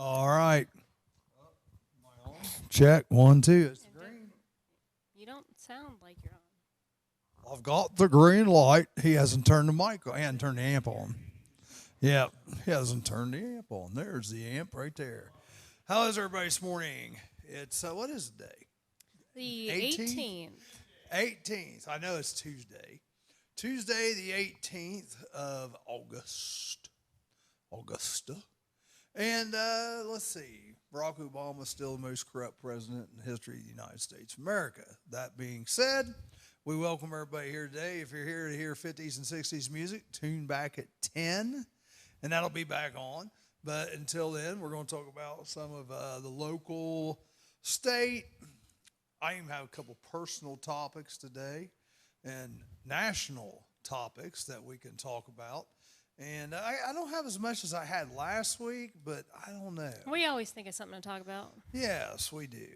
All right. Check. 1, 2. It's green. You don't sound like you're on. I've got the green light. He hasn't turned the mic on. He hasn't turned the amp on. Yeah, he hasn't turned the amp on. There's the amp right there. How is everybody this morning? It's, what is the day? The 18th. 18th. I know it's Tuesday. Tuesday, the 18th of August. Augusta. And let's see. Barack Obama is still the most corrupt president in the history of the United States of America. That being said, we welcome everybody here today. If you're here to hear 50s and 60s music, tune back at 10, and that'll be back on. But until then, we're going to talk about some of the local, state. I even have a couple personal topics today and national topics that we can talk about. And I don't have as much as I had last week, but I don't know. We always think of something to talk about. Yes, we do.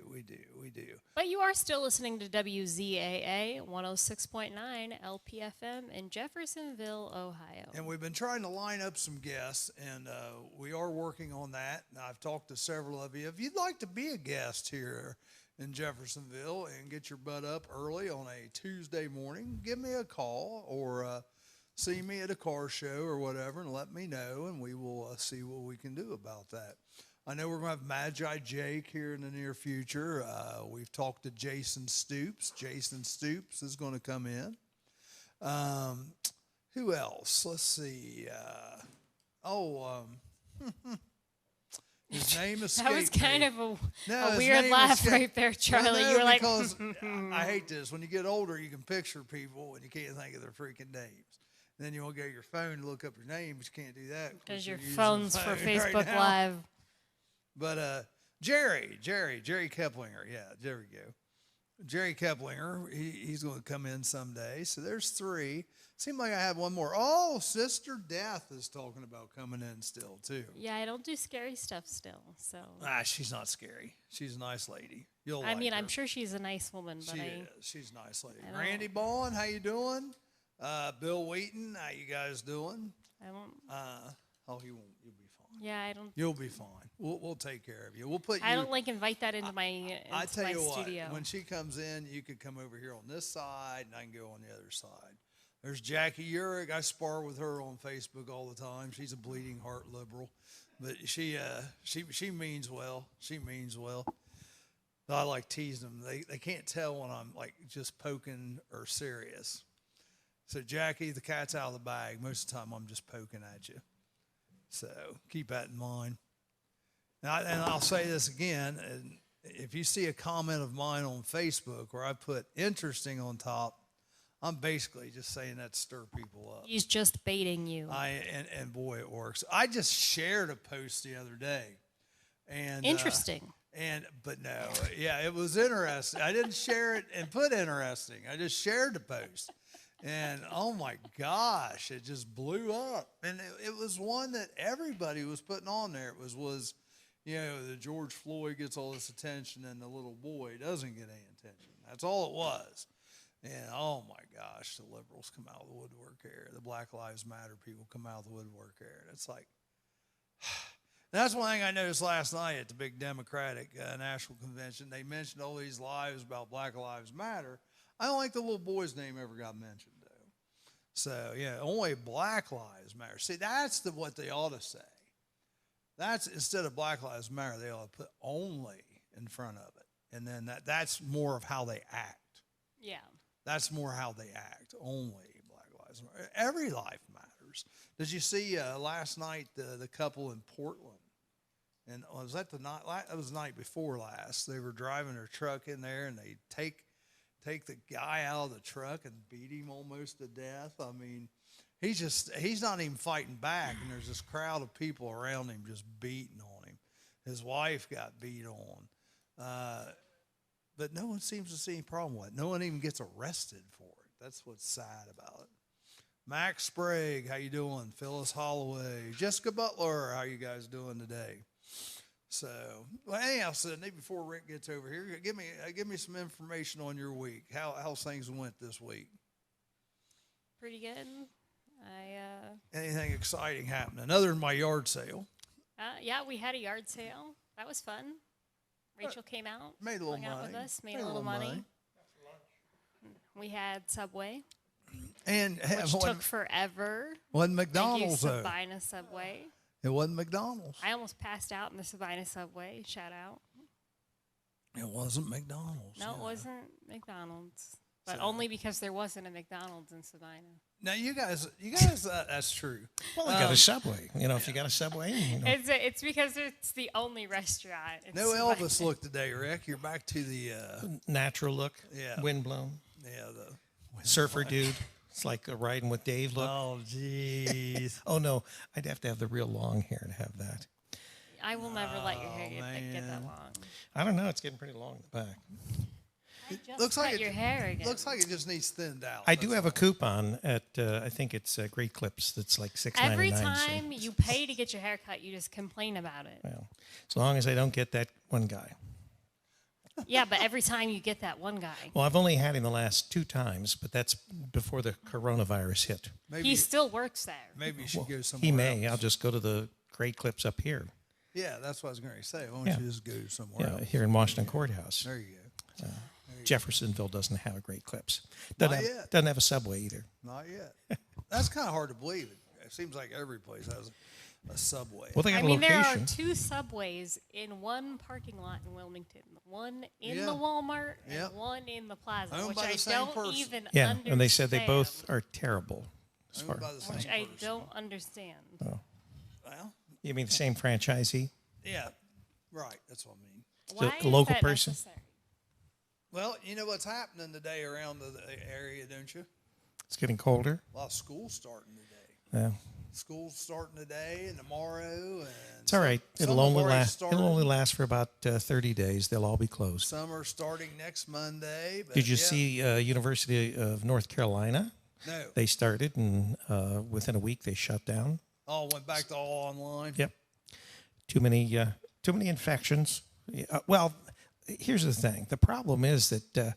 But you are still listening to WZAA 106.9 LPFM in Jeffersonville, Ohio. And we've been trying to line up some guests, and we are working on that. And I've talked to several of you. If you'd like to be a guest here in Jeffersonville and get your butt up early on a Tuesday morning, give me a call or see me at a car show or whatever and let me know, and we will see what we can do about that. I know we're going to have Magi Jake here in the near future. We've talked to Jason Stoops. Jason Stoops is going to come in. Who else? Let's see. His name escaped That was kind me. of a His weird name laugh escaped- right there, Charlie. Well, no, you were like, because I hate this. When you get older, you can picture people and you can't think of their freaking names. And then you want to go to your phone to look up your name, but you can't do that because your you're using phone's the for phone right Facebook now. Live. But Jerry Keplinger, yeah, there we go. Jerry Keplinger, he's going to come in someday. So there's 3. Seems like I have one more. Oh, Sister Death is talking about coming in still, too. Yeah, I don't do scary stuff still, so. She's not scary. She's a nice lady. You'll I like mean, her. I'm sure she's a nice woman, but She is. She's a nice lady. I don't- Randy Bond, how you doing? Bill Wheaton, how you guys doing? I won't. You won't. You'll be fine. Yeah, I don't. You'll be fine. We'll take care of you. We'll put you. I don't invite that into my I tell you studio. what. When she comes in, you could come over here on this side, and I can go on the other side. There's Jackie Urick. I spar with her on Facebook all the time. She's a bleeding heart liberal, but she means well. She means well. But I like teasing them. They can't tell when I'm like just poking or serious. So Jackie, the cat's out of the bag. Most of the time, I'm just poking at you. So keep that in mind. And I'll say this again. And if you see a comment of mine on Facebook where I put interesting on top, I'm basically just saying that to stir people up. He's just baiting you. And boy, it works. I just shared a post the other day. And Interesting. But no, yeah, it was interesting. I didn't share it and put interesting. I just shared the post. And oh my gosh, it just blew up. And it was one that everybody was putting on there. It was the George Floyd gets all this attention and the little boy doesn't get any attention. That's all it was. And oh my gosh, the liberals come out of the woodwork here. The Black Lives Matter people come out of the woodwork here. And it's like, that's one thing I noticed last night at the big Democratic National Convention. They mentioned all these lives about Black Lives Matter. I don't think the little boy's name ever got mentioned, though. So, yeah, only Black Lives Matter. See, that's what they ought to say. That's instead of Black Lives Matter, they ought to put only in front of it. And then that's more of how they act. Yeah. That's more how they act. Only Black Lives Matter. Every life matters. Did you see last night the couple in Portland? And was that the night? That was the night before last. They were driving their truck in there, and they take the guy out of the truck and beat him almost to death. I mean, he's not even fighting back, and there's this crowd of people around him just beating on him. His wife got beat on. But no one seems to see any problem with it. No one even gets arrested for it. That's what's sad about it. Max Sprague, how you doing? Phyllis Holloway. Jessica Butler, how you guys doing today? So, well, anyhow, Sydney, before Rick gets over here, give me some information on your week. How things went this week? Pretty good. Anything exciting happening other than my yard sale? Yeah, we had a yard sale. That was fun. Rachel came out, Made a little hung out money. with us, made a little money. We had Subway, And which took forever. wasn't Thank you, McDonald's though. Sabina Subway. It wasn't McDonald's. I almost passed out in the Sabina Subway. Shout out. It wasn't McDonald's. No, it wasn't McDonald's, but only because there wasn't a McDonald's in Sabina. Now you guys, that's true. Well, they got a Subway. You know, if you got a Subway, you know. It's because it's the only restaurant. in No Sabina. Elvis look today, Rick. You're back to the Natural look, Yeah. windblown, the. surfer dude. It's like a riding with Dave look. Oh jeez. Oh no, I'd have to have the real long hair to have that. I will never let your hair get that long. I don't know. It's getting pretty long in the back. I just Looks like cut your hair again. Looks like it just needs thinned out. I do have a coupon at I think it's Great Clips. That's like $6.99. Every time you pay to get your hair cut, you just complain about it. Well, as long as I don't get that one guy. Yeah, but every time you get that one guy, Well, I've only had him the last 2 times, but that's before the coronavirus hit. Maybe he still works there. maybe you should go somewhere. He may. else. I'll just go to the Great Clips up here. Yeah, that's what I was going to say. Why don't Yeah. you just go somewhere Yeah, else? here in Washington Courthouse. There you go. Jeffersonville doesn't have a Great Clips. Not Doesn't yet. have a Subway either. Not yet. That's kind of hard to believe. It seems like every place has a Subway. Well, they got I a mean, there location. are 2 Subways in one parking lot in Wilmington. One in Yeah. the Walmart and Yep. one in the plaza, Owned which by the I same don't person. even Yeah, understand. and they said they both are terrible. As Owned far, by the same Which I person. don't understand. Well, you mean the same franchisee? yeah, right. That's what I mean. Why a local is that person? necessary? Well, you know what's happening today around the area, don't you? It's getting colder. A lot of schools starting today. Yeah. School's starting today and tomorrow. And It's all right. some It'll have only already last. started. It'll only last for about 30 days. They'll all be closed. Some are starting next Monday. But Did you yeah. see University of North Carolina? No. They started, and within a week they shut down. All went back to all online. Yep. Too many infections. Well, here's the thing. The problem is that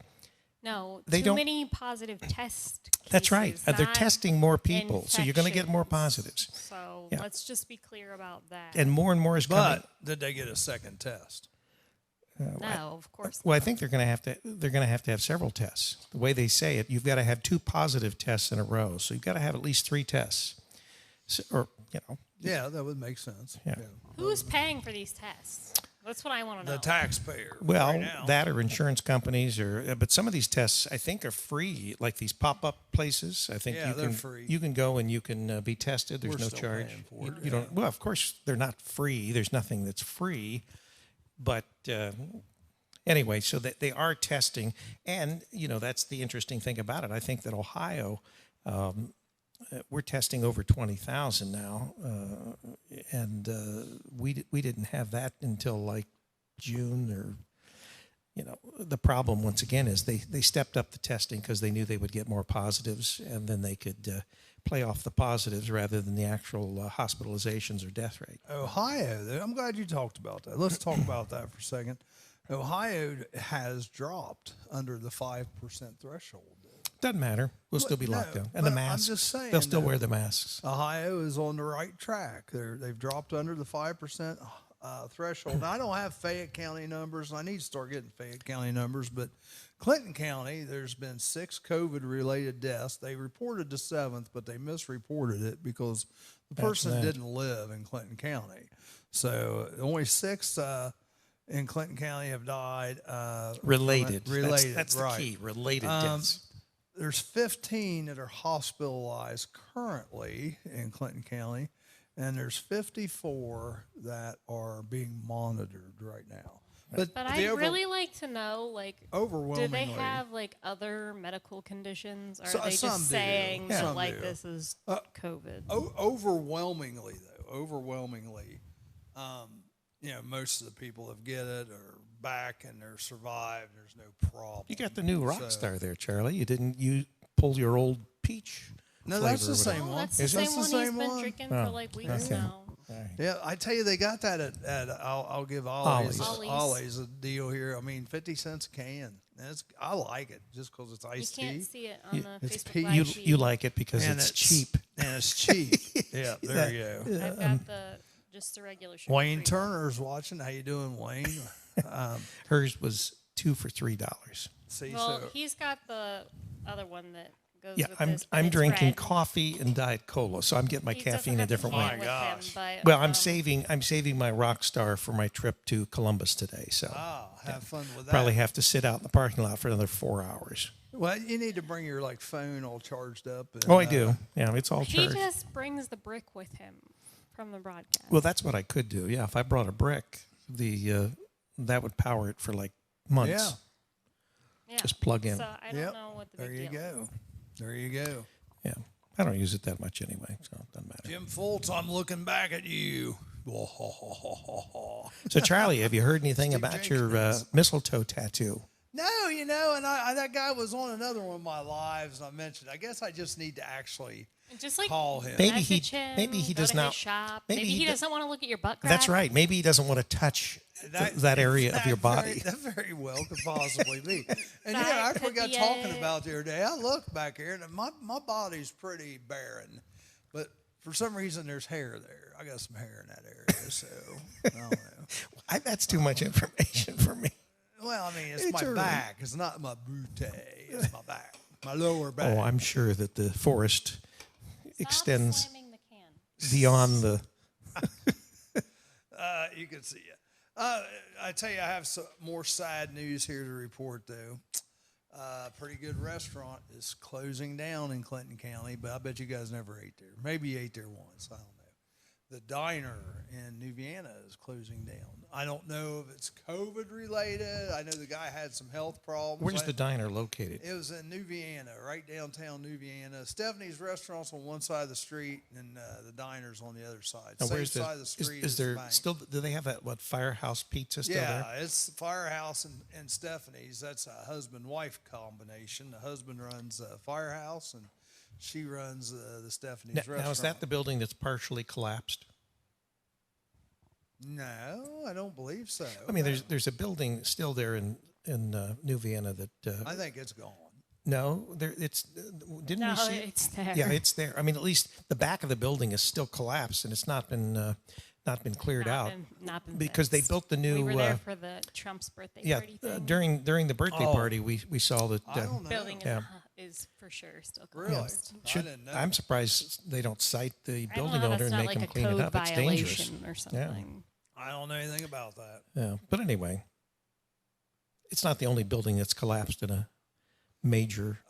No, They too don't- many positive test cases. that's right. They're not testing more people, so you're going to get more infections. positives, So Yeah. let's just be clear about that. and more is coming. But did they get a second test? no, of course Well, I think they're going to have to. They're going to have several tests. The way they say it, you've got to have 2 positive tests in a row. So you've got to have at least 3 tests, so, or Yeah, that would make sense. Yeah. Who's paying for these tests? That's what I want to know. The taxpayer. Well, right now. that or insurance companies, or but some of these tests I think are free, like these pop-up places. I think Yeah, you they're can free. you can go and you can be tested. There's We're no still charge. paying for it, You don't. Well, of course they're not free. There's nothing that's free, but anyway, so that they are testing, and that's the interesting thing about it. I think that Ohio. We're testing over 20,000 now, and we didn't have that until like June or, the problem once again is they stepped up the testing because they knew they would get more positives, and then they could play off the positives rather than the actual hospitalizations or death rate. Ohio, I'm glad you talked about that. Let's talk about that for a second. Ohio has dropped under the 5% threshold. Doesn't matter. We'll still be locked no, down. And the but I'm masks, just saying they'll still that- wear the masks. Ohio is on the right track. They've dropped under the 5% threshold. Now, I don't have Fayette County numbers. I need to start getting Fayette County numbers, but Clinton County, there's been 6 COVID-related deaths. They reported the 7th, but they misreported it because the person that. didn't live in Clinton County. So only 6 in Clinton County have died. Related. Related, That's the right. key. Related deaths. There's 15 that are hospitalized currently in Clinton County, and there's 54 that are being monitored right now. But I'd really like to know, do overwhelmingly, they have other medical conditions, or So- are they some just do. saying Yeah. that Some do. this is COVID? overwhelmingly, most of the that have get it are back and they're survived. There's no problem. You got the new rock So- star there, Charlie. You pull your old peach. No, flavor that's the or whatever. same Oh, one. that's the Is same that one the he's same been one? drinking Oh, for weeks okay. now. All right. Yeah, I tell you, they got that at I'll give Ollie's. Ollie's a deal here. I mean, 50 cents a can. And I like it just because it's You iced can't tea. see it on the it's Facebook pea- Live You feed. you like it because and it's cheap. And it's cheap. Yeah, there you go. I've got the just the regular sugar. Wayne Turner's watching. How you doing, Wayne? Hers was 2 for $3. See, Well, so he's got the other one that goes Yeah, with I'm this. but I'm it's drinking red. coffee and Diet Cola, so I'm getting my He doesn't caffeine a have to different hang way. with gosh. him, but, Well, I'm saving my Rockstar for my trip to Columbus today, so have fun with that. probably have to sit out in the parking lot for another 4 hours. Well, you need to bring your phone all charged up. And, Oh, I do. Yeah, it's all he charged. just brings the brick with him from the broadcast. Well, that's what I could do. Yeah, if I brought a brick, that would power it for like months. yeah. Just plug in. So I don't know what the There big you deal go. is. There you go. Yeah, I don't use it that much anyway, so it doesn't matter. Jim Fultz, I'm looking back at you. So, Charlie, have you heard anything Steve about your Jenkins. mistletoe tattoo? No, and that guy was on another one of my lives, and I mentioned, I guess I just need to actually And just like call him. Maybe message him, maybe he go does to not- his shop. maybe Maybe he he do- doesn't want to look at your butt crack. That's right. Maybe he doesn't want to touch that area of your body. That very well could possibly be. And That yeah, I could forgot be talking it. about the other day. I looked back here, and my body's pretty barren, but for some reason there's hair there. I got some hair in that area, so I don't know. That's too much information for me. Well, I mean, it's It's my all right. back. It's not my booty. It's my back, my lower back. Oh, I'm sure that the forest Stop extends slamming the can. beyond the. You can see it. I tell you, I have some more sad news here to report, though. Pretty good restaurant is closing down in Clinton County, but I bet you guys never ate there. Maybe you ate there once. I don't know. The diner in New Vienna is closing down. I don't know if it's COVID related. I know the guy had some health problems. Where's the diner located? It was in New Vienna, right downtown New Vienna. Stephanie's restaurant's on one side of the street, and the diner's on the other side. Now, Same where's side of the street. is as the there bank. still? Do they have that Firehouse Pizza still Yeah, there? it's Firehouse and Stephanie's. That's a husband-wife combination. The husband runs Firehouse, and she runs the Stephanie's restaurant. Now, is that the building that's partially collapsed? No, I don't believe so. I mean, there's a building still there in New Vienna that. I think it's gone. No, there it's didn't No, we see? it? it's there. Yeah, it's there. I mean, at least the back of the building is still collapsed, and it's not been cleared out Not been because they fixed. built the new. We were there for the Trump's birthday yeah, party thing. during the birthday Oh. party, we saw that. I don't know. building Yeah. is for sure still Really? closed. I didn't know. I'm surprised they don't cite the I building don't know. owner That's and not make like him a clean it code up. It's dangerous. violation or something. I don't know anything about that. Yeah, but anyway, it's not the only building that's collapsed in a major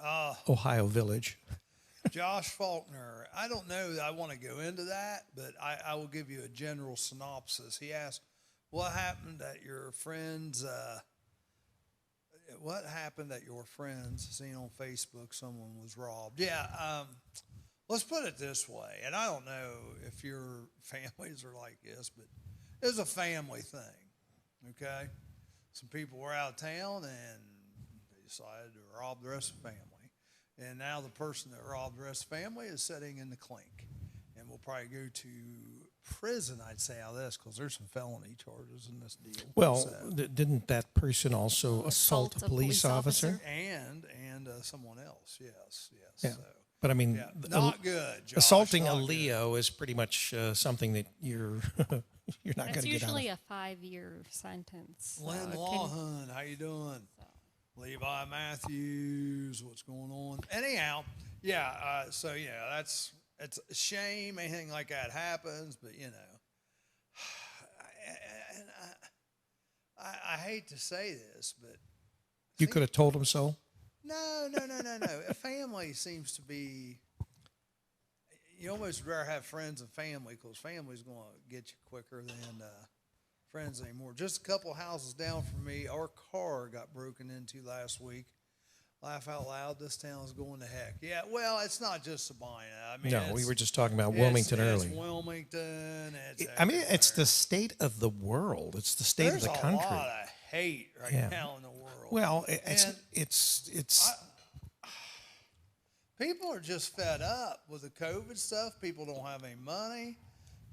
Ohio village. Josh Faulkner, I don't know that I want to go into that, but I will give you a general synopsis. He asked, what happened at your friend's, seen on Facebook someone was robbed? Yeah, let's put it this way, and I don't know if your families are like this, but it was a family thing, okay? Some people were out of town, and they decided to rob the rest of the family. And now the person that robbed the rest of the family is sitting in the clink. And will probably go to prison, I'd say, out of this, because there's some felony charges in this deal. Well, So- didn't that person also assault a police officer? and someone else, yes. Yeah. So, But I mean, yeah, not good, Josh, assaulting a not good. Leo is pretty much something that you're you're not going It's to get out of. usually a 5-year sentence. so Lynn it can- Lawhun, how you doing? Levi Matthews, what's going on? Anyhow, yeah, so yeah, it's a shame anything like that happens, but you know, I hate to say this, but You could have told him so. no. A family seems to be. You almost rather have friends and family because family's going to get you quicker than friends anymore. Just a couple houses down from me, our car got broken into last week. Laugh out loud, this town is going to heck. Yeah, well, it's not just Sabina. I mean, No, we it's- were just talking about it's- Wilmington it's earlier. Wilmington. It's I mean, it's everywhere. the state of the world. It's the state There's of the a country. lot of hate right Yeah. now in the world. Well, And it's people are just fed up with the COVID stuff. People don't have any money.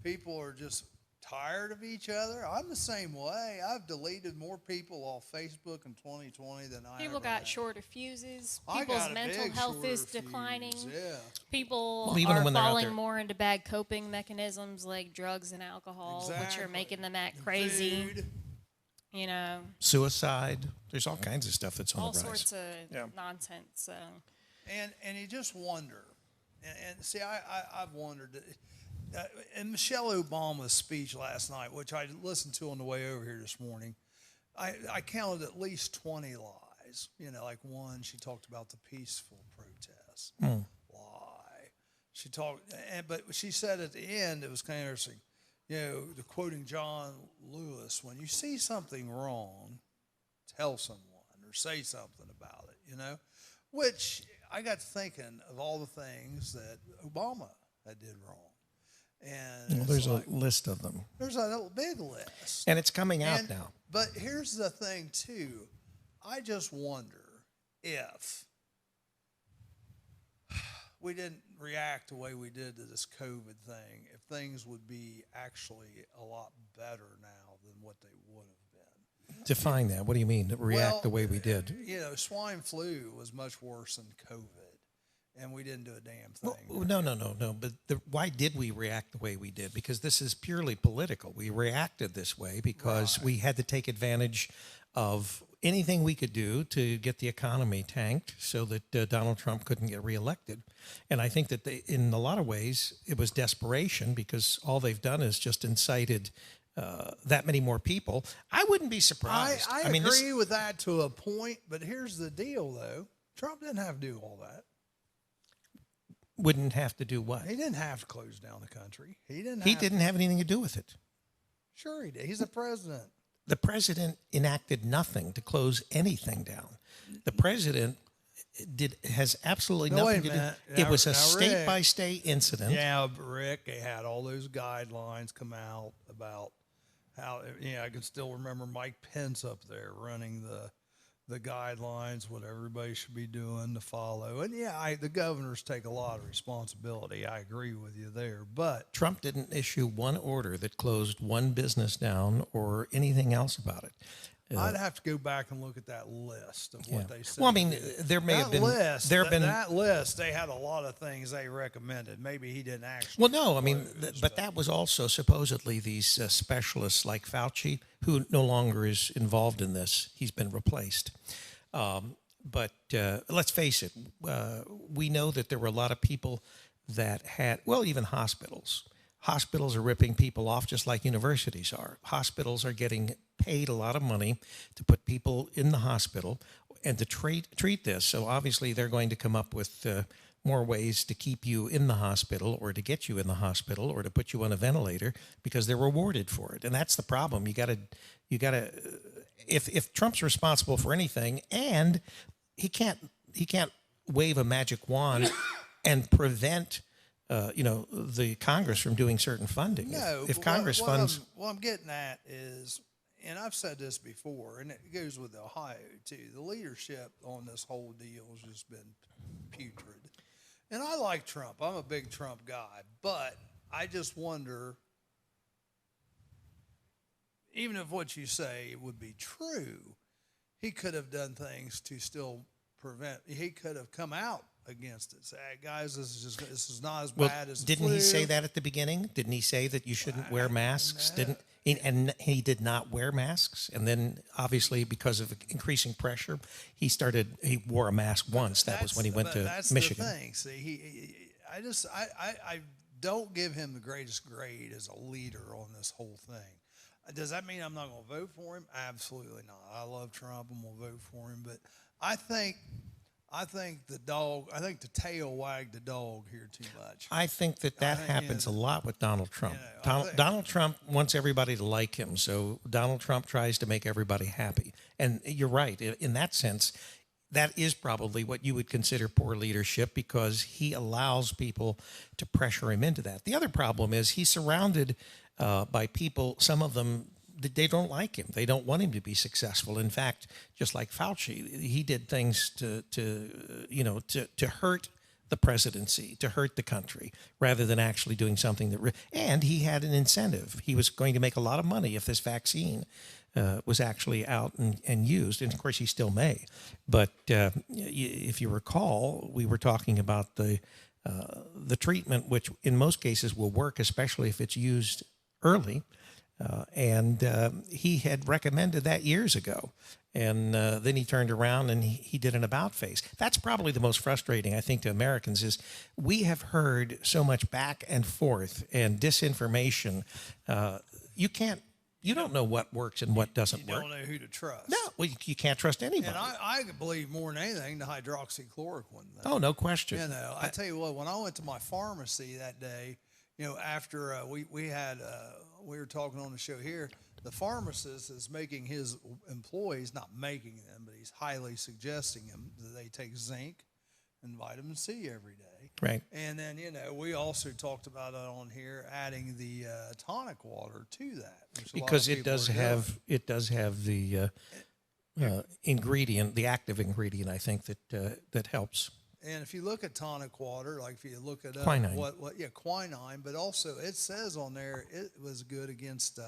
People are just tired of each other. I'm the same way. I've deleted more people off Facebook in 2020 than I People ever got have. shorter fuses. I People's got a mental big health is shorter declining. fuse, yeah. People Well, even are when they're out falling there- more into bad coping mechanisms like drugs and alcohol, which are Exactly. making them act crazy. Food. You know, Suicide. There's all kinds of stuff that's on all the rise. sorts of Yeah. nonsense. So And you just wonder, and see, I've wondered, in Michelle Obama's speech last night, which I listened to on the way over here this morning, I counted at least 20 lies. You know, like one, she talked about the peaceful protests. Lie. She talked, but she said at the end, it was kind of interesting, you know, quoting John Lewis, when you see something wrong, tell someone or say something about it, you know, which I got to thinking of all the things that Obama had did wrong. And Well, it's there's like, a list of them. there's a big list. And it's coming out And- now. But here's the thing, too. I just wonder if we didn't react the way we did to this COVID thing, if things would be actually a lot better now than what they would have been. Define that. What do you mean? React Well, the way we did. You know, swine flu was much worse than COVID, and we didn't do a damn thing. Well, no. But why did we react the way we did? Because this is purely political. We reacted this way because we had to take advantage of anything we could do to get the economy tanked so that Donald Trump couldn't get reelected. And I think that in a lot of ways, it was desperation because all they've done is just incited that many more people. I wouldn't be surprised. I mean, agree with that to a point, but here's the deal, though. Trump didn't have to do all that. Wouldn't have to do what? He didn't have to close down the country. He didn't have anything to do with it. Sure he did. He's the president. The president enacted nothing to close anything down. The president has absolutely No, nothing wait a to do. minute. It was a Now, state by state incident. Yeah, but Rick, they had all those guidelines come out about how, I can still remember Mike Pence up there running the guidelines, what everybody should be doing to follow. And the governors take a lot of responsibility. I agree with you there. But Trump didn't issue one order that closed one business down or anything else about it. I'd have to go back and look at that list of what they said. Well, I mean, there may have been. That list, they had a lot of things they recommended. Maybe he didn't actually. Well, no, I mean, but that was also supposedly these specialists like Fauci, who no longer is involved in this. He's been replaced. But let's face it, we know that there were a lot of people that had, well, even hospitals. Hospitals are ripping people off just like universities are. Hospitals are getting paid a lot of money to put people in the hospital and to treat this. So obviously they're going to come up with more ways to keep you in the hospital or to get you in the hospital or to put you on a ventilator because they're rewarded for it. And that's the problem. You got to if Trump's responsible for anything, and he can't wave a magic wand and prevent the Congress from doing certain funding. No, if Congress funds, what I'm getting at is, and I've said this before, and it goes with Ohio too. The leadership on this whole deal has just been putrid. And I like Trump. I'm a big Trump guy, but I just wonder, even if what you say would be true, he could have done things to still prevent. He could have come out against it. Say, hey, guys, this is not as bad as the didn't flu. he say that at the beginning? Didn't he say that you shouldn't wear masks? No. And he did not wear masks. And then obviously because of increasing pressure, he wore a mask once. That was when he went to Michigan. That's the thing. See, I don't give him the greatest grade as a leader on this whole thing. Does that mean I'm not going to vote for him? Absolutely not. I love Trump. I'm going to vote for him. But I think the tail wagged the dog here too much. I think that happens a lot with Donald Trump. Donald Trump wants everybody to like him, so Donald Trump tries to make everybody happy. And you're right. In that sense, that is probably what you would consider poor leadership because he allows people to pressure him into that. The other problem is he's surrounded by people, some of them, they don't like him. They don't want him to be successful. In fact, just like Fauci, he did things to hurt the presidency, to hurt the country, rather than actually doing something that. And he had an incentive. He was going to make a lot of money if this vaccine was actually out and used. And of course, he still may. But if you recall, we were talking about the treatment, which in most cases will work, especially if it's used early. And he had recommended that years ago. And then he turned around and he did an about face. That's probably the most frustrating, I think, to Americans is we have heard so much back and forth and disinformation. You don't know what works and what doesn't work. You don't know who to trust. No, well, you can't trust anybody. And I believe more than anything the hydroxychloroquine thing. Oh, no question. You know, I tell you what, when I went to my pharmacy that day, you know, after we were talking on the show here, the pharmacist is making his employees, not making them, but he's highly suggesting them that they take zinc and vitamin C every day. Right. And then, you know, we also talked about it on here, adding the tonic water to that. Because it does have the ingredient, the active ingredient, I think, that helps. And if you look at tonic water, like if you look at quinine. Quinine, but also it says on there it was good against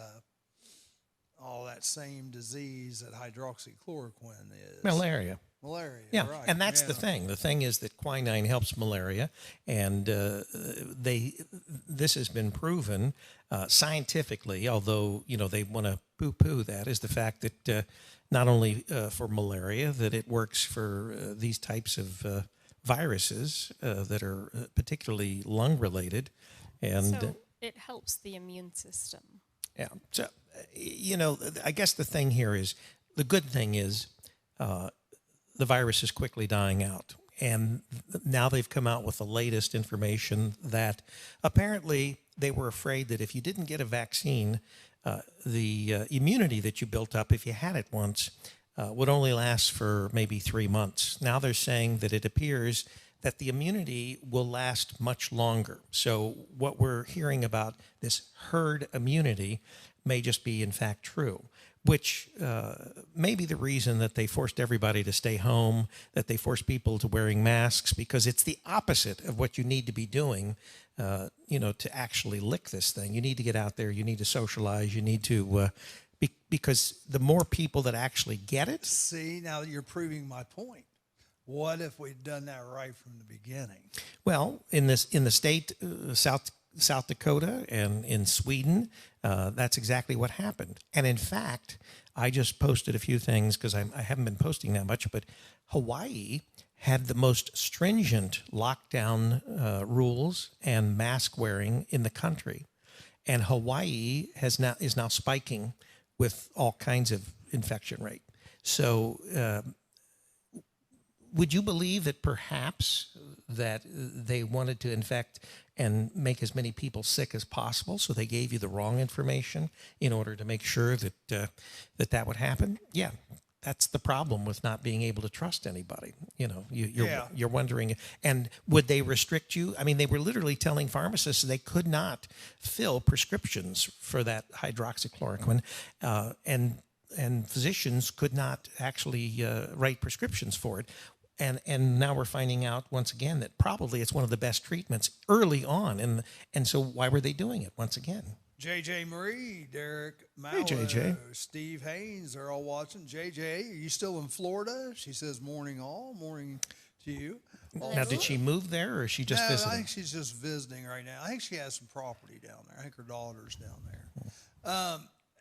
all that same disease that hydroxychloroquine is. Malaria. Malaria, yeah, right. And that's the thing. The thing is that quinine helps malaria, and this has been proven scientifically, although, you know, they want to poo-poo that, is the fact that not only for malaria, that it works for these types of viruses that are particularly lung-related. And so it helps the immune system. Yeah. So, you know, I guess the thing here is, the good thing is the virus is quickly dying out. And now they've come out with the latest information that apparently they were afraid that if you didn't get a vaccine, the immunity that you built up, if you had it once, would only last for maybe 3 months. Now they're saying that it appears that the immunity will last much longer. So what we're hearing about, this herd immunity, may just be in fact true, which may be the reason that they forced everybody to stay home, that they forced people to wearing masks, because it's the opposite of what you need to be doing, you know, to actually lick this thing. You need to get out there, you need to socialize, you need to, because the more people that actually get it. See, now you're proving my point. What if we'd done that right from the beginning? Well, in the state, South Dakota and in Sweden, that's exactly what happened. And in fact, I just posted a few things because I haven't been posting that much, but Hawaii had the most stringent lockdown rules and mask wearing in the country. And Hawaii is now spiking with all kinds of infection rate. So would you believe that perhaps that they wanted to infect and make as many people sick as possible, so they gave you the wrong information in order to make sure that that would happen? Yeah, that's the problem with not being able to trust anybody. You know, you're wondering, and would they restrict you? I mean, they were literally telling pharmacists they could not fill prescriptions for that hydroxychloroquine, and physicians could not actually write prescriptions for it. And now we're finding out once again that probably it's one of the best treatments early on. And so why were they doing it once again? JJ Marie, Derek Mallow, hey, JJ. Steve Haynes, they're all watching. JJ, are you still in Florida? She says morning all, morning to you. Now, did she move there or is she just visiting? I think she's just visiting right now. I think she has some property down there. I think her daughter's down there.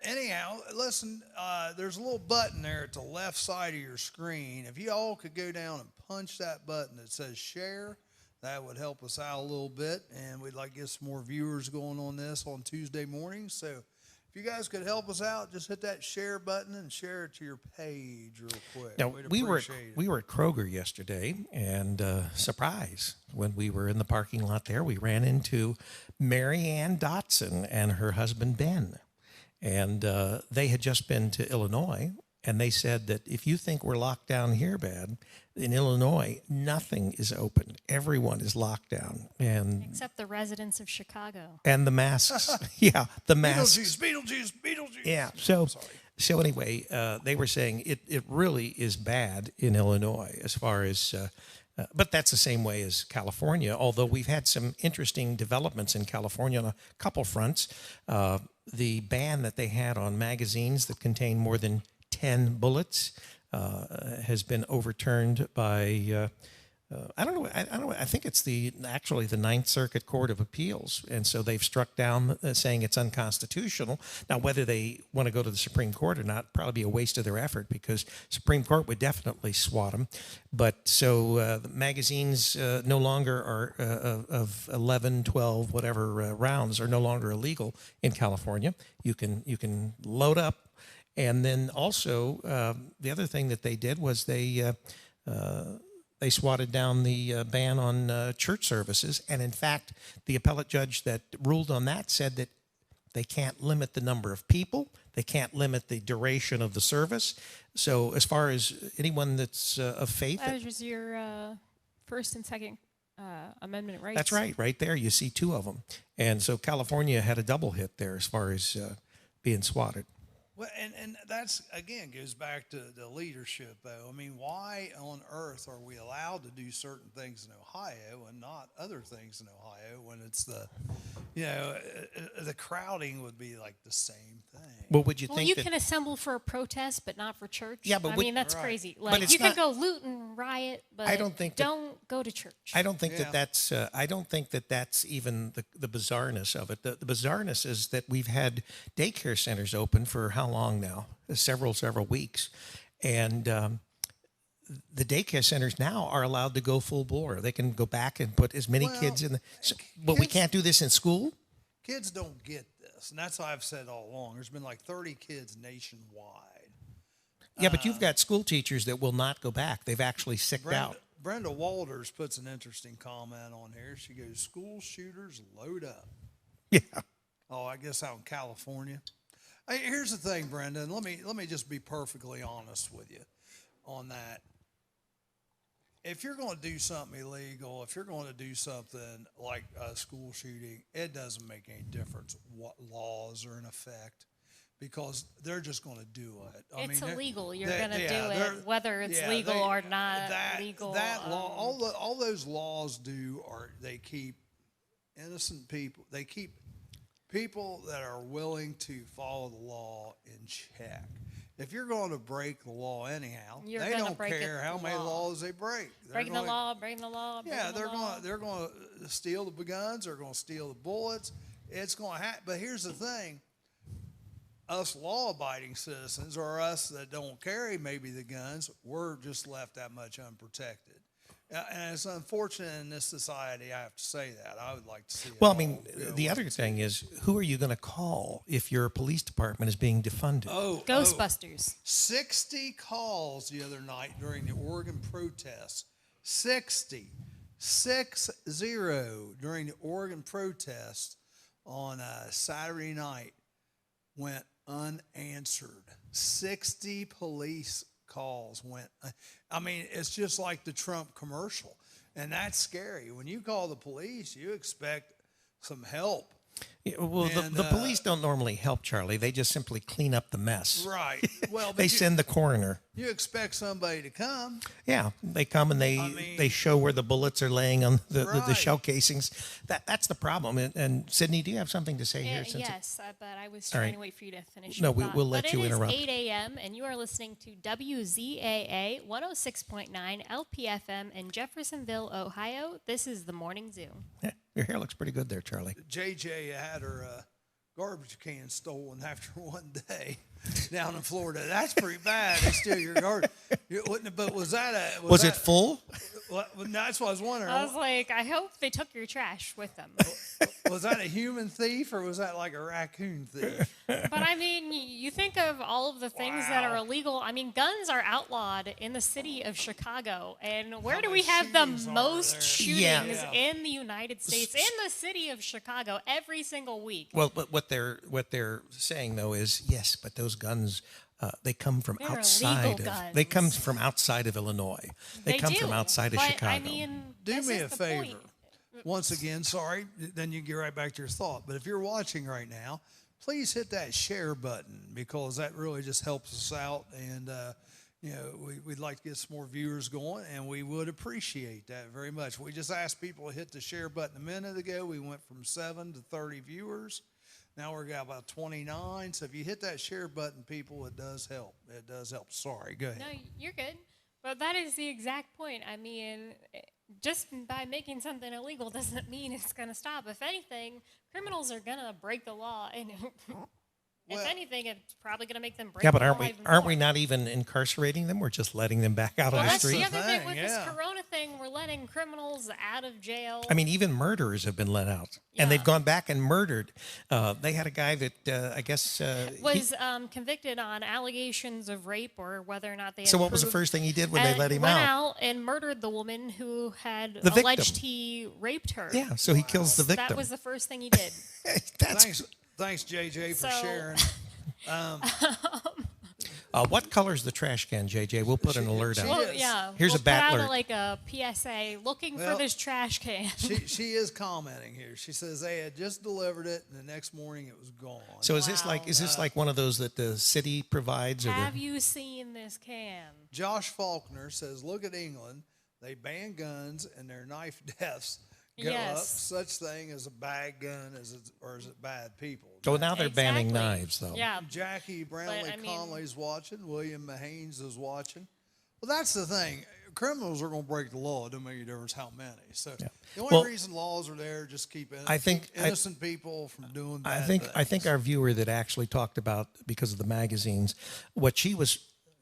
Anyhow, listen, there's a little button there at the left side of your screen. If you all could go down and punch that button that says share, that would help us out a little bit. And we'd like to get some more viewers going on this on Tuesday mornings. So if you guys could help us out, just hit that share button and share it to your page real quick. Now, we were at Kroger yesterday, and surprise, when we were in the parking lot there, we ran into Mary Ann Dotson and her husband, Ben. And they had just been to Illinois, and they said that if you think we're locked down here bad, in Illinois, nothing is open. Everyone is locked down. Except the residents of Chicago. And the masks. Yeah, the masks. Beetlejuice. Yeah, so anyway, they were saying it really is bad in Illinois as far as But that's the same way as California, although we've had some interesting developments in California on a couple fronts. The ban that they had on magazines that contain more than 10 bullets has been overturned by, I don't know, I think it's actually the Ninth Circuit Court of Appeals. And so they've struck down saying it's unconstitutional. Now, whether they want to go to the Supreme Court or not, probably be a waste of their effort because Supreme Court would definitely swat them. But so the magazines no longer are of 11, 12, whatever rounds are no longer illegal in California. You can load up. And then also the other thing that they did was they swatted down the ban on church services. And in fact, the appellate judge that ruled on that said that they can't limit the number of people. They can't limit the duration of the service. So as far as anyone that's of faith. That was your First and Second Amendment rights. That's right there. You see two of them. And so California had a double hit there as far as being swatted. Well, and that's, again, goes back to the leadership, though. I mean, why on earth are we allowed to do certain things in Ohio and not other things in Ohio when it's the crowding would be like the same thing? Well, would you Well, think you that, can assemble for a protest, but not for church. Yeah, but I would- mean, that's Right. crazy. But Like, it's you can not- go loot and riot, but I don't think that- don't go to church. I don't think Yeah. I don't think that that's even the bizarreness of it. The bizarreness is that we've had daycare centers open for how long now? Several weeks. And the daycare centers now are allowed to go full bore. They can go back and put as many Well, kids in but we kids- can't do this in school? Kids don't get this, and that's what I've said all along. There's been like 30 kids nationwide. Yeah, but you've got school teachers that will not go back. They've actually sicked out. Brenda Walters puts an interesting comment on here. She goes, "School shooters load up." Yeah. Oh, I guess out in California. Hey, here's the thing, Brenda, and let me just be perfectly honest with you on that. If you're going to do something illegal, if you're going to do something like a school shooting, it doesn't make any difference what laws are in effect because they're just going to do it. It's illegal. You're going to do it, whether it's legal or not legal. That law, all those laws do are they keep innocent people. They keep people that are willing to follow the law in check. If you're going to break the law anyhow, they don't care how many laws they break. Breaking the law. Yeah, they're going to steal the guns. They're going to steal the bullets. It's going to happen. But here's the thing: us law-abiding citizens, or us that don't carry maybe the guns, we're just left that much unprotected. And it's unfortunate in this society, I have to say that. I would like to see it. Well, I mean, the other thing is, who are you going to call if your police department is being defunded? Ghostbusters. 60 calls the other night during the Oregon protests. 60 during the Oregon protests on Saturday night went unanswered. 60 police calls went. I mean, it's just like the Trump commercial, and that's scary. When you call the police, you expect some help. Yeah, well, the police don't normally help, Charlie. They just simply clean up the mess. Right. Well, They send the coroner. You expect somebody to come. Yeah, they come and they show where the bullets are laying on the shell casings. That's the problem. And Sydney, do you have something to say here? Yes, but I was trying to wait for you to finish. No, your thought. we'll let you interrupt. It is 8 a.m. and you are listening to WZAA 106.9 LPFM in Jeffersonville, Ohio. This is the Morning Zoo. Yeah, your hair looks pretty good there, Charlie. JJ had her garbage can stolen after one day down in Florida. That's pretty bad. They steal your garbage. But was that Was it full? Well, that's what I was wondering. I was like, I hope they took your trash with them. Was that a human thief or was that like a raccoon thief? But I mean, you think of all of the things that are illegal. I mean, guns are outlawed in the city of Chicago. And where do we have the most shootings in the United States? In the city of Chicago every single week. Well, but what they're saying though is yes, but those guns they come from They're outside illegal of. guns. They come from outside of Illinois. They come do, from outside of but, Chicago. I mean, Do this me is a the favor. point. Once again, sorry, then you get right back to your thought. But if you're watching right now, please hit that share button because that really just helps us out. And, we'd like to get some more viewers going, and we would appreciate that very much. We just asked people to hit the share button a minute ago. We went from 7 to 30 viewers. Now we're got about 29. So if you hit that share button, people, it does help. It does help. Sorry, go ahead. No, you're good. But that is the exact point. I mean, just by making something illegal doesn't mean it's going to stop. If anything, criminals are going to break the law, and if anything, it's probably going to make them break Yeah, the but law. aren't we not even incarcerating them? We're just letting them back out on the That's street. the other thing with Yeah. this Corona thing. We're letting criminals out of jail. I mean, even murderers have been let out, and they've gone back and murdered. They had a guy that I guess was convicted on allegations of rape, or whether or not they had So what was the proved- first thing he did when they let him went out? out and murdered the woman who had The victim. alleged he raped her. Yeah, so he kills the victim. That was the first thing he did. Thanks, JJ, for So- sharing. What color's the trash can, JJ? We'll put an alert out. Well, Yes. yeah. Here's we'll a bat put out alert. like a PSA looking for Well, this trash can. She is commenting here. She says they had just delivered it, and the next morning it was gone. So is this like one of those that the city provides, or Have you seen this can? Josh Faulkner says, look at England. They ban guns, and their knife deaths go up. Yes. Such thing as a bad gun, or is it bad people? Oh, now they're banning Exactly. knives, though. Yeah. Jackie Brownlee I mean- Conley's watching. William Mahanes is watching. Well, that's the thing. Criminals are going to break the law. It doesn't make a difference how many. So the only reason laws are there just keep innocent people from doing bad things. I think our viewer that actually talked about, because of the magazines, what she was,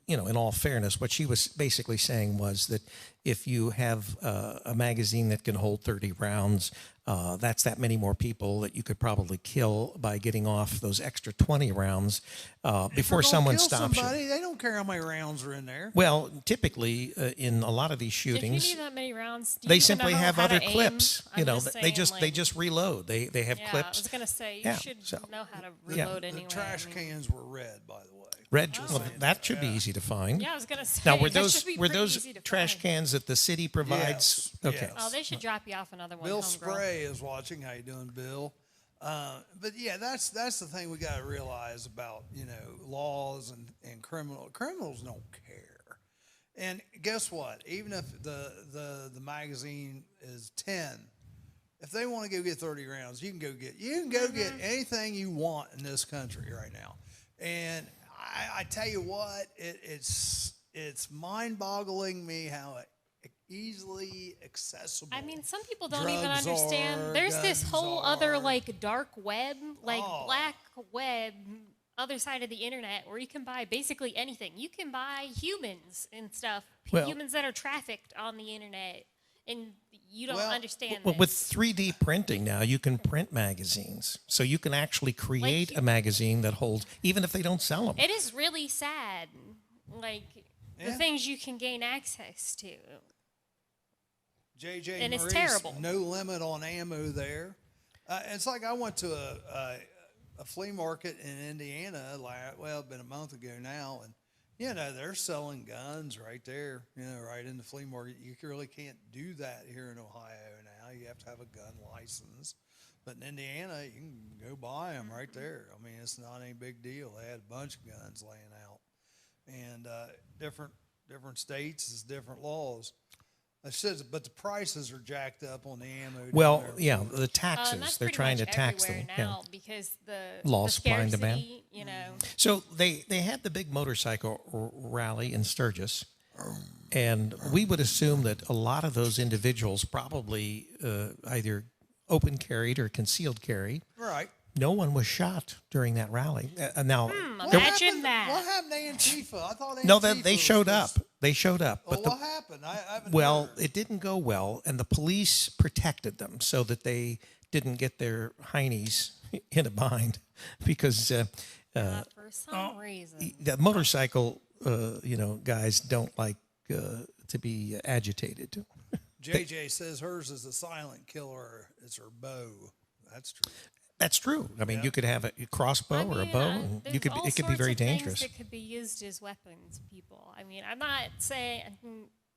in all fairness, what she was basically saying was that if you have a magazine that can hold 30 rounds, that's that many more people that you could probably kill by getting off those extra 20 rounds before someone stops you. They don't care how many rounds are in there. Well, typically in a lot of these shootings, If you need that many rounds, do they you even simply know have how other to aim? clips. I'm They saying, just reload. They have yeah, clips. I was gonna say you Yeah, should so- know how to reload anyway. The trash I mean- cans were red, by the way. Red. Well, that should be easy to find. Yeah, I was gonna say. Now, were that those should be were pretty those easy to trash find. cans that the city provides? Yes, Okay. yes. Oh, they should drop you off another one. Bill homegirl. Spray is watching. How you doing, Bill? But yeah, that's the thing we got to realize about laws and criminals don't care. And guess what? Even if the magazine is 10, if they want to go get 30 rounds, you can go get anything you want in this country right now. And I tell you what, it's mind-boggling me how easily accessible. I mean, some people don't even drugs understand. are, There's this guns whole other are. dark web, Oh. black web, other side of the internet where you can buy basically anything. You can buy humans and stuff, Well- humans that are trafficked on the internet, and you don't Well, understand Well, this. with 3D printing now, you can print magazines, so you can actually create a magazine that holds, even if they don't sell them. It is really sad, the Yeah. things you can gain access to. JJ And it's Maurice, terrible. no limit on ammo there. It's like I went to a flea market in Indiana, it's been a month ago now, and they're selling guns right there, right in the flea market. You really can't do that here in Ohio now. You have to have a gun license. But in Indiana, you can go buy them right there. I mean, it's not any big deal. They had a bunch of guns laying out, and different states is different laws. But the prices are jacked up on the ammo. Well, down there. yeah, the And taxes, that's they're pretty trying to much tax everywhere them. now because the Law, the supply and demand. scarcity, So they had the big motorcycle rally in Sturgis, and we would assume that a lot of those individuals probably either open carried or concealed carry. Right. No one was shot during that rally. Now, Imagine that. What happened to Antifa? I thought Antifa no, they was showed supposed- up. They showed up, but what happened? I haven't well, heard. it didn't go well, and the police protected them so that they didn't get their heinies in a bind, because for some reason. the motorcycle, guys don't like to be agitated. JJ says hers is a silent killer. It's her bow. That's true. That's true. I mean, you could have a crossbow or a bow, and there's all it could be sorts very of things dangerous. that could be used as weapons, people. I mean, I'm not saying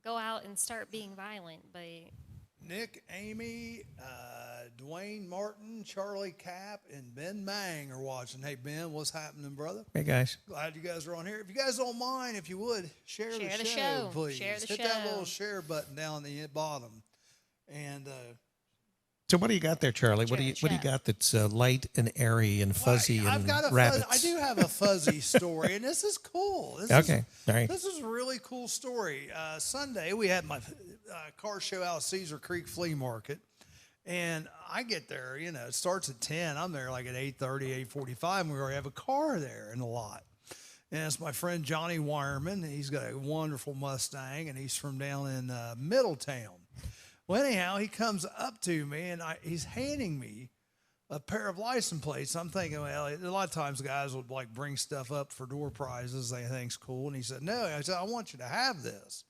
go out and start being violent, but Nick, Amy, Dwayne Martin, Charlie Cap, and Ben Mang are watching. Hey, Ben, what's happening, brother? Hey, guys. Glad you guys are on here. If you guys don't mind, if you would, share the show, please. Hit that little share button down the bottom. And so what do you got there, Charlie? What do you got that's light and airy and fuzzy and rabbits? I do have a fuzzy story, and this is cool. All right. This is a really cool story. Sunday, we had my car show out at Cedar Creek Flea Market, and I get there, it starts at 10. I'm there like at 8:30, 8:45, and we already have a car there in the lot. And it's my friend Johnny Wireman. He's got a wonderful Mustang, and he's from down in Middletown. Well, anyhow, he comes up to me, and he's handing me a pair of license plates. I'm thinking, well, a lot of times guys would like bring stuff up for door prizes they think's cool. And he said, no. I said, I want you to have this.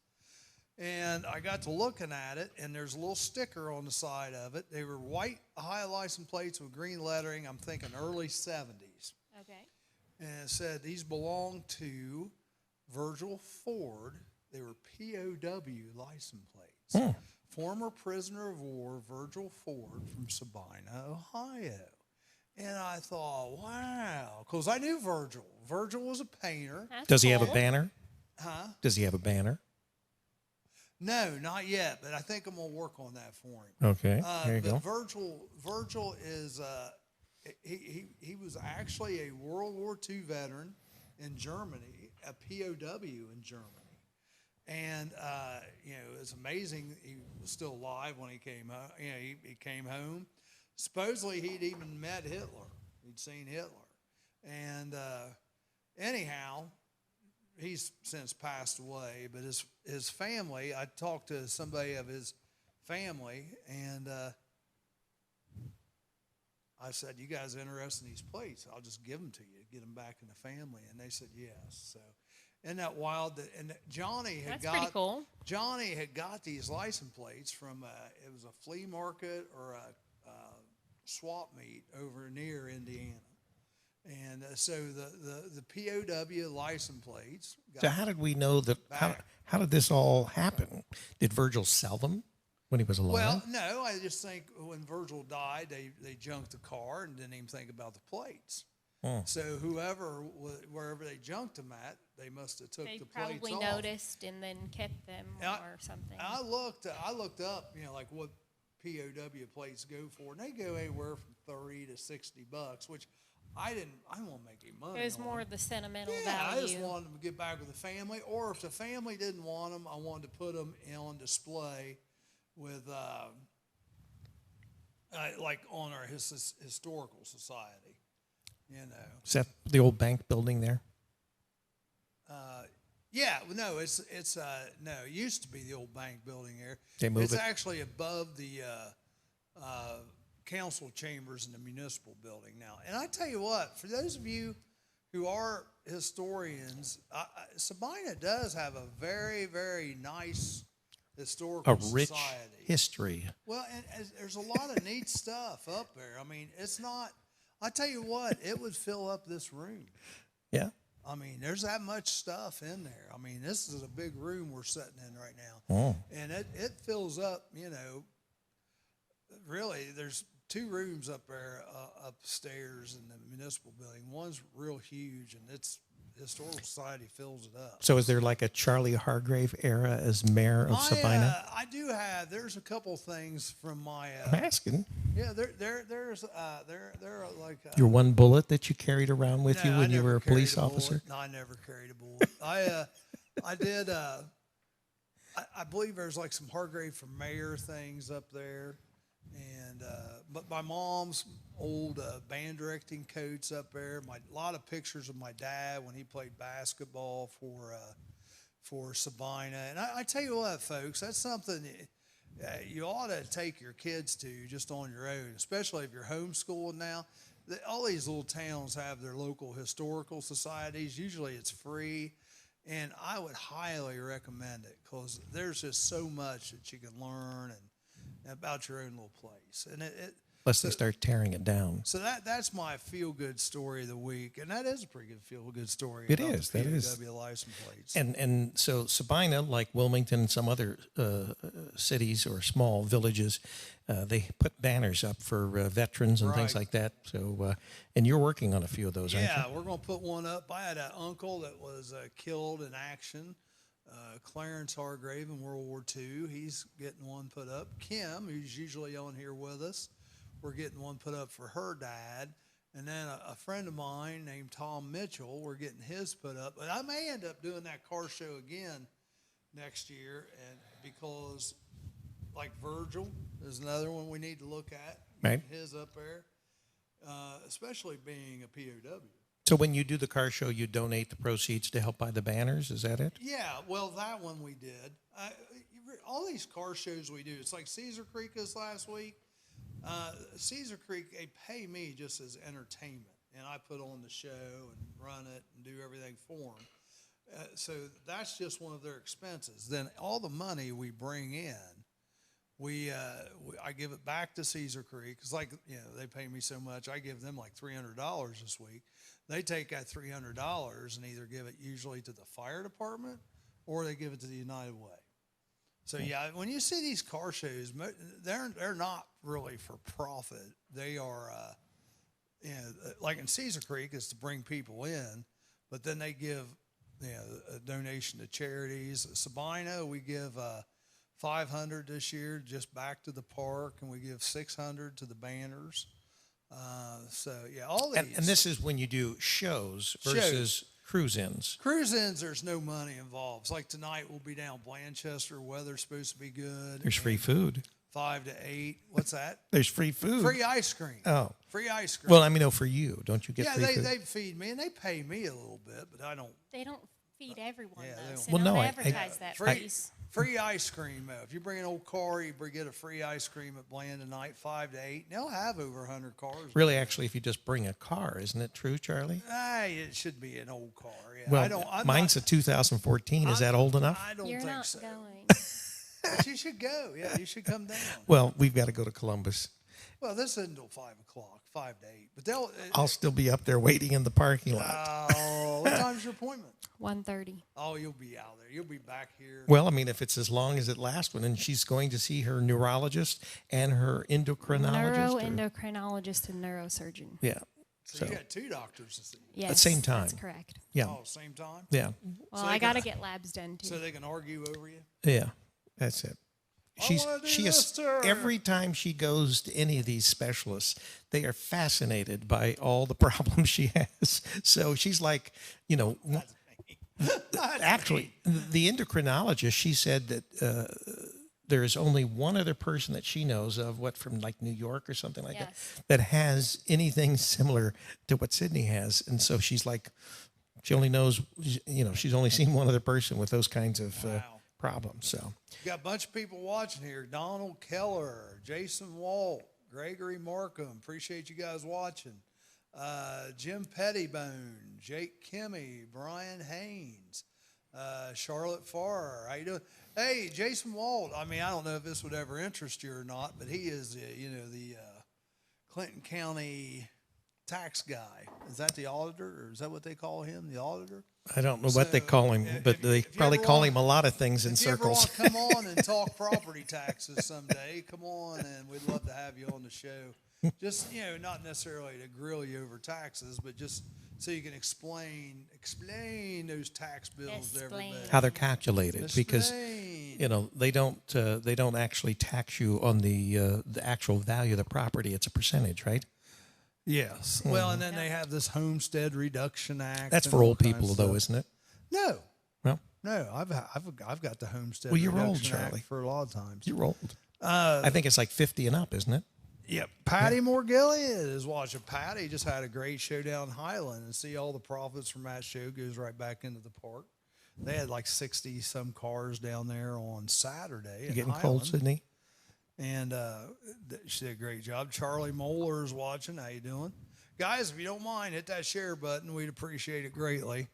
And I got to looking at it, and there's a little sticker on the side of it. They were white high license plates with green lettering. I'm thinking early 70s. Okay. And it said these belong to Virgil Ford. They were POW license plates. Former prisoner of war Virgil Ford from Sabina, Ohio. And I thought, wow, because I knew Virgil. Virgil was a painter. Does he have a banner? Huh? Does he have a banner? No, not yet, but I think I'm going to work on that for him. Okay, there you go. Virgil is, he was actually a World War II veteran in Germany, a POW in Germany. And, it's amazing he was still alive when he came home. He came home. Supposedly he'd even met Hitler. He'd seen Hitler. And anyhow, he's since passed away. But his family, I talked to somebody of his family, and I said, you guys interested in these plates? I'll just give them to you, get them back in the family. And they said, yes. So. Isn't that wild? And Johnny had pretty cool. Johnny had got these license plates from it was a flea market or a swap meet over near Indiana, and so the POW license plates. So how did we know that? How did this all happen? Did Virgil sell them when he was alive? Well, no. I just think when Virgil died, they junked the car and didn't even think about the plates. So wherever they junked them at, they must have took the plates off. They probably noticed and then kept them or something. I looked up, like what POW plates go for, and they go anywhere from $30 to $60, which I don't want to make any money. It was more the sentimental value. I just wanted them to get back with the family, or if the family didn't want them, I wanted to put them on display with, like on our historical society. Is that the old bank building there? Yeah, no, it used to be the old bank building here. It's actually above the council chambers in the municipal building now. And I tell you what, for those of you who are historians, Sabina does have a very, very nice historical rich society. History. Well, and there's a lot of neat stuff up there. I mean, it's not. I tell you what, it would fill up this room. Yeah. I mean, there's that much stuff in there. I mean, this is a big room we're sitting in right now. And it fills up, really, there's 2 rooms up there upstairs in the municipal building. One's real huge, and it's Historical Society fills it up. So is there like a Charlie Hargrave era as mayor of Sabina? I do have. There's a couple things from my. I'm asking. Yeah, there's like. Your one bullet that you carried around with you when you were a police officer? No, I never carried a bullet. I did. I believe there's like some Hargrave for mayor things up there, and but my mom's old band directing coats up there. A lot of pictures of my dad when he played basketball for Sabina. And I tell you what, folks, that's something you ought to take your kids to just on your own, especially if you're homeschooling now. All these little towns have their local historical societies. Usually it's free. And I would highly recommend it because there's just so much that you can learn and about your own little place. And unless they start tearing it down. So that's my feel-good story of the week, and that is a pretty good feel-good story. It about is. the That is. POW license plates. And so Sabina, like Wilmington and some other cities or small villages, they put banners up for veterans and things Right. like that. So, and you're working on a few of those, aren't you? Yeah, we're going to put one up. I had an uncle that was killed in action, Clarence Hargrave in World War II. He's getting one put up. Kim, who's usually on here with us, we're getting one put up for her dad. And then a friend of mine named Tom Mitchell, we're getting his put up. But I may end up doing that car show again next year, and because like Virgil is another one we need to look at. Right. His up there, especially being a POW. So when you do the car show, you donate the proceeds to help buy the banners. Is that it? Yeah, well, that one we did. All these car shows we do, it's like Cedar Creek this last week. Cedar Creek, they pay me just as entertainment, and I put on the show and run it and do everything for them. So that's just one of their expenses. Then all the money we bring in, I give it back to Cedar Creek. It's like, they pay me so much. I give them like $300 this week. They take that $300 and either give it usually to the fire department or they give it to the United Way. So yeah, when you see these car shows, they're not really for profit. They are, like in Cedar Creek, it's to bring people in, but then they give a donation to charities. Sabina, we give $500 this year just back to the park, and we give $600 to the banners. So yeah, all these. And this is when you do shows versus cruise-ins. Cruise-ins, there's no money involved. It's like tonight we'll be down Blanchester. Weather's supposed to be good. There's free food. 5 to 8. What's that? There's free food. Free ice cream. Oh. Free ice cream. Well, I mean, no, for you. Don't you get free food? Yeah, they feed me, and they pay me a little bit, but I don't. They don't feed everyone, Yeah, though. they So Well, don't no, advertise that, please. Free ice cream. If you bring an old car, you get a free ice cream at Bland tonight, 5 to 8. They'll have over 100 cars. Really, actually, if you just bring a car, isn't it true, Charlie? It should be an old car. Yeah. Well, mine's a 2014. Is that old enough? I don't You're think not so. going. But you should go. Yeah, you should come down. Well, we've got to go to Columbus. Well, this isn't until 5 o'clock, 5 to 8. But they'll. I'll still be up there waiting in the parking lot. What time's your appointment? 1:30. Oh, you'll be out there. You'll be back here. Well, I mean, if it's as long as it last one, and she's going to see her neurologist and her endocrinologist. Neuroendocrinologist and neurosurgeon. Yeah. So you got 2 doctors to see. Yes, At the same time. That's correct. Yeah. Oh, same time? Yeah. Well, So I they got to can- get labs done, too. So they can argue over you? Yeah. That's it. wanna do She this is to her. every time she goes to any of these specialists, they are fascinated by all the problems she has. So she's like, actually, the endocrinologist, she said that there is only one other person that she knows of, from like New York or something like that, Yes. that has anything similar to what Sydney has. And so she's like, she only knows, she's only seen one other person with those kinds of problems. So You got a bunch of people watching here. Donald Keller, Jason Walt, Gregory Markham. Appreciate you guys watching. Jim Pettibone, Jake Kimmy, Brian Haynes, Charlotte Farr. How you doing? Hey, Jason Walt. I mean, I don't know if this would ever interest you or not, but he is, the Clinton County tax guy. Is that the auditor, or is that what they call him, the auditor? I don't know what they call him, but they if you probably ever call want- him a lot of things in If you ever want circles. to come on and talk property taxes someday, come on, and we'd love to have you on the show. Just, not necessarily to grill you over taxes, but just so you can explain those tax bills to everybody. How they're calculated, because Explain. they don't actually tax you on the actual value of the property. It's a percentage, right? Yes. Well, and then they have this Homestead Reduction Act. That's and for all old kinds people, of though, stuff. isn't it? No, Well, no. I've got the Homestead Well, you're Reduction old, Act Charlie. for a lot of times. you're old. I think it's like 50 and up, isn't it? Yep. Patty Moore-Gilead is watching. Patty just had a great show down Highland, and see all the profits from that show goes right back into the park. They had like 60 some cars down there on Saturday. You getting cold, Sydney? And she did a great job. Charlie Moeller is watching. How you doing? Guys, if you don't mind, hit that share button. We'd appreciate it greatly.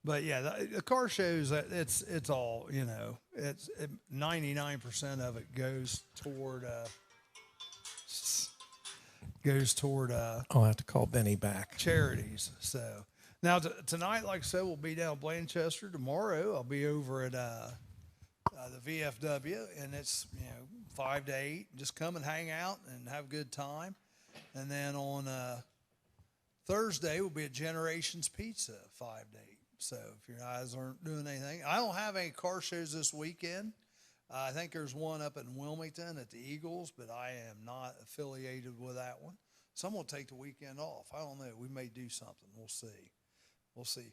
But yeah, the car shows, it's all, it's 99% of it goes toward goes toward I'll have to call Benny back. charities. So now tonight, like I said, we'll be down in Blanchester. Tomorrow, I'll be over at the VFW, and it's 5 to 8. Just come and hang out and have a good time. And then on Thursday, we'll be at Generations Pizza 5 to 8. So if your guys aren't doing anything, I don't have any car shows this weekend. I think there's one up in Wilmington at the Eagles, but I am not affiliated with that one. Some will take the weekend off. I don't know. We may do something. We'll see. We'll see.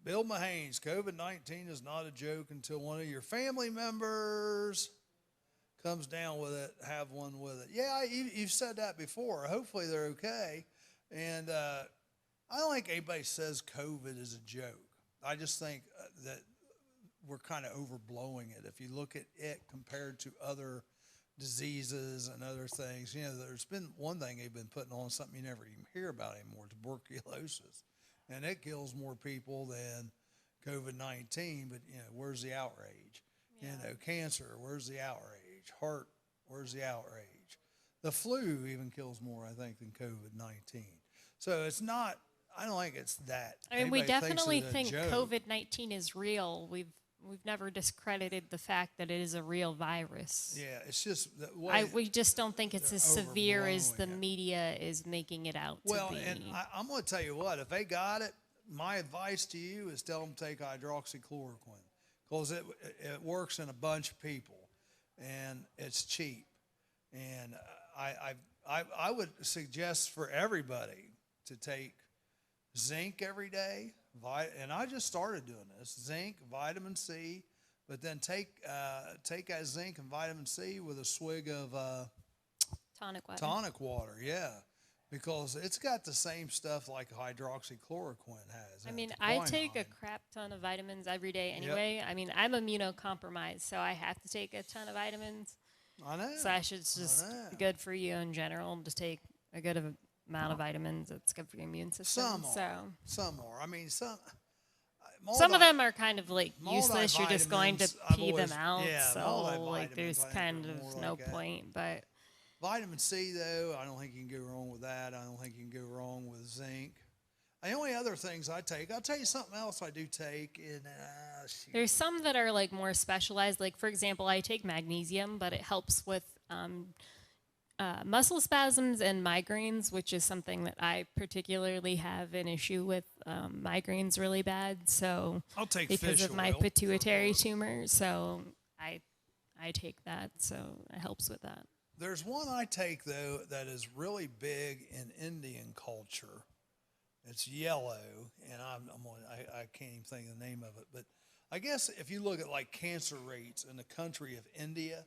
Bill Mahanes, COVID-19 is not a joke until one of your family members comes down with it, have one with it. Yeah, you've said that before. Hopefully they're okay. And I don't think anybody says COVID is a joke. I just think that we're kind of overblowing it. If you look at it compared to other diseases and other things, there's been one thing they've been putting on, something you never even hear about anymore, tuberculosis. And it kills more people than COVID-19, but, where's the outrage? Yeah. Cancer, where's the outrage? Heart, where's the outrage? The flu even kills more, I think, than COVID-19. So it's not, I don't think it's that. I mean, we definitely think COVID-19 is real. We've never discredited the fact that it is a real virus. Yeah, it's just that we just don't think it's as severe as the media is making it out to be. Well, and I'm going to tell you what, if they got it, my advice to you is tell them to take hydroxychloroquine, because it works in a bunch of people, and it's cheap. And I would suggest for everybody to take zinc every day. And I just started doing this: zinc, vitamin C, but then take that zinc and vitamin C with a swig of tonic water. Yeah, because it's got the same stuff like hydroxychloroquine has. I mean, I take a crap ton of vitamins every day anyway. Yep. I mean, I'm immunocompromised, so I have to take a ton of vitamins. I know. So it's just good for you in general to take a good amount of vitamins. It's good for your immune system. Some are. I mean, some of them are kind of like useless. You're just going to pee them out. Yeah, so like there's kind of no point. But vitamin C, though, I don't think you can go wrong with that. I don't think you can go wrong with zinc. The only other things I take, I'll tell you something else I do take. There's some that are like more specialized. Like, for example, I take magnesium, but it helps with muscle spasms and migraines, which is something that I particularly have an issue with. Migraines really bad, so I'll take because of my pituitary tumor. So I take that, so it helps with that. There's one I take though that is really big in Indian culture. It's yellow, and I can't even think of the name of it. But I guess if you look at like cancer rates in the country of India,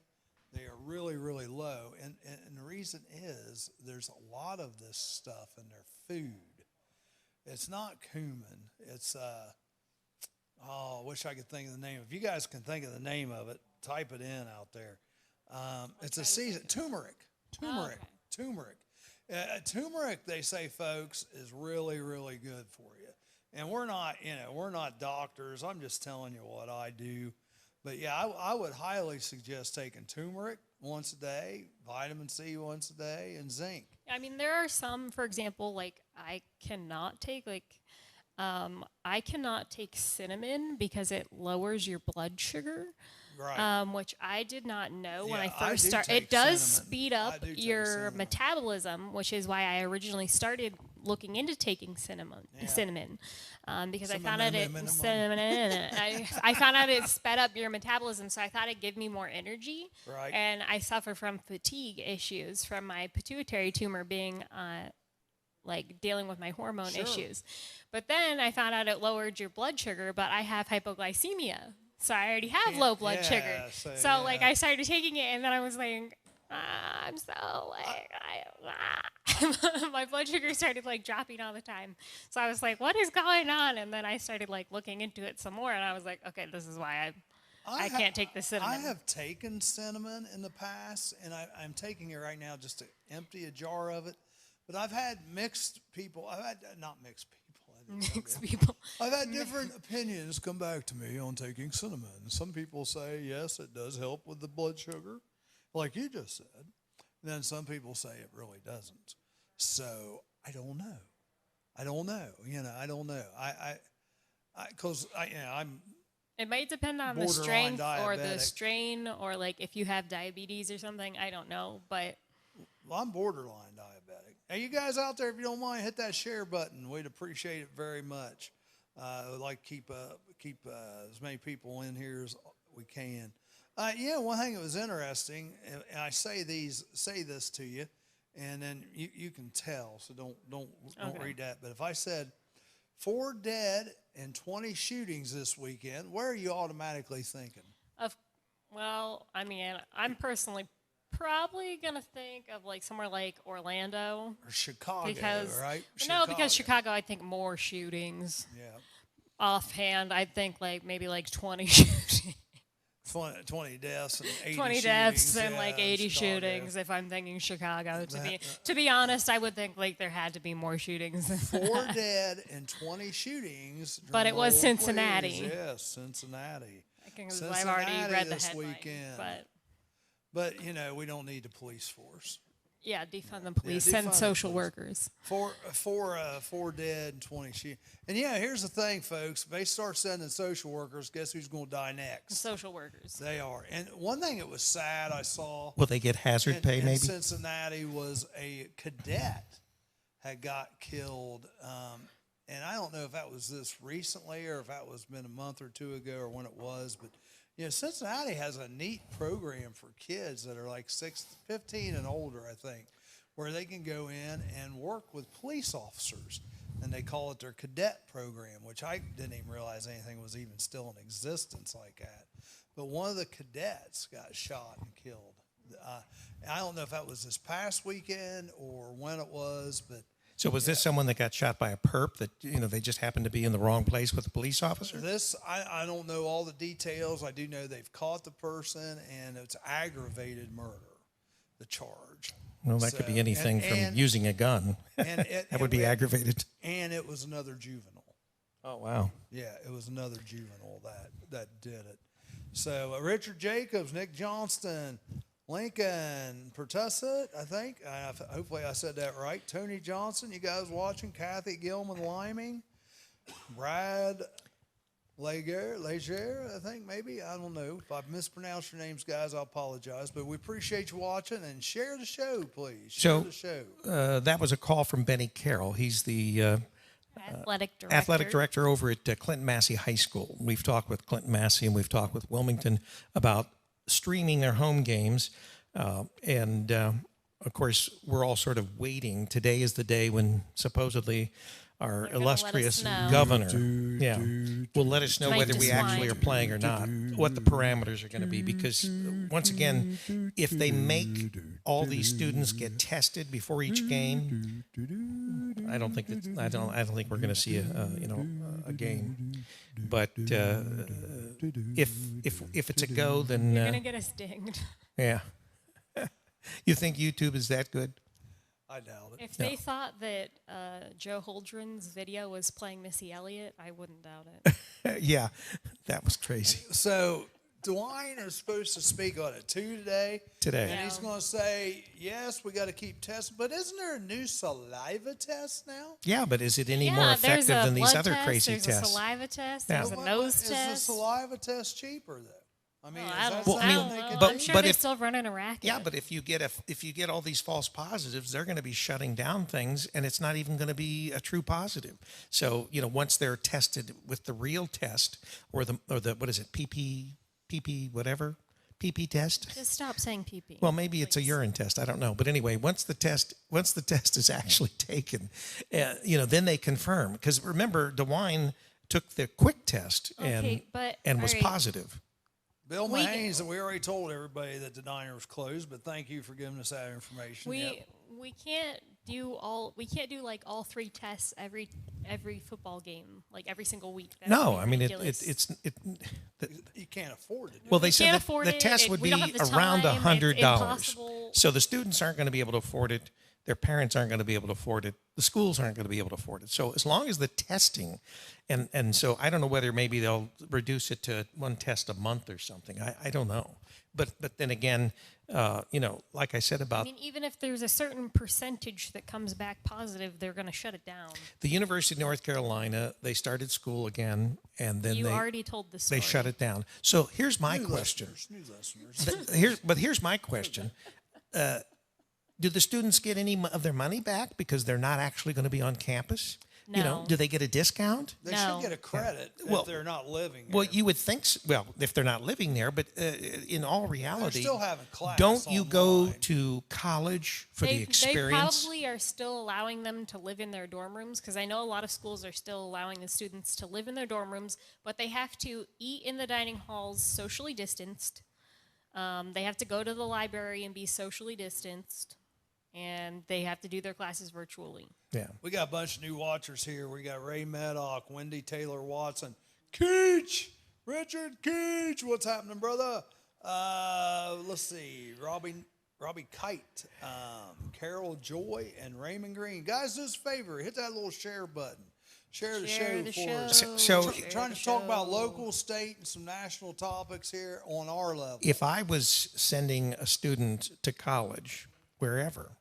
they are really, really low. And the reason is there's a lot of this stuff in their food. It's not cumin. It's, I wish I could think of the name. If you guys can think of the name of it, type it in out there. It's a season. Turmeric. Turmeric. Turmeric, they say, folks, is really, really good for you. And we're not doctors. I'm just telling you what I do. But yeah, I would highly suggest taking turmeric once a day, vitamin C once a day, and zinc. I mean, there are some, for example, like I cannot take cinnamon because it lowers your blood sugar. Right. Which I did not know when I first started. It does speed up your metabolism, which is why I originally started looking into taking cinnamon, because I found out I found out it sped up your metabolism, so I thought it'd give me more energy. Right. And I suffer from fatigue issues from my pituitary tumor being like dealing with my hormone issues. But then I found out it lowered your blood sugar, but I have hypoglycemia. So I already have low blood sugar. So like I started taking it, and then I was like, I'm so like, my blood sugar started like dropping all the time. So I was like, what is going on? And then I started like looking into it some more, and I was like, okay, this is why I can't take the cinnamon. I have taken cinnamon in the past, and I'm taking it right now just to empty a jar of it. But I've had mixed people. Not mixed people. Mixed people. I've had different opinions come back to me on taking cinnamon. Some people say, yes, it does help with the blood sugar, like you just said. Then some people say it really doesn't. So I don't know. I don't know. I don't know. I'm It might depend on the borderline strength or the diabetic. strain or like if you have diabetes or something. I don't know, but Well, I'm borderline diabetic. Hey, you guys out there, if you don't mind, hit that share button. We'd appreciate it very much. I'd like to keep as many people in here as we can. One thing that was interesting, and I say this to you, and then you can tell. So don't read that. But if I said 4 dead and 20 shootings this weekend, where are you automatically thinking? I'm personally probably gonna think of like somewhere like Orlando Or Chicago, right? Because Chicago, I think more shootings. Yeah. Offhand, I think maybe 20 shootings. 20 deaths and 80 20 shootings. deaths and yeah, 80 Chicago. shootings. If I'm thinking Chicago, to be honest, I would think there had to be more shootings. 4 dead and 20 shootings. But it was Roll, Cincinnati. please. Yes, Cincinnati. I've already read the this headline. weekend. But we don't need the police force. yeah, defund the police, defund send the social police. workers. 4 dead and 20 shootings. And here's the thing, folks. If they start sending social workers, guess who's going to die next? Social workers. They are. And one thing that was sad I saw Will they get hazard pay, in maybe? Cincinnati was a cadet had got killed. And I don't know if that was this recently or if that was been a month or 2 ago or when it was. But, Cincinnati has a neat program for kids that are like 15 and older, I think, where they can go in and work with police officers. And they call it their cadet program, which I didn't even realize anything was even still in existence like that. But one of the cadets got shot and killed. I don't know if that was this past weekend or when it was, but So was this someone that got shot by a perp that, they just happened to be in the wrong place with a police officer? I don't know all the details. I do know they've caught the person, and it's aggravated murder, the charge. Well, that could be anything from using a gun. That would be aggravated. And it was another juvenile. Oh, wow. Yeah, it was another juvenile that did it. So Richard Jacobs, Nick Johnston, Lincoln Pertussit, I think. Hopefully I said that right. Tony Johnson, you guys watching. Kathy Gilman Liming. Brad Leger, I think maybe. I don't know. If I've mispronounced your names, guys, I apologize. But we appreciate you watching, and share the show, please. Share the show. That was a call from Benny Carroll. He's the athletic director over at Clinton Massey High School. We've talked with Clinton Massey and we've talked with Wilmington about streaming their home games. Of course, we're all sort of waiting. Today is the day when supposedly our illustrious governor will let us know whether we actually are playing or not, what the parameters are going to be. Because once again, if they make all these students get tested before each game, I don't think we're going to see a game. But if it's a go, then you're going to get us dinged. Yeah. You think YouTube is that good? I doubt it. If they thought that Joe Holdren's video was playing Missy Elliott, I wouldn't doubt it. Yeah, that was crazy. So Dwayne is supposed to speak on it today. And he's going to say, yes, we got to keep testing. But isn't there a new saliva test now? Yeah, but is it any more effective than these other crazy tests? There's a saliva test. There's a nose test. Is the saliva test cheaper, though? I mean, I don't know. But, I'm sure they're still running a racket. Yeah, but if you get all these false positives, they're going to be shutting down things, and it's not even going to be a true positive. So once they're tested with the real test or the what is it, PP whatever, PP test. Just stop saying PP. Well, maybe it's a urine test. I don't know. But anyway, once the test is actually taken, then they confirm. Because remember, DeWine took the quick test and was positive. Bill Mahanes, we already told everybody that the diner was closed, but thank you for giving us that information. We can't do all 3 tests every football game, like every single week. No, I mean you can't afford it. Well, they said the test would be around $100, so the students aren't going to be able to afford it. their parents aren't going to be able to afford it. The schools aren't going to be able to afford it. So as long as the testing, and so I don't know whether maybe they'll reduce it to one test a month or something. I don't know. But then again, like I said about even if there's a certain percentage that comes back positive, they're going to shut it down. the University of North Carolina, they started school again, and then You already told the story. they shut it down. So here's my New question. listeners. Here's my question. Do the students get any of their money back because they're not actually going to be on campus? No. Do they get a discount? They No. should get a credit Well- if they're not living Well, here. you would think, well, if they're not living there, but in all They're reality, still having class don't you go online. to college for the They experience? probably are still allowing them to live in their dorm rooms, because I know a lot of schools are still allowing the students to live in their dorm rooms, but they have to eat in the dining halls socially distanced. They have to go to the library and be socially distanced, and they have to do their classes virtually. Yeah. We got a bunch of new watchers here. We got Ray Maddock, Wendy Taylor Watson, Keach, Richard Keach. What's happening, brother? Let's see, Robbie Kite, Carol Joy, and Raymond Green. Guys, do us a favor. Hit that little share button. Share the Share show the for show. us. So- Share Trying the to talk about show. local, state, and some national topics here on our level. If I was sending a student to college, wherever,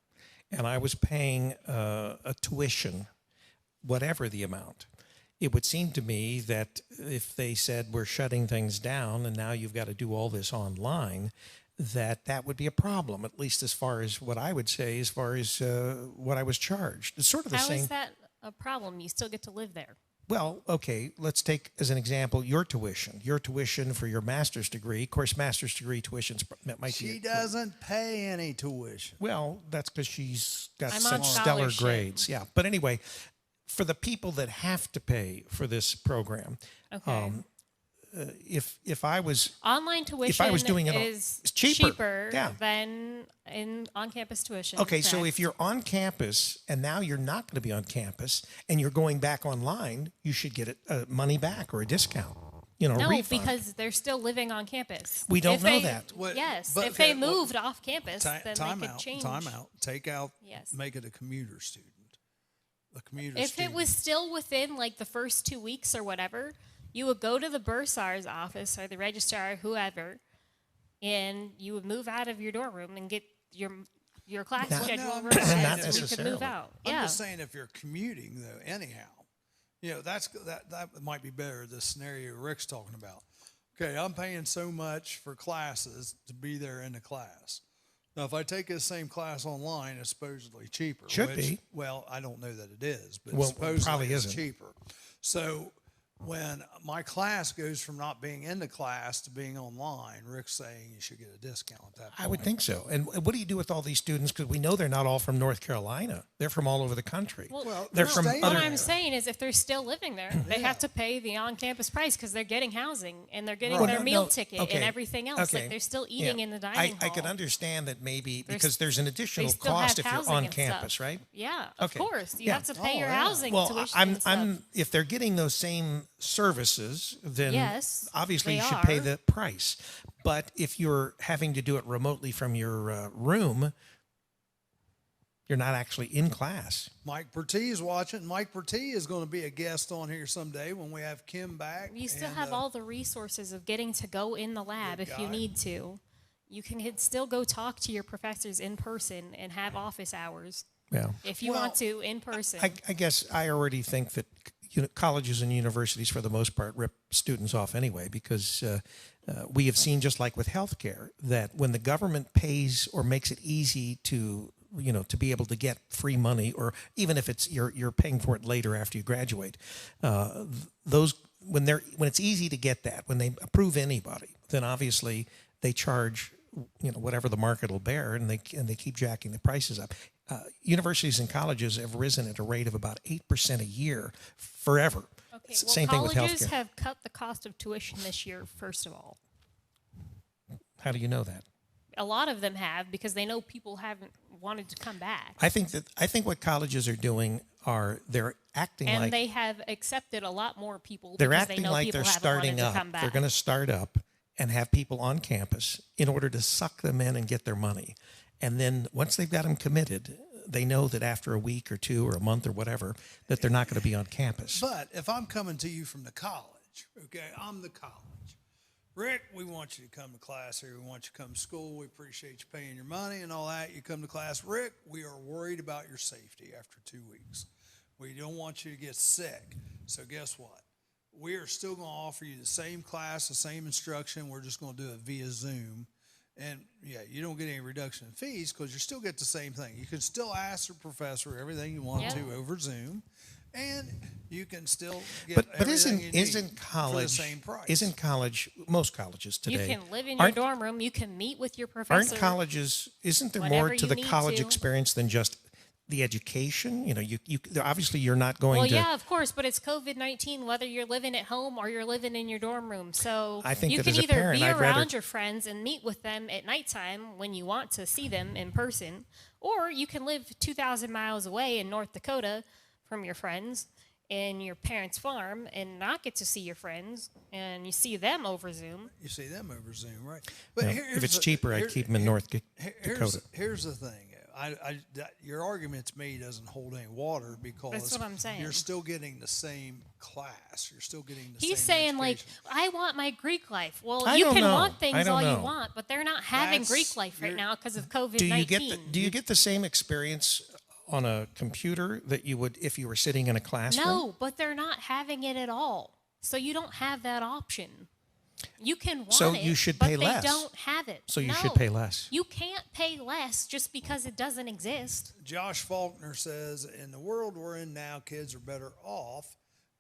and I was paying a tuition, whatever the amount, it would seem to me that if they said we're shutting things down and now you've got to do all this online, that would be a problem, at least as far as what I would say, as far as what I was charged. It's sort of the How same. is that a problem? You still get to live there. Well, okay, let's take as an example your tuition for your master's degree. Of course, master's degree tuitions might She be. doesn't pay any tuition. Well, that's because she's got I'm such on stellar scholarship. grades. Yeah, but anyway, for the people that have to pay for this program, Okay. if I was Online tuition doing it is it's cheaper. Yeah. than on-campus tuition. okay, so correct? if you're on campus and now you're not going to be on campus and you're going back online, you should get money back or a discount. No, refund. because they're still living on campus. We don't If know they- that. What- Yes, but if they okay, well, moved off campus, then they Time could out. change. Time out. Take out. Yes. Make it a commuter student. A commuter If student. it was still within like the first 2 weeks or whatever, you would go to the bursar's office or the registrar or whoever, and you would move out of your dorm room and get your class Not- schedule No, I'm revised, not and you could necessarily. move out. I'm Yeah. just saying if you're commuting though, anyhow, that might be better. The scenario Rick's talking about. Okay, I'm paying so much for classes to be there in the class. Now, if I take the same class online, it's supposedly cheaper. Should be. Well, I don't know that it is, but Well, it supposedly probably it's isn't. cheaper. So when my class goes from not being in the class to being online, Rick's saying you should get a discount at that point. I would think so. And what do you do with all these students? Because we know they're not all from North Carolina. They're from all over the country. Well, they're no, from stay other. What I'm saying is, if they're still living there, they have to pay the on-campus price because they're getting housing and they're getting Well, their no, meal no, ticket okay, and everything else. okay. Like they're still eating Yeah. in the dining hall. I could understand that maybe There's- because there's an They additional still cost have if you're housing on and campus, stuff. right? Yeah, of Okay. course. You Yeah. have to pay Oh, your yeah. housing, Well, tuition, I'm and stuff. if they're getting those same services, then Yes, obviously they you should pay are. the price. But if you're having to do it remotely from your room, you're not actually in class. Mike Pertee is watching. Mike Pertee is going to be a guest on here someday when we have Kim back. You still and, have all the resources of getting to go in the lab Good if you guy. need to. You can still go talk to your professors in person and have office hours Yeah. if you Well, want to in person. I guess I already think that colleges and universities, for the most part, rip students off anyway, because we have seen, just like with healthcare, that when the government pays or makes it easy to to be able to get free money, or even if it's you're paying for it later after you graduate, those when it's easy to get that, when they approve anybody, then obviously they charge whatever the market will bear, and they keep jacking the prices up. Universities and colleges have risen at a rate of about 8% a year forever. Okay, Same thing with colleges healthcare. have cut the cost of tuition this year, first of all. How do you know that? A lot of them have because they know people haven't wanted to come back. I think what colleges are doing they're acting And like they have accepted a lot more people they're because they acting know like people they're haven't wanted starting to up. come back. They're going to start up and have people on campus in order to suck them in and get their money. And then once they've got them committed, they know that after a week or two or a month or whatever, that they're not going to be on campus. But if I'm coming to you from the college, okay, I'm the college. Rick, we want you to come to class here. We want you to come to school. We appreciate you paying your money and all that. You come to class. Rick, we are worried about your safety after 2 weeks. We don't want you to get sick. So guess what? We are still going to offer you the same class, the same instruction. We're just going to do it via Zoom. And, yeah, you don't get any reduction in fees because you still get the same thing. You can still ask the professor everything you want to over Zoom. And you can still get everything you need for the same price. Isn't college, most colleges today, you can live in your dorm room. You can meet with your professor. Aren't colleges, isn't there more to the college experience than just the education? You know, you obviously you're not going to. Well, yeah, of course, but it's COVID-19, whether you're living at home or you're living in your dorm room. So I think you that can as a either parent, be I'd around rather your friends and meet with them at nighttime when you want to see them in person, or you can live 2,000 miles away in North Dakota from your friends in your parents' farm and not get to see your friends, and you see them over Zoom. You see them over Zoom, right? But if it's cheaper, I'd keep them in North Dakota. Here's the thing. Your argument to me doesn't hold any water because that's what I'm saying. You're still getting the same class. You're still getting the He's same saying, education. like, I want my Greek life. Well, I you don't can know. want things all know. you want, but they're not having Greek life right now because of COVID-19. Do you get the same experience on a computer that you would if you were sitting in a classroom? No, but they're not having it at all. So you don't have that option. You can want so it, you should but pay they less. don't have it. So you No, should pay less. You can't pay less just because it doesn't exist. Josh Faulkner says, in the world we're in now, kids are better off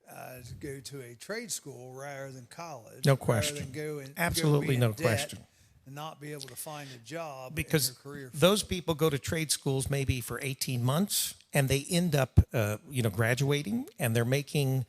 to go to a trade school rather than college. No question. Rather than go and Absolutely go be in no debt question. and not be able to find a job Because in your career. those people go to trade schools maybe for 18 months and they end up, graduating and they're making,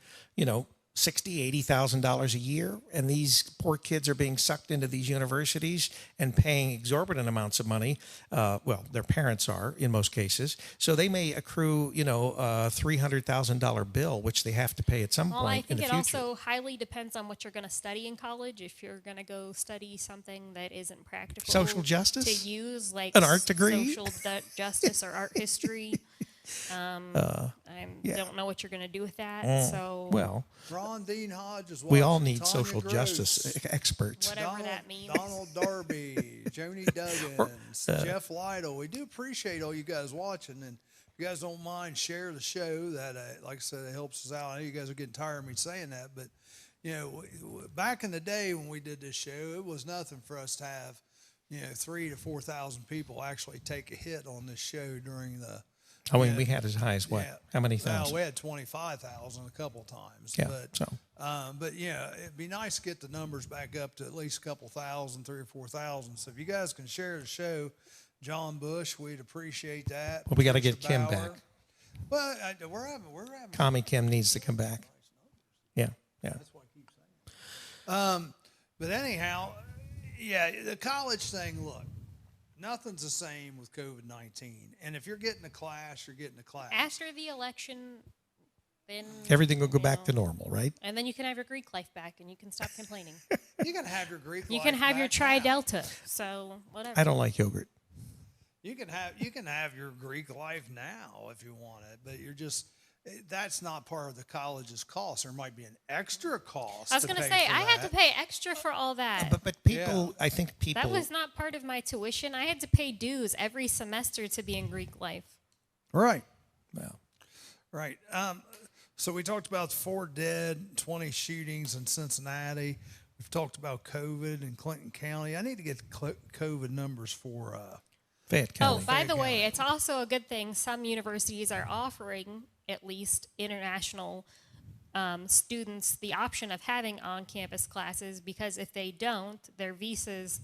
$60,000, $80,000 a year, and these poor kids are being sucked into these universities and paying exorbitant amounts of money. Well, their parents are in most cases, so they may accrue, a $300,000 bill, which they have to pay at some point in the future. I think it also highly depends on what you're going to study in college. If you're going to go study something that isn't practical, social justice, to use like an art degree, social justice or art history. I don't know what you're going to do with that. So Ron Dean Hodges. We all need Tanya social Gross, justice experts. Whatever that means. Donald Darby, Joni Duggins, Jeff Lytle. We do appreciate all you guys watching, and if you guys don't mind, share the show. That, like I said, it helps us out. I know you guys are getting tired of me saying that, but back in the day when we did this show, it was nothing for us to have 3,000 to 4,000 people actually take a hit on this show during the. I mean, we had as high as what? Yeah. How many thousand? Well, we had 25,000 a couple times. Yeah. But it'd be nice to get the numbers back up to at least a couple thousand, 3,000 or 4,000. So if you guys can share the show, John Bush, we'd appreciate that. Well, we got to get Mr. Kim Bauer. back. Well, we're having. Commie Kim needs to come back. Yeah. That's what I keep saying. But anyhow, the college thing. Look. Nothing's the same with COVID-19. And if you're getting a class, you're getting a class. After the election, then everything will go back to normal, right? And then you can have your Greek life back, and you can stop complaining. You can have your Greek life You can have your Tri-Delta. now. So whatever. I don't like yogurt. You can have your Greek life now if you want it, but that's not part of the college's cost. There might be an extra cost. I was going to say, I had to pay extra for all that. But people, I think people. That was not part of my tuition. I had to pay dues every semester to be in Greek life. Right. Well. Right. So we talked about 4 dead, 20 shootings in Cincinnati. We've talked about COVID in Clinton County. I need to get COVID numbers for Fayette County. Oh, by the way, it's also a good thing some universities are offering at least international students the option of having on-campus classes, because if they don't, their visas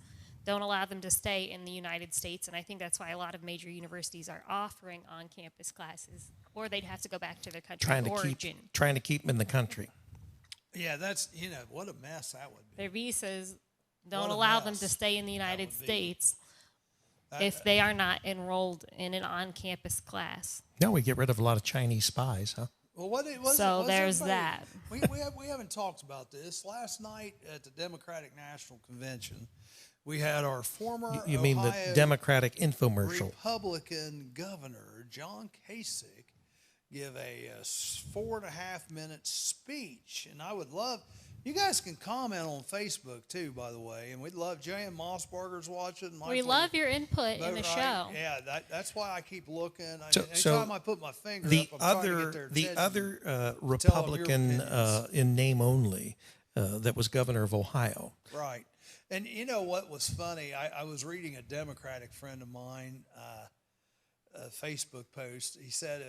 don't allow them to stay in the United States, and I think that's why a lot of major universities are offering on-campus classes, or they'd have to go back to their country of origin. Trying to keep them in the country. Yeah, that's, what a mess that would be. Their visas don't allow them to stay in the United States if they are not enrolled in an on-campus class. No, we get rid of a lot of Chinese spies, huh? Well, there's that. We haven't talked about this. Last night at the Democratic National Convention, we had our former You mean the Democratic infomercial? Republican governor, John Kasich give a 4.5-minute speech. And I would love, you guys can comment on Facebook too, by the way. And we'd love, Jan Mossberger's watching. We love your input in the show. Yeah, that's why I keep looking. So anytime I put my finger up, I'm trying to get their attention. The other Republican in name only that was governor of Ohio. Right. And you know what was funny? I was reading a Democratic friend of mine, a Facebook post. He said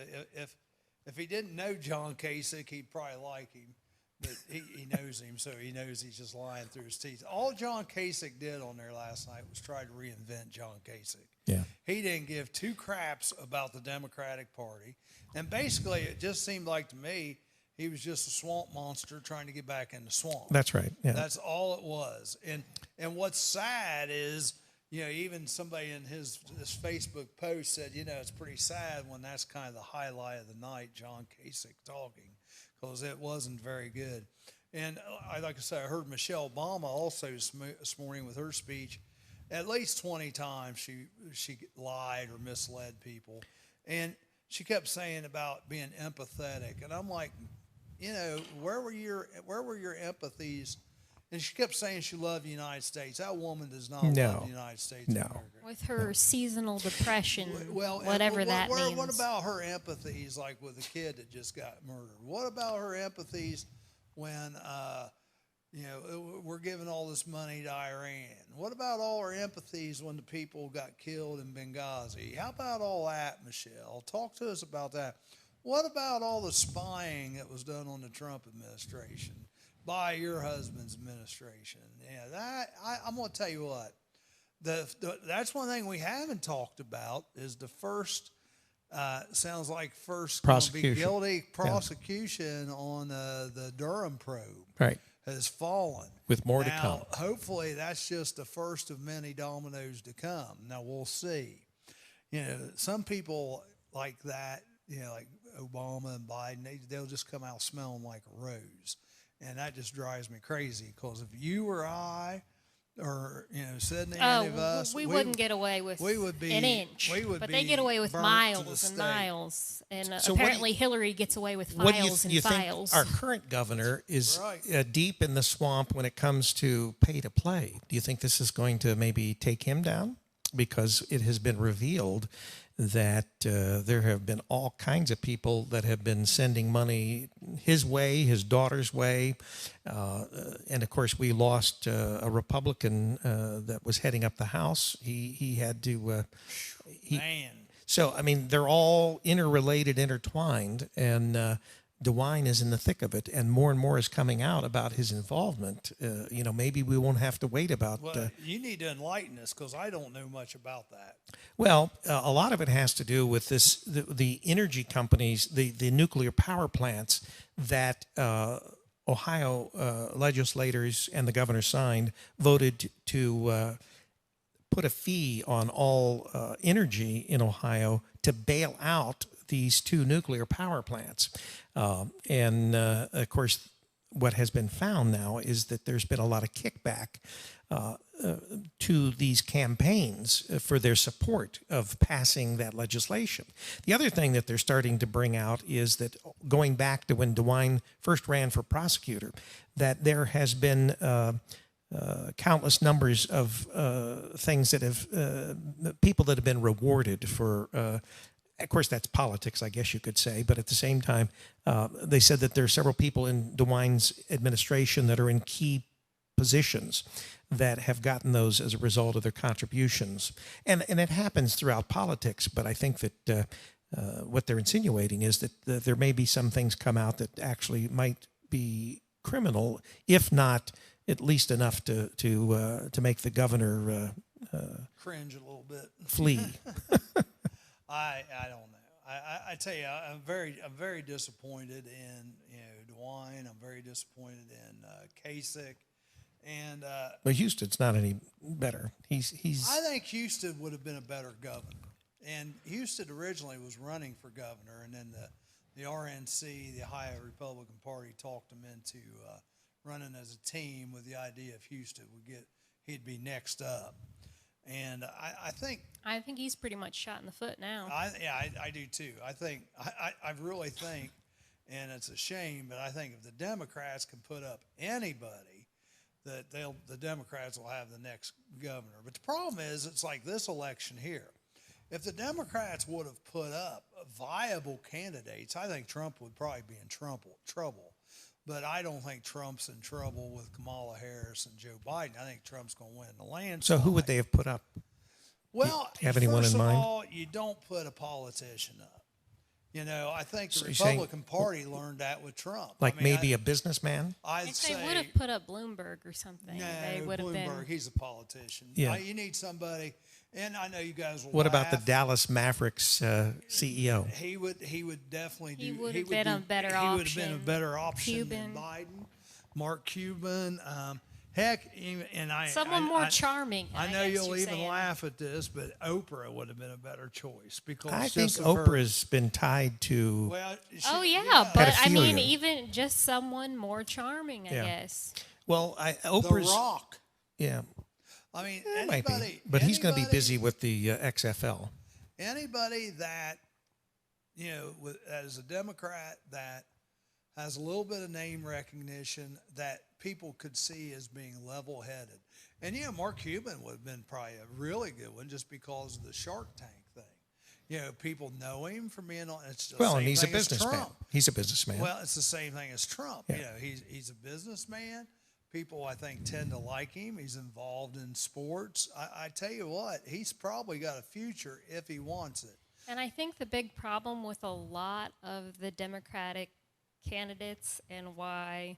if he didn't know John Kasich, he'd probably like him. But he knows him, so he knows he's just lying through his teeth. All John Kasich did on there last night was try to reinvent John Kasich. Yeah. He didn't give two craps about the Democratic Party. And basically, it just seemed like to me, he was just a swamp monster trying to get back in the swamp. That's right. Yeah. That's all it was. And what's sad is, even somebody in this Facebook post said, it's pretty sad when that's kind of the highlight of the night, John Kasich talking, because it wasn't very good. And like I said, I heard Michelle Obama also this morning with her speech. At least 20 times she lied or misled people. And she kept saying about being empathetic. And I'm like, where were your empathies? And she kept saying she loved the United States. That woman does not love the United States of America. With her seasonal depression, well, whatever that means. What about her empathies, like with the kid that just got murdered? What about her empathies when, we're giving all this money to Iran? What about all her empathies when the people got killed in Benghazi? How about all that, Michelle? Talk to us about that. What about all the spying that was done on the Trump administration by your husband's administration? Yeah, I'm going to tell you what. That's one thing we haven't talked about is the first, sounds like first prosecution. Be guilty prosecution on the Durham probe. Right. Has fallen. With more to come. Hopefully that's just the first of many dominoes to come. Now we'll see. Some people like that, like Obama and Biden, they'll just come out smelling like a rose. And that just drives me crazy because if you or I or, Sydney, any of us, we wouldn't get away with an inch. But they get away with miles and miles. And So apparently Hillary gets away with files and files. Think our current governor is deep in the swamp when it comes to pay to play? Do you think this is going to maybe take him down? Because it has been revealed that there have been all kinds of people that have been sending money his way, his daughter's way. And, of course, we lost a Republican that was heading up the House. He had to Man. So, I mean, they're all interrelated, intertwined, and DeWine is in the thick of it, and more is coming out about his involvement. Maybe we won't have to wait about... Well, you need to enlighten us, because I don't know much about that. Well, a lot of it has to do with the energy companies, the nuclear power plants that Ohio legislators and the governor signed, voted to put a fee on all energy in Ohio to bail out these two nuclear power plants. Of course, what has been found now is that there's been a lot of kickback to these campaigns for their support of passing that legislation. The other thing that they're starting to bring out is that, going back to when DeWine first ran for prosecutor, that there has been countless numbers of things that have, people that have been rewarded for, of course, that's politics, I guess you could say, but at the same time, they said that there are several people in DeWine's administration that are in key positions that have gotten those as a result of their contributions. And it happens throughout politics, but I think that what they're insinuating is that there may be some things come out that actually might be criminal, if not at least enough to make the governor cringe a little bit, flee. I don't know. I tell you, I'm very disappointed in DeWine. I'm very disappointed in Kasich, and well, Houston's not any better. He's. I think Houston would have been a better governor, and Houston originally was running for governor, and then the RNC, the Ohio Republican Party, talked him into running as a team with the idea if Houston he'd be next up. And I think he's pretty much shot in the foot now. I do too. I really think, and it's a shame, but I think if the Democrats can put up anybody, that the Democrats will have the next governor. But the problem is, it's like this election here. If the Democrats would have put up viable candidates, I think Trump would probably be in trouble. But I don't think Trump's in trouble with Kamala Harris and Joe Biden. I think Trump's going to win the landslide. So who would they have put up? Well, have anyone first in of mind? all, you don't put a politician up. I think the So you're saying- Republican Party learned that with Trump. Like maybe a businessman? I'd If say they would have put up Bloomberg or something, no, they would have been. Bloomberg. He's a politician. Yeah. You need somebody, and I know you guys will. What about the laugh. Dallas Mavericks CEO? He would definitely do. He would have been a better He would have been a option. better option Cuban. than Biden, Mark Cuban. Heck, and Someone more charming. I know guess you'll you're even saying. laugh at this, but Oprah would have been a better choice because I think just of her- Oprah's been tied to. Well, Oh yeah, but I mean, Pedophilia. even just someone more charming, I Yeah. guess. Well, The Oprah's. Rock. Yeah, I mean, it might anybody, be. But he's going to be anybody- busy with the XFL. Anybody that as a Democrat that has a little bit of name recognition that people could see as being level-headed, and Mark Cuban would have been probably a really good one just because of the Shark Tank thing. People know him from being on. It's the Well, same and he's a thing as businessman. Trump. He's a businessman. Well, it's the same thing as Trump. Yeah. He's a businessman. People, I think, tend to like him. He's involved in sports. I tell you what, he's probably got a future if he wants it. And I think the big problem with a lot of the Democratic candidates and why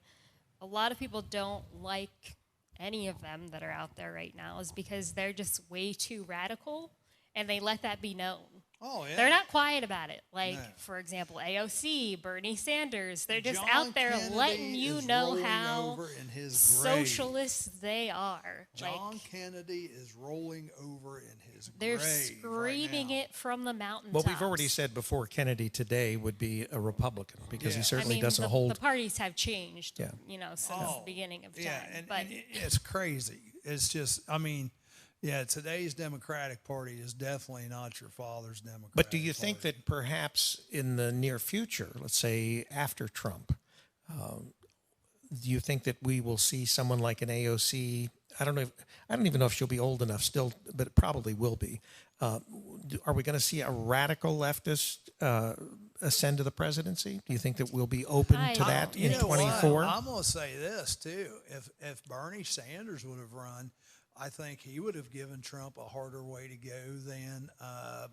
a lot of people don't like any of them that are out there right now is because they're just way too radical and they let that be known. Oh, yeah. They're not quiet about it. Like, No. for example, AOC, Bernie Sanders, they're just John out there Kennedy letting you is know rolling how over in his grave. socialists they are. John Like, Kennedy is rolling over in his they're grave screaming right now. it from the mountaintops. well, we've already said before Kennedy today would be a Republican because Yeah. he I certainly I mean, doesn't the, hold. the parties have changed, Yeah. Since Oh, the beginning of time. Yeah, and but it's crazy. It's just, today's Democratic Party is definitely not your father's Democratic But do you think Party. that perhaps in the near future, let's say after Trump, do you think that we will see someone like an AOC? I don't even know if she'll be old enough still, but it probably will be. Are we going to see a radical leftist ascend to the presidency? Do you think that we'll be open to that You in know what? 24? I'm going to say this too. If Bernie Sanders would have run, I think he would have given Trump a harder way to go than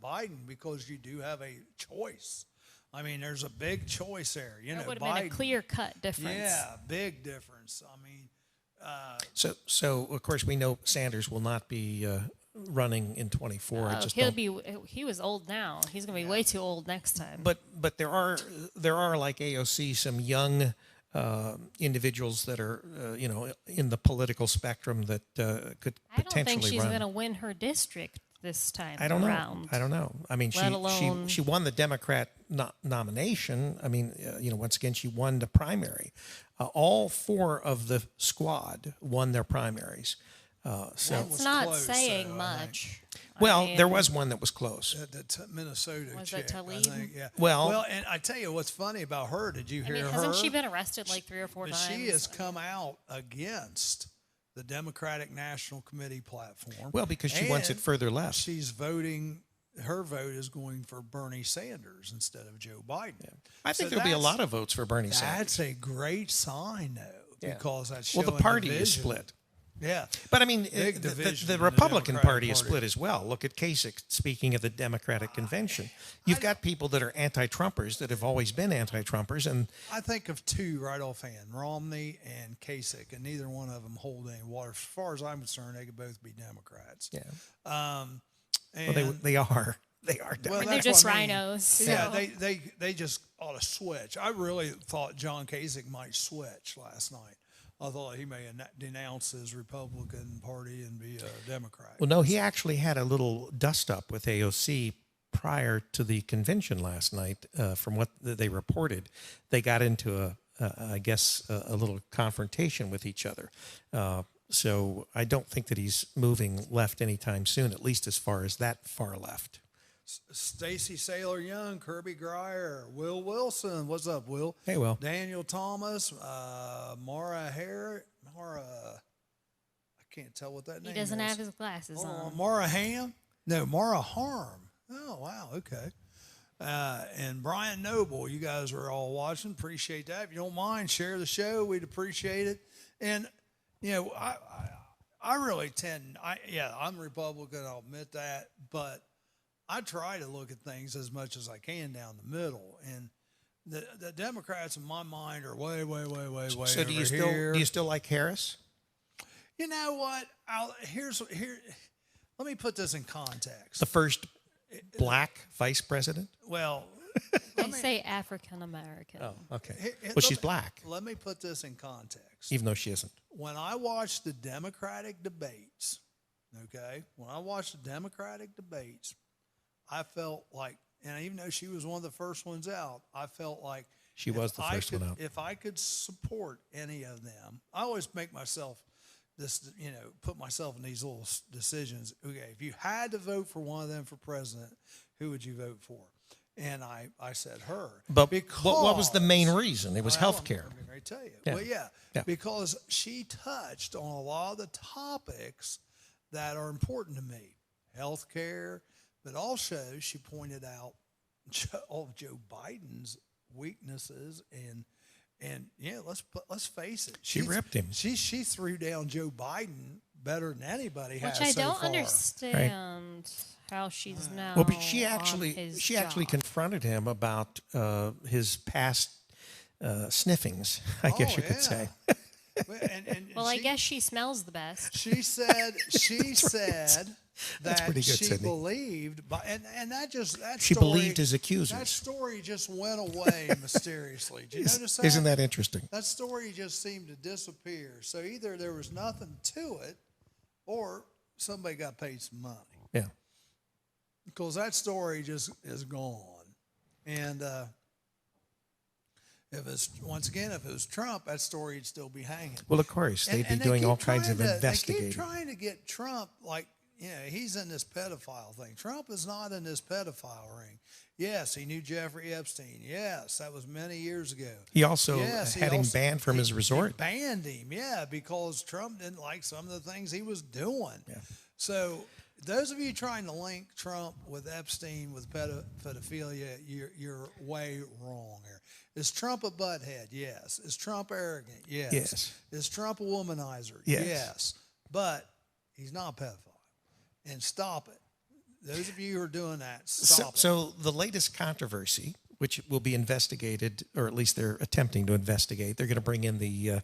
Biden because you do have a choice. I mean, there's a big choice there. it would have been a clear-cut difference. Yeah, big difference. So of course we know Sanders will not be running in 24. I just don't. He was old now. He's going to be way too old next time. But there are like AOC some young individuals that are in the political spectrum that could I don't potentially think she's run. going to win her district this time I don't around. know. I don't know. I mean, Let alone- she won the Democrat nomination. I mean, once again, she won the primary. All four of the squad won their primaries. So That was It's not close, saying though, I think. much. well, I there mean, was one that was close. The Minnesota Was chick, it Tlaib? I think, yeah. Well- and I tell you what's funny about her. Did you I hear mean, her? hasn't she been arrested like 3 or 4 But times? she has come out against the Democratic National Committee platform. Well, because she wants it And further left. She's voting. Her vote is going for Bernie Sanders instead of Joe Biden. I think So there'll be a that's- lot of votes for Bernie Sanders. That's a great sign, though, Yeah. because that's Well, the showing party is division. split. Yeah. But I mean, Big the division the in the Republican Democratic Party is Party. split as well. Look at Kasich speaking at the Democratic convention. You've got people that are anti-Trumpers that have always been anti-Trumpers, and I think of two right offhand, Romney and Kasich, and neither one of them hold any water. As far as I'm concerned, they could both be Democrats. yeah, And well, they are. They are. Well, they're that's just what I mean. rhinos. Yeah, so- they just ought to switch. I really thought John Kasich might switch last night. I thought he may denounce his Republican Party and be a Democrat. Well, no, he actually had a little dust-up with AOC prior to the convention last night. From what they reported, they got into a little confrontation with each other. So I don't think that he's moving left anytime soon, at least as far as that far left. Stacy Saylor Young, Kirby Grier, Will Wilson. What's up, Will? Hey, Will. Daniel Thomas, Mara Hare. I can't tell what that name is. He doesn't have his glasses on. Mara Ham? No, Mara Harm. Oh, wow. Okay. And Brian Noble, you guys are all watching. Appreciate that. If you don't mind, share the show. We'd appreciate it. And, I really I'm Republican. I'll admit that. But I try to look at things as much as I can down the middle. And the Democrats, in my mind, are way So do here. you still like Harris? You know what? Let me put this in context. The first black vice president? Well, I say African American. Oh, okay. Well, she's black, Let me put this in context. even though she isn't. When I watched the Democratic debates, I felt like, and even though she was one of the first ones out, I felt like She was the first one out. If I could support any of them, I always make myself put myself in these little decisions. Okay, if you had to vote for one of them for president, who would you vote for? And I said her. But what was the main reason? It was health care. I'm going to tell you. Yeah. Well, yeah, Yeah. because she touched on a lot of the topics that are important to me. Health care, but also she pointed out all of Joe Biden's weaknesses and let's face it. She ripped him. She threw down Joe Biden better than anybody has Which I so don't far. understand how she's now. Well, but she on actually his actually job. confronted him about his past sniffings, I guess you could yeah. say. Well, I guess she smells the best. She said That's that pretty good, she Sydney. believed, that She story, believed his accusers. That story just went away mysteriously. Did you notice that? Isn't that interesting? That story just seemed to disappear. So either there was nothing to it, or somebody got paid some money. Yeah. Because that story just is gone. And if it was Trump, that story would still be hanging. Well, of course, they'd be they doing keep all kinds of trying to- investigating. They keep trying to get Trump, he's in this pedophile thing. Trump is not in this pedophile ring. Yes, he knew Jeffrey Epstein. Yes, that was many years ago. He also Yes, had him banned from his resort. He banned him, because Trump didn't like some of the things he was doing. Yeah. So those of you trying to link Trump with Epstein, with pedophilia, you're way wrong here. Is Trump a butthead? Yes. Is Trump arrogant? Yes. Yes. Is Trump a womanizer? Yes. But he's not a pedophile. And stop it. Those of you who are doing that, stop it. So the latest controversy, which will be investigated, or at least they're attempting to investigate, they're going to bring in the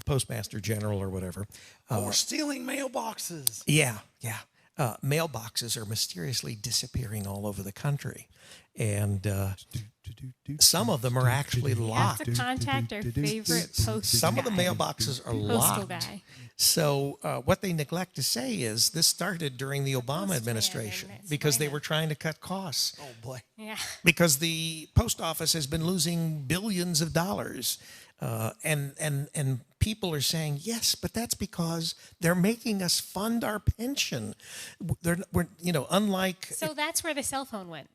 postmaster general or whatever. We're stealing mailboxes. Yeah. Mailboxes are mysteriously disappearing all over the country. And some of them are actually We have locked. to contact our favorite postal Some of the guy. mailboxes are Postal locked. guy. So what they neglect to say is this started during the Obama administration because they were trying to cut costs. Oh, boy. Yeah. Because the post office has been losing billions of dollars. And people are saying, yes, but that's because they're making us fund our pension. We're unlike... So that's where the cell phone went.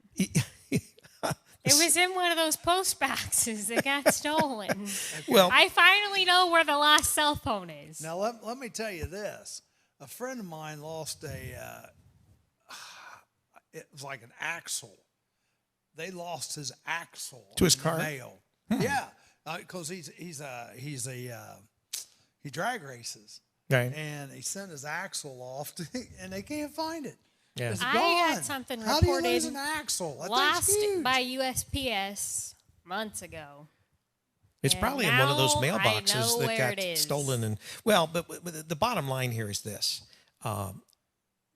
It was in one of those post boxes that got stolen. Well, I finally know where the lost cell phone is. Now, let me tell you this. A friend of mine lost it was like an axle. They lost his axle To his in the car? mail. Yeah, because he drag races. Right. And he sent his axle off, and they can't find it. Yeah. It's I gone. had something How do you lose reported an axle? That thing's lost huge. by USPS months ago. It's And probably in one of those now I mailboxes know that where got it is. stolen. And but the bottom line here is this: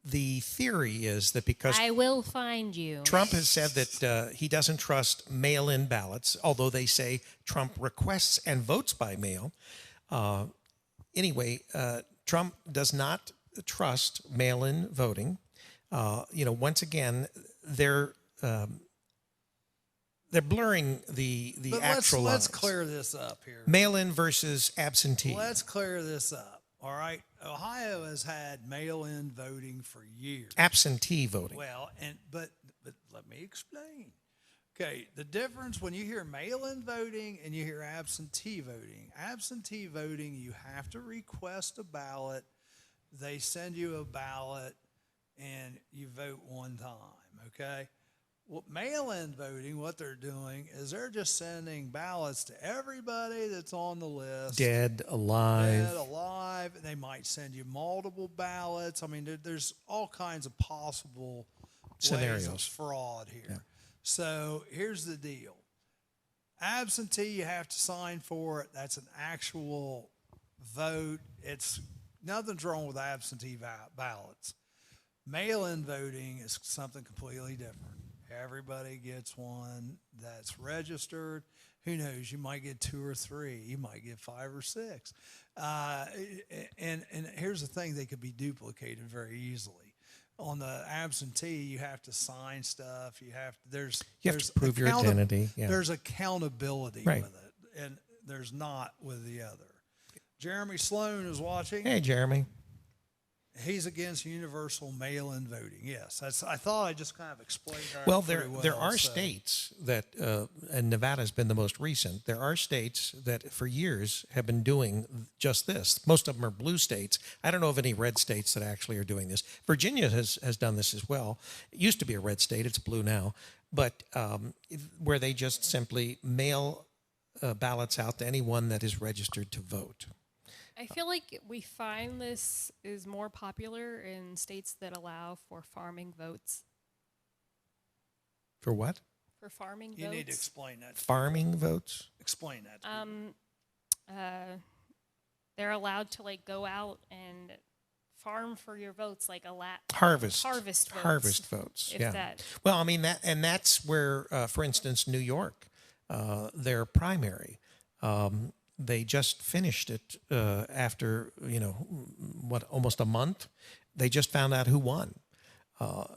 the theory is that because I will find you. Trump has said that he doesn't trust mail-in ballots, although they say Trump requests and votes by mail. Anyway, Trump does not trust mail-in voting. Once again, they're blurring the But actual let's lines. clear this up here. Mail-in versus absentee. Let's clear this up. All right, Ohio has had mail-in voting for years. Absentee voting. Well, but let me explain. Okay, the difference when you hear mail-in voting and you hear absentee voting, you have to request a ballot. They send you a ballot and you vote one time, okay? Well, mail-in voting, what they're doing is they're just sending ballots to everybody that's on the list. Dead, alive. And they might send you multiple ballots. I mean, there's all kinds of possible scenarios ways of fraud here. Yeah. So here's the deal. Absentee, you have to sign for it. That's an actual vote. Nothing's wrong with absentee ballots. Mail-in voting is something completely different. Everybody gets one that's registered. Who knows? You might get 2 or 3. You might get 5 or 6. And here's the thing: they could be duplicated very easily. On the absentee, you have to sign stuff. You have to prove your identity. Yeah. There's accountability right. with it, and there's not with the other. Jeremy Sloan is watching. Hey, Jeremy. He's against universal mail-in voting. Yes, I thought I just kind of explained that. Well, there are states that, and Nevada's been the most recent. There are states that for years have been doing just this. Most of them are blue states. I don't know of any red states that actually are doing this. Virginia has done this as well. It used to be a red state. It's blue now. But where they just simply mail ballots out to anyone that is registered to vote. I feel like we find this is more popular in states that allow for farming votes. For what? For farming votes. You need to explain that. Farming votes? Explain that. They're allowed to go out and farm for your votes, harvest votes. If yeah. that. Well, I mean that's where, for instance, New York, their primary. They just finished it after, almost a month. They just found out who won, for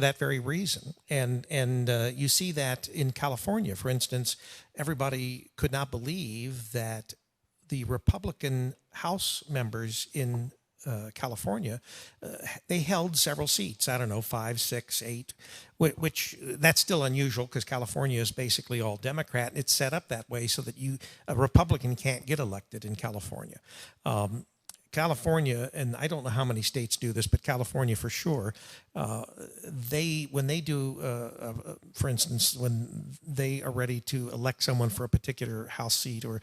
that very reason. And you see that in California, for instance, everybody could not believe that the Republican House members in California, they held several seats. I don't know, 5, 6, 8, which that's still unusual because California is basically all Democrat. It's set up that way so that a Republican can't get elected in California. California, and I don't know how many states do this, but California for sure, when they do, for instance, when they are ready to elect someone for a particular House seat, or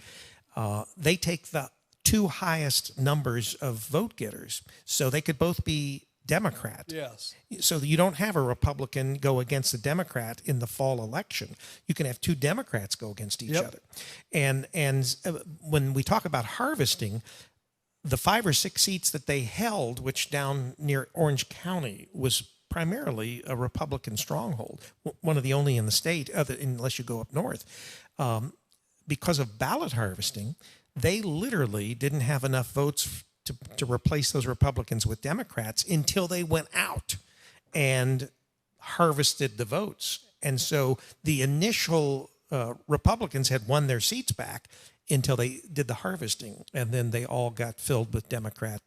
they take the 2 highest numbers of vote getters. So they could both be Democrat. Yes. So you don't have a Republican go against a Democrat in the fall election. You can have 2 Democrats go against each other. And when we talk about harvesting, the 5 or 6 seats that they held, which down near Orange County was primarily a Republican stronghold, one of the only in the state, unless you go up north, because of ballot harvesting, they literally didn't have enough votes to replace those Republicans with Democrats until they went out and harvested the votes. And so the initial Republicans had won their seats back until they did the harvesting, and then they all got filled with Democrat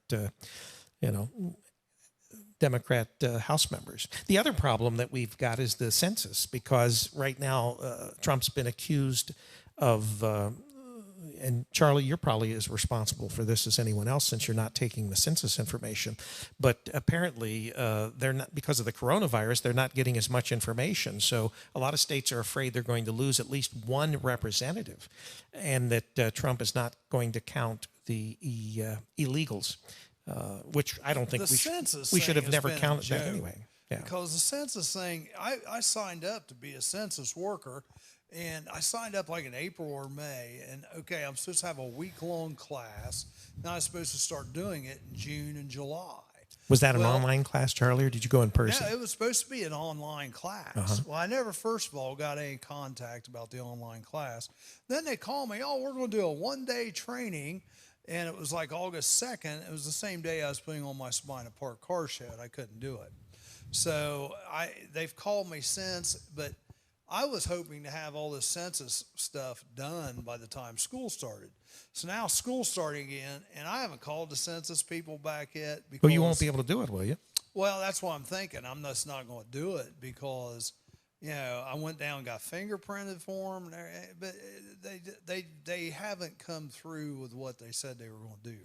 House members. The other problem that we've got is the census, because right now Trump's been accused of and Charlie, you're probably as responsible for this as anyone else since you're not taking the census information. But apparently, they're not, because of the coronavirus, they're not getting as much information. So a lot of states are afraid they're going to lose at least 1 representative, and that Trump is not going to count the illegals, which I don't think we should have never counted that anyway. Yeah. Because the census thing, I signed up to be a census worker. And I signed up in April or May, and okay, I'm supposed to have a week-long class. Now I'm supposed to start doing it in June and July. Was that an online class, Charlie, or did you go in person? Yeah, it was supposed to be an online class. Uh-huh. Well, I never, first of all, got any contact about the online class. Then they called me, we're going to do a 1-day training, and it was August 2nd. It was the same day I was putting on my Spina Park car shed. I couldn't do it. So they've called me since, but I was hoping to have all this census stuff done by the time school started. So now school's starting again, and I haven't called the census people back yet. Because, Well, you won't be able to do it, will you? Well, that's what I'm thinking. I'm just not going to do it because, I went down and got fingerprinted for them, but they haven't come through with what they said they were going to do.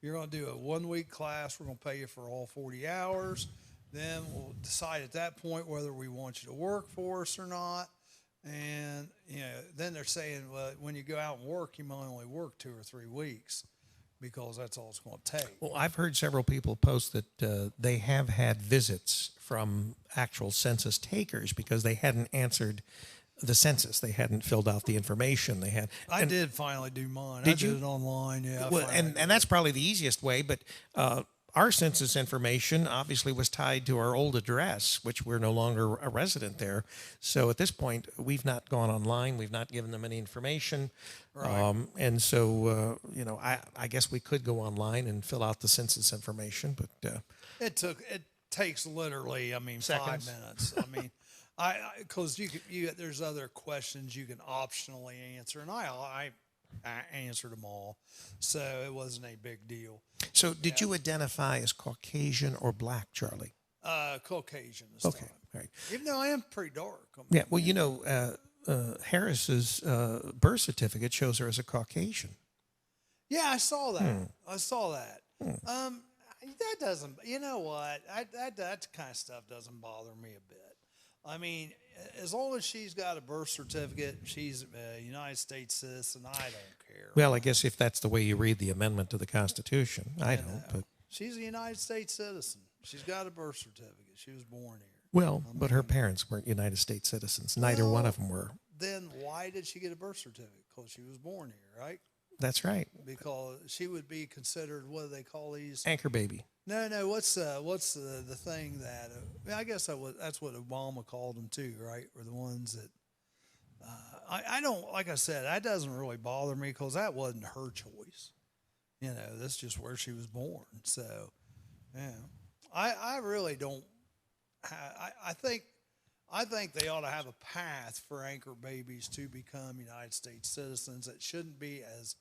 You're going to do a 1 week class. We're going to pay you for all 40 hours. Then we'll decide at that point whether we want you to work for us or not. And, then they're saying, well, when you go out and work, you might only work 2 or 3 weeks because that's all it's going to take. Well, I've heard several people post that they have had visits from actual census takers because they hadn't answered the census. They hadn't filled out the information. I did finally do mine. Did I did you? it online, yeah. Well, and that's probably the easiest way, but our census information obviously was tied to our old address, which we're no longer a resident there. So at this point, we've not gone online. We've not given them any information. Right. And so, I guess we could go online and fill out the census information, but It takes literally, Seconds. 5 minutes. Because there's other questions you can optionally answer, and I answered them all, so it wasn't a big deal. So did you identify as Caucasian or black, Charlie? Caucasian this Okay, time. all right. Even though I am pretty dark. Yeah, well, Harris's birth certificate shows her as a Caucasian. Yeah, I saw that. I saw that. That doesn't, you know what? That kind of stuff doesn't bother me a bit. As long as she's got a birth certificate, she's a United States citizen, I don't care. Well, I guess if that's the way you read the amendment to the Constitution, I don't. But She's a United States citizen. She's got a birth certificate. She was born here. well, but her parents weren't United States citizens. Neither one of them were. Then why did she get a birth certificate? Because she was born here, right? That's right. Because she would be considered, what do they call these? Anchor baby. No. What's the thing that? I guess that's what Obama called them too, right? Or the ones that. I don't, like I said, that doesn't really bother me because that wasn't her choice. That's just where she was born. So, yeah, I really don't. I think they ought to have a path for anchor babies to become United States citizens. It shouldn't be as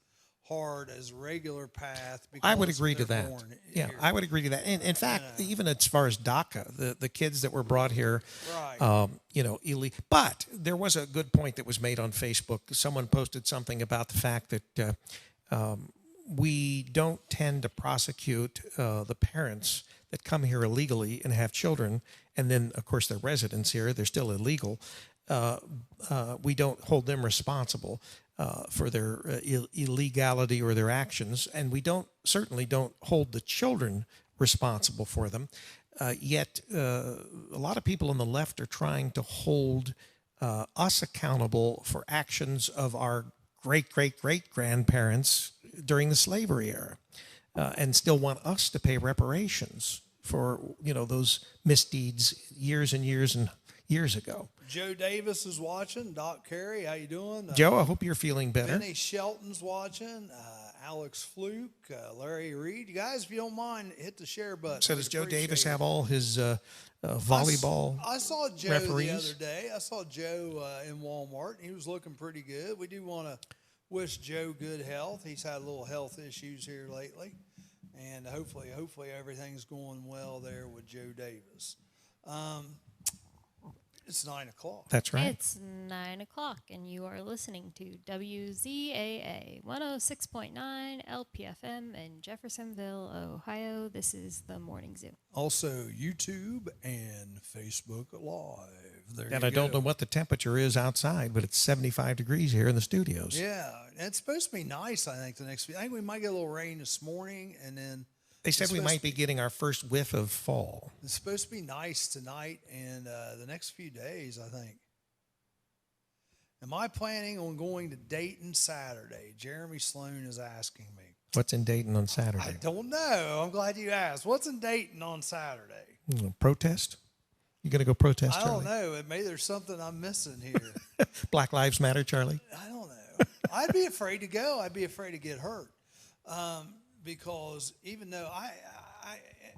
hard as regular path. I would agree to they're that. born Yeah, here. I would agree to that. And in fact, even as far as DACA, the kids that were brought here, Right. Illegal. But there was a good point that was made on Facebook. Someone posted something about the fact that we don't tend to prosecute the parents that come here illegally and have children, and then, of course, they're residents here. They're still illegal. We don't hold them responsible for their illegality or their actions, and we certainly don't hold the children responsible for them. Yet, a lot of people on the left are trying to hold us accountable for actions of our great-great-great-grandparents during the slavery era, and still want us to pay reparations for those misdeeds years and years and years ago. Joe Davis is watching. Doc Carey, how you doing? Joe, I hope you're feeling better. Benny Shelton's watching. Alex Fluke, Larry Reed. You guys, if you don't mind, hit the share button. So does Joe Davis have all his volleyball I saw Joe referees? the other day. I saw Joe in Walmart. He was looking pretty good. We do want to wish Joe good health. He's had a little health issues here lately. And hopefully everything's going well there with Joe Davis. It's 9 o'clock. That's right. It's 9 o'clock, and you are listening to WZAA 106.9 LPFM in Jeffersonville, Ohio. This is the Morning Zoo. Also, YouTube and Facebook Live. There And you I don't go. know what the temperature is outside, but it's 75 degrees here in the studios. Yeah, and it's supposed to be nice, I think, the next few. I think we might get a little rain this morning, and then They said we supposed might to be getting our first whiff of fall. it's supposed to be nice tonight and the next few days, I think. Am I planning on going to Dayton Saturday? Jeremy Sloan is asking me. What's in Dayton on Saturday? I don't know. I'm glad you asked. What's in Dayton on Saturday? Protest? You going to go protest, I don't Charlie? know. Maybe there's something I'm missing here. Black Lives Matter, Charlie? I don't know. I'd be afraid to go. I'd be afraid to get hurt. Because even though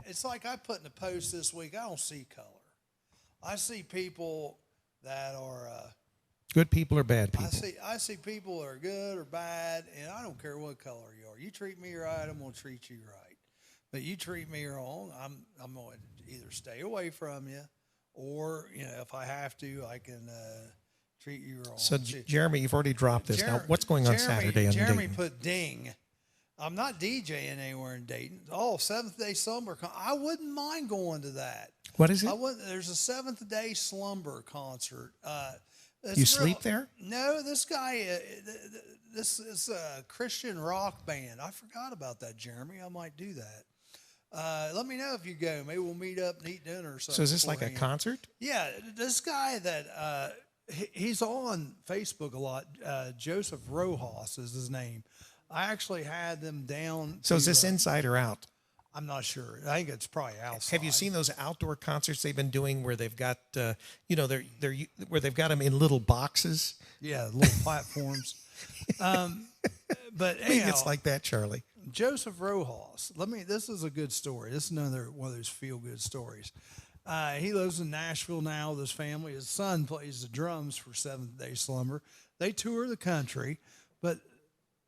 it's like I put in a post this week, I don't see color. I see people that are Good people or bad people? I see people that are good or bad, and I don't care what color you are. You treat me right, I'm gonna treat you right. But you treat me wrong, I'm going to either stay away from you, or if I have to, I can treat you wrong. So Jeremy, you've already dropped this. Now, what's going on Saturday in Jeremy Dayton? put ding. I'm not DJing anywhere in Dayton. Oh, Seventh Day Slumber. I wouldn't mind going to that. What is it? There's a Seventh Day Slumber concert. You sleep there? No, this guy, this is a Christian rock band. I forgot about that, Jeremy. I might do that. Let me know if you go. Maybe we'll meet up and eat dinner or something. So is this like a concert? Yeah, this guy that he's on Facebook a lot. Joseph Rojas is his name. I actually had them down. So is this inside or out? I'm not sure. I think it's probably outside. Have you seen those outdoor concerts they've been doing where they've got, they're where they've got them in little boxes? Yeah, little platforms. But anyhow, it's like that, Charlie. Joseph Rojas. This is a good story. This is another one of those feel-good stories. He lives in Nashville now with his family. His son plays the drums for Seventh Day Slumber. They tour the country, but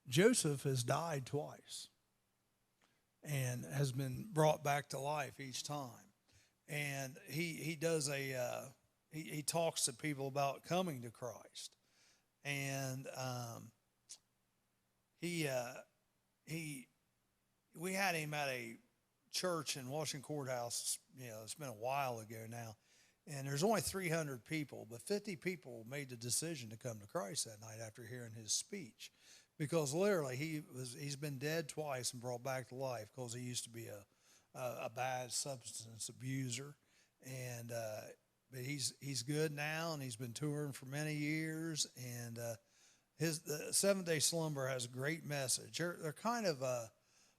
Joseph has died twice and has been brought back to life each time. And he does he talks to people about coming to Christ. And we had him at a church in Washington Courthouse. It's been a while ago now. And there's only 300 people, but 50 people made the decision to come to Christ that night after hearing his speech. Because literally he's been dead twice and brought back to life because he used to be a bad substance abuser, and but he's good now, and he's been touring for many years. And the Seventh Day Slumber has a great message. They're kind of a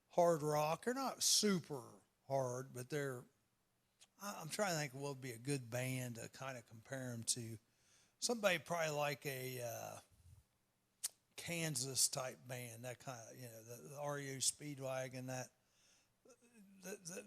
hard rock. They're not super hard, but I'm trying to think of what would be a good band to kind of compare them to. Somebody probably like a Kansas type band, that kind of, the REO Speedwagon, that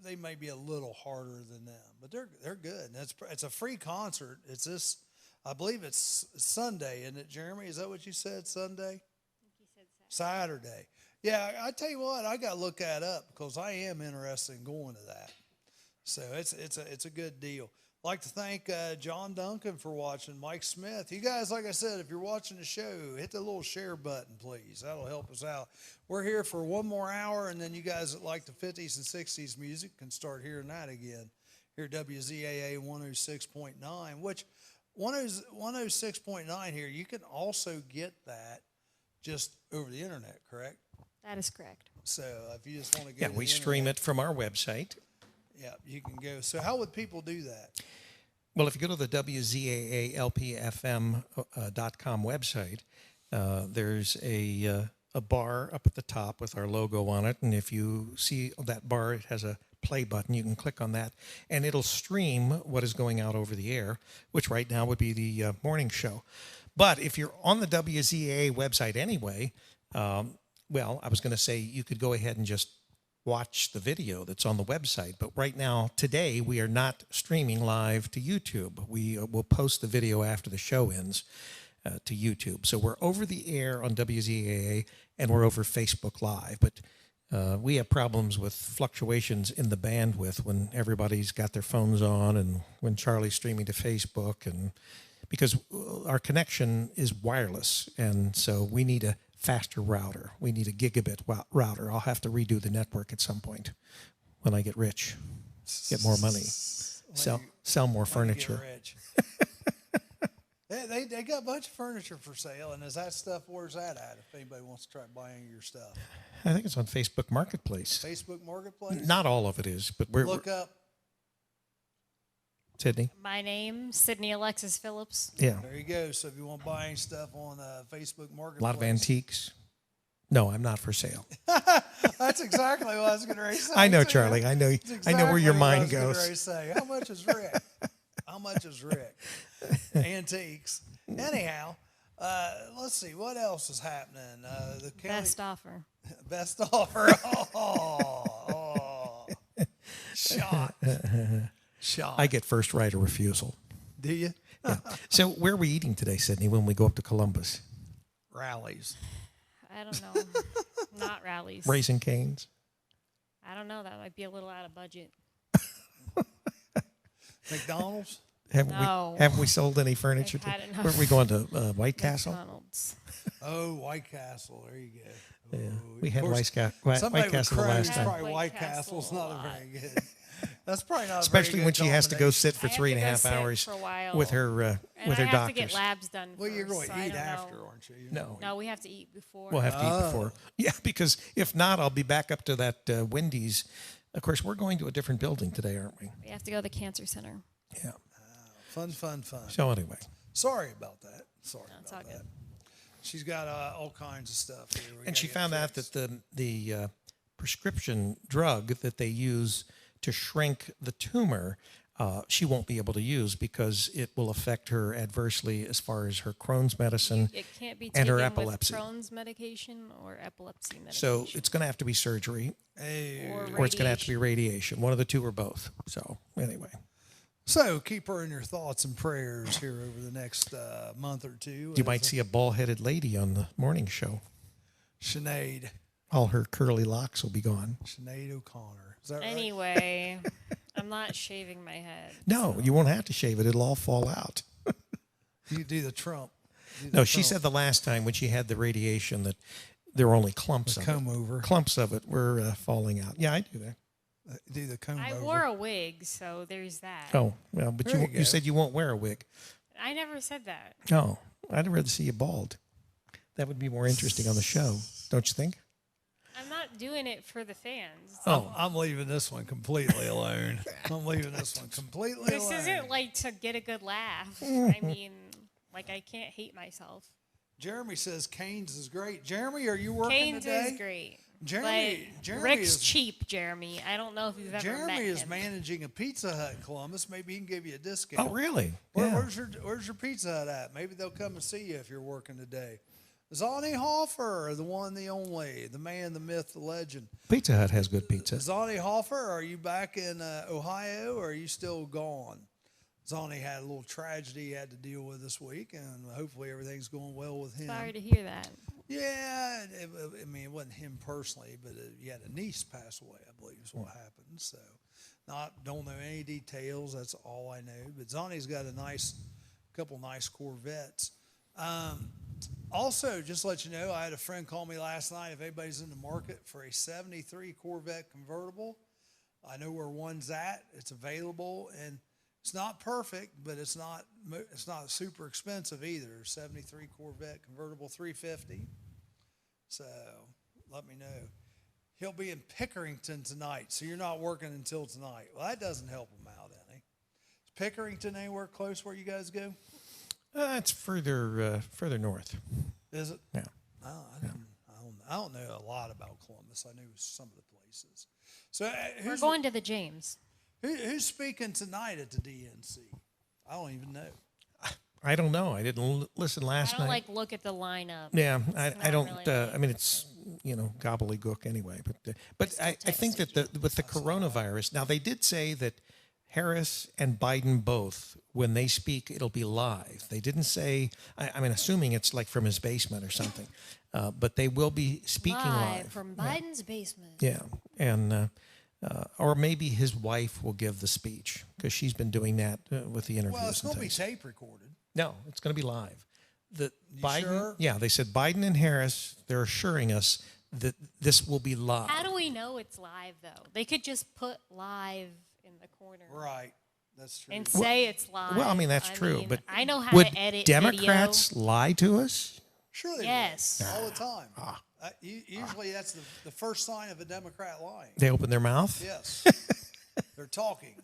they may be a little harder than them, but they're good. And it's a free concert. It's this, I believe it's Sunday, isn't it, Jeremy? Is that what you said, Sunday? I think you said Saturday. Yeah, I tell you what, I got to look that up because I am interested in going to that. So it's a good deal. I'd like to thank John Duncan for watching, Mike Smith. You guys, like I said, if you're watching the show, hit the little share button, please. That'll help us out. We're here for one more hour, and then you guys that like the 50s and 60s music can start hearing that again. Here at WZAA 106.9, which 106.9 here, you can also get that just over the internet, correct? That is correct. So if you just want to go to we the stream internet, it from our website. Yeah, you can go. So how would people do that? Well, if you go to the WZAA LPFM.com website, there's a bar up at the top with our logo on it. And if you see that bar, it has a play button. You can click on that, and it'll stream what is going out over the air, which right now would be the morning show. But if you're on the WZAA website anyway, well, I was going to say you could go ahead and just watch the video that's on the website. But right now, today, we are not streaming live to YouTube. We will post the video after the show ends to YouTube. So we're over the air on WZAA, and we're over Facebook Live. But we have problems with fluctuations in the bandwidth when everybody's got their phones on and when Charlie's streaming to Facebook, and because our connection is wireless, and so we need a faster router. We need a gigabit router. I'll have to redo the network at some point when I get rich, get more money, sell more furniture. They got a bunch of furniture for sale, and is that stuff, where's that at if anybody wants to try buying your stuff? I think it's on Facebook Marketplace. Facebook Marketplace? Not all of it is, but Look up. Sydney? My name, Sydney Alexis Phillips. Yeah. There you go. So if you want to buy any stuff on Facebook Marketplace. A lot of antiques. No, I'm not for sale. That's exactly what I was going to say. I know, Charlie. I know. Exactly I know where your mind what I was goes. gonna say. How much is Rick? How much is Rick? Antiques. Anyhow, let's see what else is happening. The county, Best offer. Best offer. Oh. Shot. I get first right of refusal. Do you? Yeah. So where are we eating today, Sydney, when we go up to Columbus? Rallies. I don't know. Not Rallies. Raising Cane's? I don't know. That might be a little out of budget. McDonald's? No. Haven't we sold any furniture? I've had enough. Where are we going to? White Castle? McDonald's. Oh, White Castle. There you go. Yeah. Oh, We of had course, White somebody Castle the would last cringe, time. Probably White White Castle Castle's a not lot. very good. That's probably not a Especially very when good she has to go sit for I have 3.5 to go sit hours for a while. with her And I have to get doctors. labs done Well, you're first, going so to I eat don't after, know. aren't you? No. No, we have to eat before. We'll have to eat before. Yeah, because if not, I'll be back up to that Wendy's. Of course, we're going to a different building today, aren't we? We have to go to the cancer center. Yeah. Fun. So anyway, Sorry about that. Sorry No, it's about all that. good. She's got all kinds of stuff here. We and she gotta get found out fixed. that the prescription drug that they use to shrink the tumor, she won't be able to use because it will affect her adversely as far as her Crohn's medicine. It can't be And taken her with epilepsy. Crohn's medication or epilepsy medication. So it's going to have to be surgery Hey. or it's going to have to be radiation, one of the two or both. So anyway. So keep her in your thoughts and prayers here over the next month or two. You might see a bald-headed lady on the morning show. Sinead All her curly locks will be gone. O'Connor. Is that right? Anyway, I'm not shaving my head. No, you won't have to shave it. It'll all fall out. You do the Trump. No, she said the last time when she had the radiation that there were only clumps of comb over. Clumps of it were falling out. Yeah, I do that. Do the comb I over. wore a wig, so there's that. Oh, well, but There you you go. said you won't wear a wig. I never said that. No, I'd rather see you bald. That would be more interesting on the show, don't you think? I'm not doing it for the fans. I'm leaving this one completely alone. I'm leaving this one completely This alone. isn't like to get a good laugh. I mean, like I can't hate myself. Jeremy says Cane's is great. Jeremy, are you working Cane's today? is great. Jeremy But Rick's is- cheap, Jeremy. I don't know if you've ever met Jeremy is him. managing a Pizza Hut in Columbus. Maybe he can give you a discount. Oh, really? Where's your Pizza Hut at? Maybe they'll come and see you if you're working today. Zonnie Hoffer, the one, the only, the man, the myth, the legend. Pizza Hut has good pizza. Zonnie Hoffer, are you back in Ohio or are you still gone? Zonnie had a little tragedy he had to deal with this week, and hopefully everything's going well with him. Sorry to hear that. Yeah, I mean, it wasn't him personally, but he had a niece pass away, I believe is what happened. So, don't know any details. That's all I know. But Zonnie's got a couple nice Corvettes. Also, just to let you know, I had a friend call me last night. If anybody's in the market for a 73 Corvette convertible, I know where one's at. It's available, and it's not perfect, but it's not super expensive either. 73 Corvette convertible, $350. So let me know. He'll be in Pickerington tonight, so you're not working until tonight. Well, that doesn't help him out any. Is Pickerington anywhere close where you guys go? It's further north. Is it? Yeah. Oh, I don't know a lot about Columbus. I know some of the places. So We're going to the James. who's speaking tonight at the DNC? I don't even know. I don't know. I didn't listen last I don't night. look at the lineup. Yeah, It's I not don't. really I mean, it's gobbledygook anyway. But I think that with the coronavirus, now they did say that Harris and Biden both, when they speak, it'll be live. They didn't say. I mean, assuming it's like from his basement or something, but they will be speaking live from Biden's basement. Yeah, and or maybe his wife will give the speech because she's been doing that with the interviews. Well, it's going to be things. tape recorded. No, it's going to be live. Biden, sure? Yeah, they said Biden and Harris, they're assuring us that this will be live. How do we know it's live, though? They could just put live in the corner. Right. That's true. And say it's live. Well, I mean, that's true, mean, but I know how would to edit Democrats lie to us? Sure they Yes. will. All the time. Usually that's the first sign of a Democrat lying. They open their mouth? Yes. They're talking.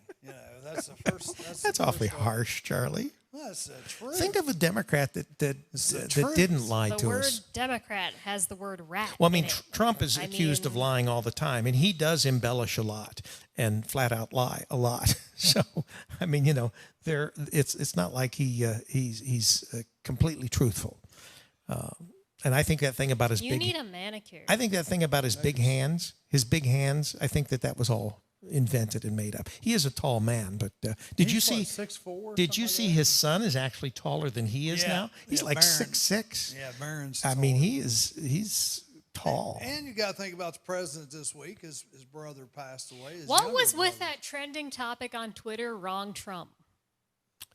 That's the first. That's awfully harsh, Charlie. Well, that's the truth. Think of a Democrat that truth. didn't lie The to word us. Democrat has the word rat. Well, I mean, in it. Trump is accused of lying all the time, and he does embellish a lot and flat out lie a lot. So, I mean, it's not like he's completely truthful. And I think that thing about his You need a manicure. I think that thing about his big hands, I think that was all invented and made up. He is a tall man, but did you see? 6'4"? Did you see his son is actually taller than he is now? He's like Barron. 6'6". Yeah, Barron's. I mean, he's tall. And you got to think about the president this week. His brother passed away. What was with that trending topic on Twitter? Wrong Trump.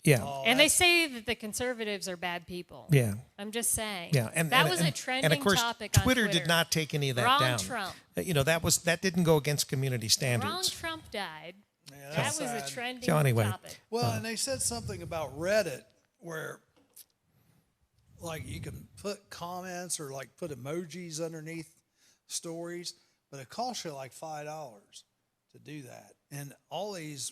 Yeah. Oh, And they say that the conservatives are bad people. Yeah. I'm just saying. Yeah, and that was a trending and of course, topic on Twitter Twitter. did not take any of that Wrong down. Trump. That didn't go against community standards. Wrong Trump died. Yeah, That was sad. a trending So anyway. topic. Well, and they said something about Reddit where, like, you can put comments or like put emojis underneath stories, but it costs you like $5 to do that. And all these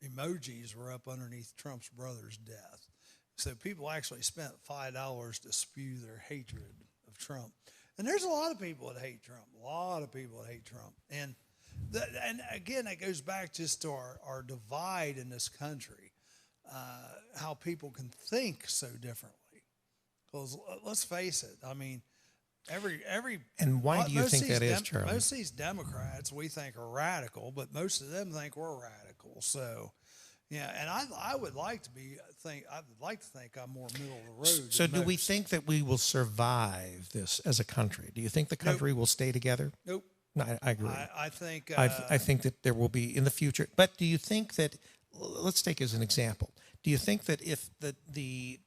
emojis were up underneath Trump's brother's death. So people actually spent $5 to spew their hatred of Trump. And there's a lot of people that hate Trump. A lot of people that hate Trump. And again, it goes back just to our divide in this country, how people can think so differently. Because let's face it, I mean, every And why do you think that is, Charlie? Most of these Democrats we think are radical, but most of them think we're radical. So, yeah, and I would like to think I'm more middle of the road. So than do we most. think that we will survive this as a country? Do you think the country will stay together? Nope. No, I agree. I think I think that there will be in the future. But do you think that, let's take as an example, do you think that if the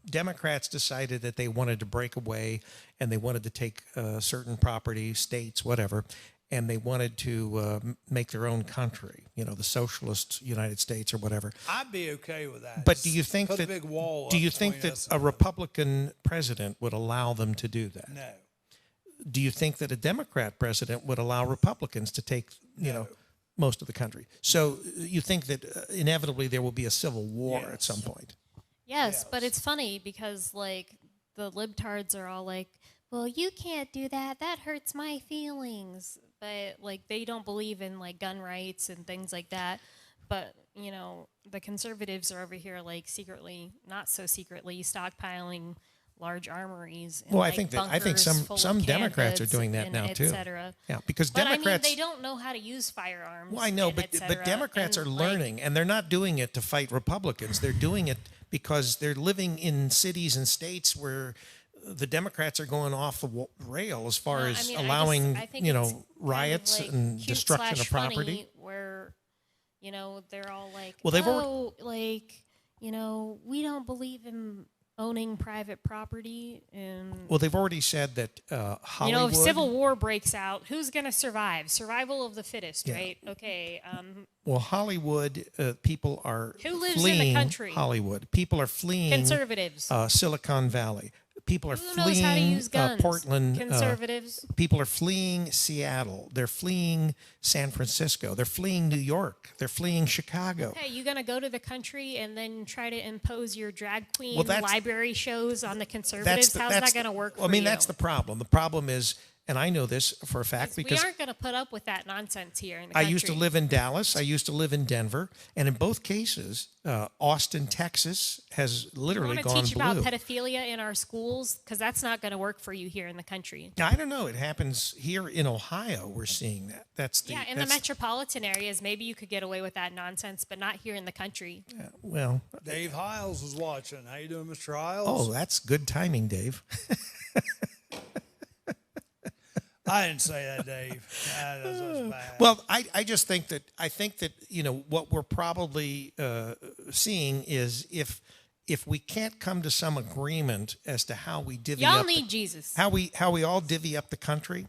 Democrats decided that they wanted to break away and they wanted to take certain property, states, whatever, and they wanted to make their own country, the socialist United States or whatever. I'd be okay with that. But do you think Put that a big wall do up you think between that us a and Republican president would allow them to do that? no. Do you think that a Democrat president would allow Republicans to take, most of the country? So you think that inevitably there will be a civil war at some point? Yes, but it's funny because, like, the libtards are all like, well, you can't do that. That hurts my feelings. But, like, they don't believe in, like, gun rights and things like that. But, the conservatives are over here, like, secretly, not so secretly, stockpiling large armories. And, Well, like, I think bunkers some full some of Democrats are cannons doing that and now et too. cetera. Yeah, because But Democrats. I mean, they don't know how to use firearms. Well, I know, and but et cetera. Democrats And, are like, learning, and they're not doing it to fight Republicans. They're doing it because they're living in cities and states where the Democrats are going off the rail as far as allowing, I think it's riots kind of, like, and cute destruction of / funny property. Where, they're all like, Well, they've we don't believe in owning private property. And, Well, they've already said that Hollywood. if civil war breaks out, who's going to survive? Survival of the fittest, right? Okay. Well, Hollywood people are Who lives in the fleeing country? Hollywood. People are fleeing Conservatives. Silicon Valley. People are Who knows how to fleeing use guns? Portland. Conservatives. People are fleeing Seattle. They're fleeing San Francisco. They're fleeing New York. They're fleeing Chicago. Okay, you going to go to the country and then try to impose your drag queen Well, library shows on the conservatives? How's that going to work for you? I mean, that's the problem. The problem is, and I know this for a fact because we aren't going to put up with that nonsense here in the I country. used to live in Dallas. I used to live in Denver. And in both cases, Austin, Texas has literally I gone want to teach blue. about pedophilia in our schools because that's not going to work for you here in the country. Now, I don't know. It happens here in Ohio. We're seeing that. That's the In the metropolitan areas, maybe you could get away with that nonsense, but not here in the country. well. Dave Hiles was watching. How you doing, Mr. Hiles? Oh, that's good timing, Dave. I didn't say that, Dave. That was bad. Well, I just think that what we're probably seeing is if we can't come to some agreement as to how we divvy Y'all up need Jesus. how we all divvy up the country,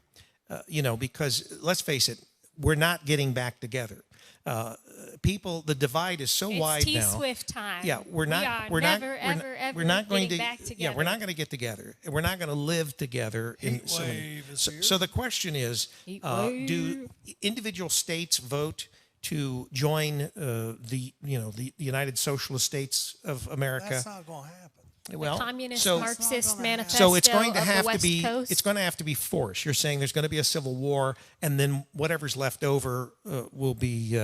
because let's face it, we're not getting back together. The divide is so wide now. It's T-Swift time. Yeah, we're not going to back together. Yeah, we're not going to get together. We're not going to live together. So the question is, do individual states vote to join the United Socialist States of America? That's not going to happen. Well, Communist Marxist manifesto so it's going to of have the to West be Coast. it's going to have to be force. You're saying there's going to be a civil war, and then whatever's left over will be.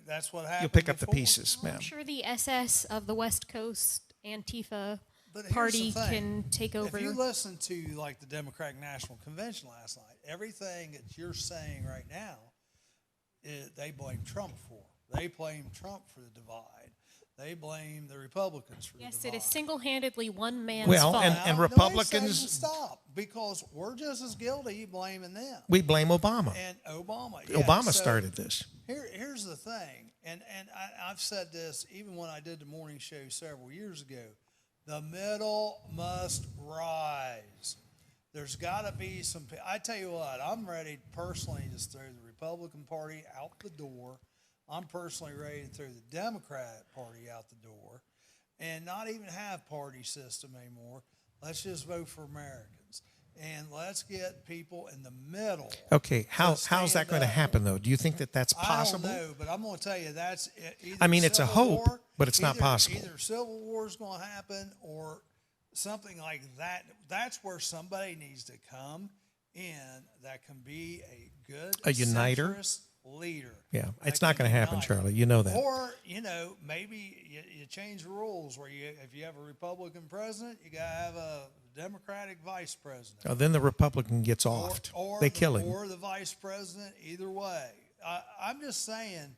That's what happened. You'll pick up the before. pieces, Well, ma'am. I'm sure the SS of the West Coast Antifa But here's party the thing. can take over. If you listen to like the Democratic National Convention last night, everything that you're saying right now, they blame Trump for. They blame Trump for the divide. They blame the Republicans for the divide. Yes, it is single-handedly one man's Well, fault. and No, Republicans... stop, because we're just as guilty blaming them. We blame Obama. And Obama. Yeah, Obama so started this. Here's the thing, and I've said this even when I did the morning show several years ago. The middle must rise. There's got to be some. I tell you what, I'm ready personally to throw the Republican Party out the door. I'm personally ready to throw the Democrat Party out the door and not even have party system anymore. Let's just vote for Americans. And let's get people in the middle. Okay, how's that going to happen, though? Do you think that that's possible? I don't know, but I'm going to tell you that's either I mean, it's a hope, war, but it's not possible. Either civil war is going to happen or something like that. That's where somebody needs to come in that can be a good uniter leader. Yeah, it's not going to happen, Charlie. You know that. Or, maybe you change the rules where if you have a Republican president, you got to have a Democratic vice president. Oh, then the Republican gets offed. They kill him. Or the vice president, either way. I'm just saying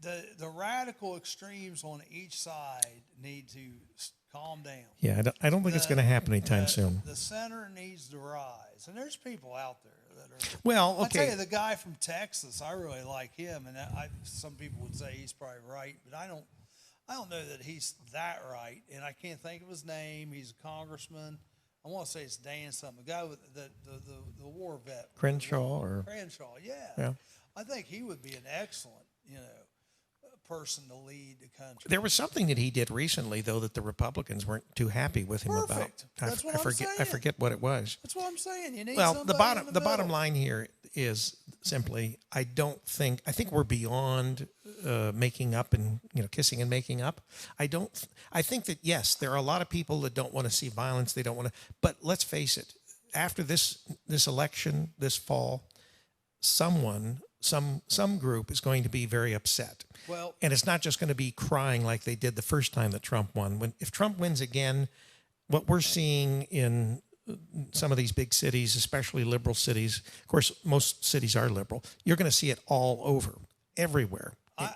the radical extremes on each side need to calm down. Yeah, I don't think it's going to happen anytime soon. The center needs to rise. And there's people out there that are... Well, okay. I'll tell you, the guy from Texas, I really like him. And some people would say he's probably right, but I don't know that he's that right. And I can't think of his name. He's a congressman. I want to say it's Dan something. The guy with the war vet. Crenshaw Crenshaw, yeah. I think he would be an excellent, person to lead the country. There was something that he did recently, though, that the Republicans weren't too happy with him Perfect. about. That's what I'm saying. I forget what it was. That's what I'm saying. You need the bottom the bottom line here is simply I think we're beyond making up and kissing and making up. I think that yes, there are a lot of people that don't want to see violence. They don't want to. But let's face it. After this election this fall, some group is going to be very upset. Well, and it's not just going to be crying like they did the first time that Trump won. If Trump wins again, what we're seeing in some of these big cities, especially liberal cities, of course, most cities are liberal, you're going to see it all over, everywhere.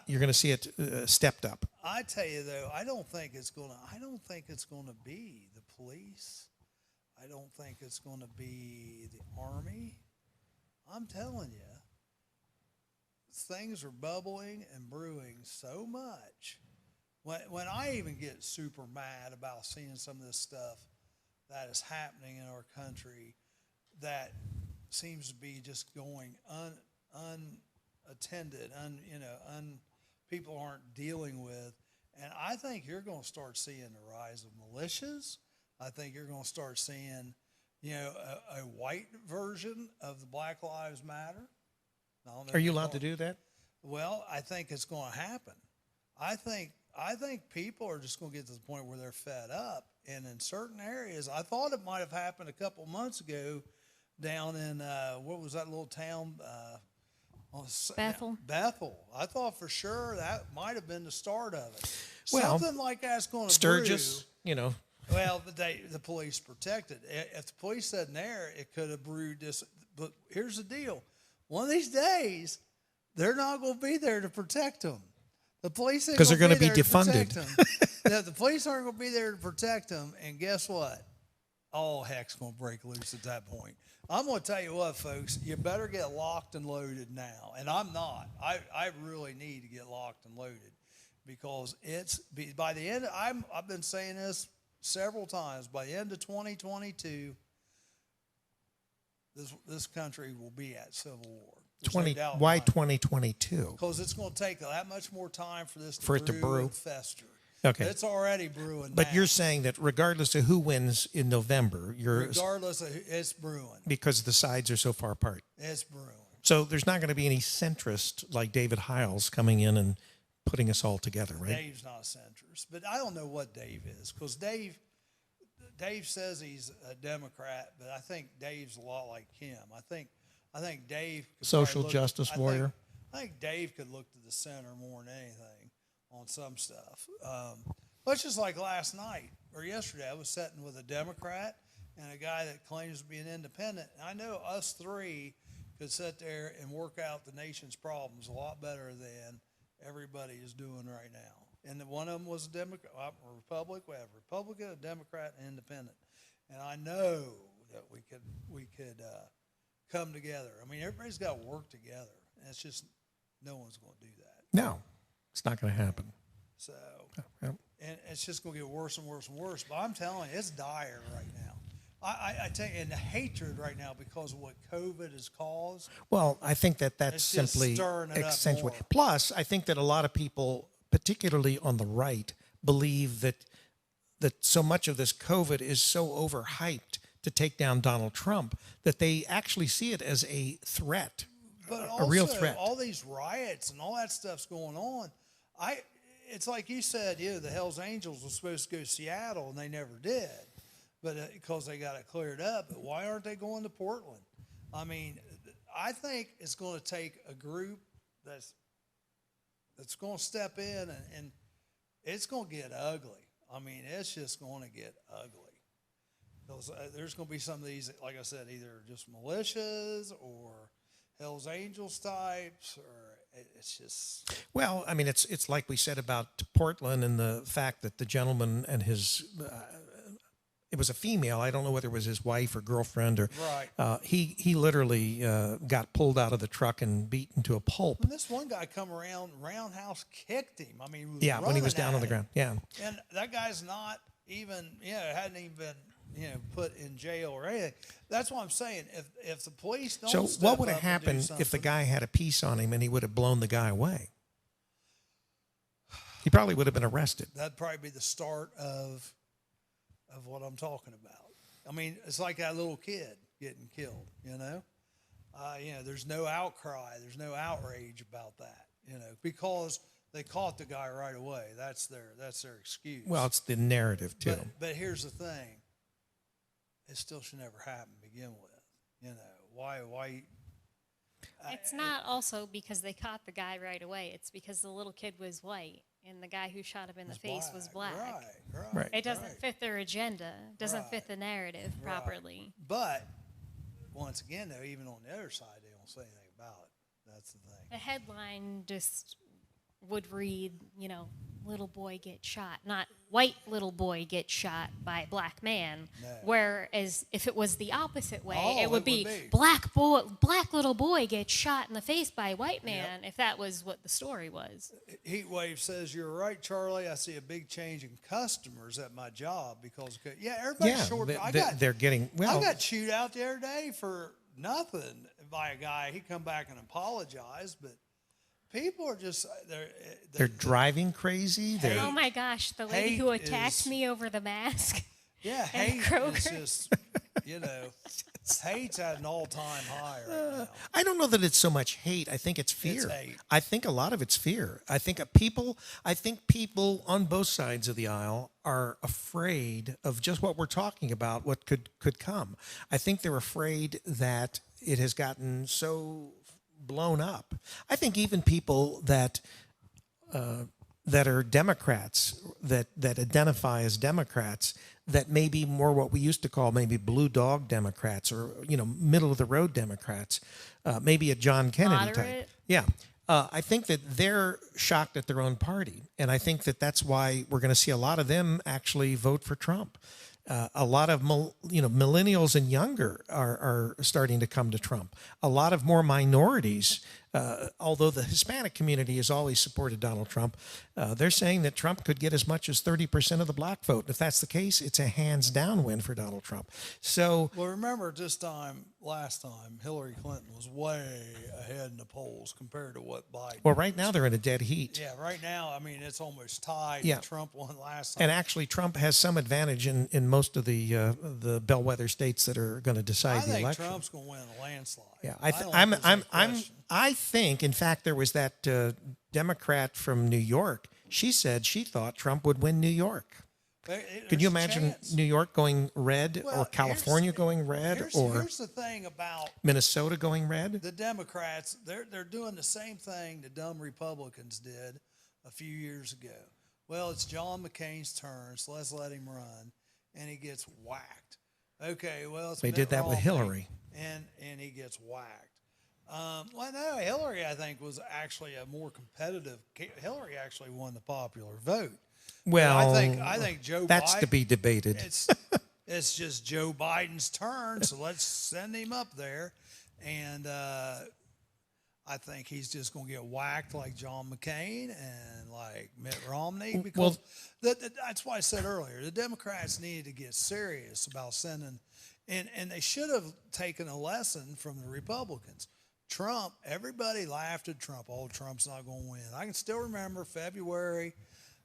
You're going to see it stepped up. I tell you, though, I don't think it's going to be the police. I don't think it's going to be the Army. I'm telling you. Things are bubbling and brewing so much. When I even get super mad about seeing some of this stuff that is happening in our country that seems to be just going unattended, people aren't dealing with. And I think you're going to start seeing the rise of militias. I think you're going to start seeing, a white version of the Black Lives Matter. Are you allowed to do that? Well, I think it's going to happen. I think people are just going to get to the point where they're fed up. And in certain areas, I thought it might have happened a couple months ago down in, what was that little town? Bethel. Bethel. I thought for sure that might have been the start of it. Well, something like that's going to Sturgis, Well, the police protected. If the police said there, it could have brewed this. But here's the deal. One of these days, they're not going to be there to protect them. The police because they're going to be defunded. The police aren't going to be there to protect them, and guess what? All heck's going to break loose at that point. I'm going to tell you what, folks. You better get locked and loaded now, and I'm not. I really need to get locked and loaded because by the end. I've been saying this several times. By the end of 2022. This country will be at civil war. Why 2022? Because it's going to take that much more time for this to brew and fester. Okay, it's already brewing. But now. You're saying that regardless of who wins in November, it's brewing because the sides are so far apart. It's brewing. So there's not going to be any centrist like David Hiles coming in and putting us all together, right? Dave's not a centrist, but I don't know what Dave is because Dave says he's a Democrat, but I think Dave's a lot like him. I think Dave social justice warrior. I think Dave could look to the center more than anything on some stuff. But just like last night or yesterday, I was sitting with a Democrat and a guy that claims to be an independent. And I know us three could sit there and work out the nation's problems a lot better than everybody is doing right now. And one of them was a Democrat, a Republican. We have Republican, a Democrat, and Independent. And I know that we could come together. I mean, everybody's got to work together. And it's just no one's going to do that. No, it's not going to happen. So, and it's just going to get worse and worse and worse. But I'm telling you, it's dire right now. I tell you, and the hatred right now because of what COVID has caused. Well, I think that's it's simply accentuated. Plus, I think that a lot of people, particularly on the right, believe that so much of this COVID is so overhyped to take down Donald Trump that they actually see it as a threat, but a real threat. All these riots and all that stuff's going on. It's like you said, the Hells Angels were supposed to go to Seattle and they never did. But because they got it cleared up. But why aren't they going to Portland? I mean, I think it's going to take a group that's going to step in, and it's going to get ugly. I mean, it's just going to get ugly. Because there's going to be some of these, like I said, either just militias or Hells Angels types, or it's just. Well, I mean, it's like we said about Portland and the fact that the gentleman and his. It was a female. I don't know whether it was his wife or girlfriend or. Right. He literally got pulled out of the truck and beaten to a pulp. And this one guy come around, roundhouse kicked him. I mean, when he was down on the ground. Yeah. And that guy's not even, hadn't even been, put in jail or anything. That's what I'm saying. If the police don't. So step what would have up and do happened if the guy had a piece on him and he would have blown the guy away? He probably would have been arrested. That'd probably be the start of what I'm talking about. I mean, it's like that little kid getting killed, there's no outcry, there's no outrage about that, because they caught the guy right away. That's their excuse. Well, it's the narrative too. But here's the thing. It still should never happen to begin with. Why? It's not also because they caught the guy right away. It's because the little kid was white and the guy who shot him in the face was black. Right. It doesn't fit their agenda. It doesn't fit the narrative properly. But once again, though, even on the other side, they don't say anything about it. That's the thing. The headline just would read, little boy gets shot, not white little boy gets shot by a black man. No. Whereas if it was the opposite way, it would be black little boy gets shot in the face by a white man. If that was what the story was. Heatwave says, you're right, Charlie. I see a big change in customers at my job because everybody's short. They're getting well. I got chewed out the other day for nothing by a guy. He come back and apologized, but. People are just they're driving crazy. Oh my gosh, the lady who attacked me over the mask. Yeah, hate is just hate's at an all-time high right now. I don't know that it's so much hate. I think it's fear. It's hate. I think a lot of it's fear. I think people on both sides of the aisle are afraid of just what we're talking about, what could come. I think they're afraid that it has gotten so blown up. I think even people that are Democrats, that identify as Democrats, that may be more what we used to call maybe blue dog Democrats or middle of the road Democrats, maybe a John Kennedy type. Yeah. I think that they're shocked at their own party, and I think that that's why we're going to see a lot of them actually vote for Trump. A lot of millennials and younger are starting to come to Trump. A lot of more minorities, although the Hispanic community has always supported Donald Trump, they're saying that Trump could get as much as 30% of the black vote. If that's the case, it's a hands down win for Donald Trump. So, well, remember last time, Hillary Clinton was way ahead in the polls compared to what Biden. Well, right now they're in a dead heat. Yeah, right now, I mean, it's almost tied. Yeah. Trump won last time. And actually, Trump has some advantage in most of the bellwether states that are going to decide the election. I think Trump's going to win a landslide. Yeah, I think, in fact, there was that Democrat from New York. She said she thought Trump would win New York. Could you imagine New York going red, or California going red, or here's the thing about Minnesota going red? The Democrats, they're doing the same thing the dumb Republicans did a few years ago. Well, it's John McCain's turn, so let's let him run, and he gets whacked. Okay, well, it's they did that with Hillary, and he gets whacked. Well, no, Hillary, I think, was actually a more competitive. Hillary actually won the popular vote. Well, I think Joe. That's Biden, to be debated. It's just Joe Biden's turn, so let's send him up there, and I think he's just going to get whacked like John McCain and like Mitt Romney because that's why I said earlier the Democrats needed to get serious about sending, and they should have taken a lesson from the Republicans. Trump, everybody laughed at Trump. Oh, Trump's not going to win. I can still remember February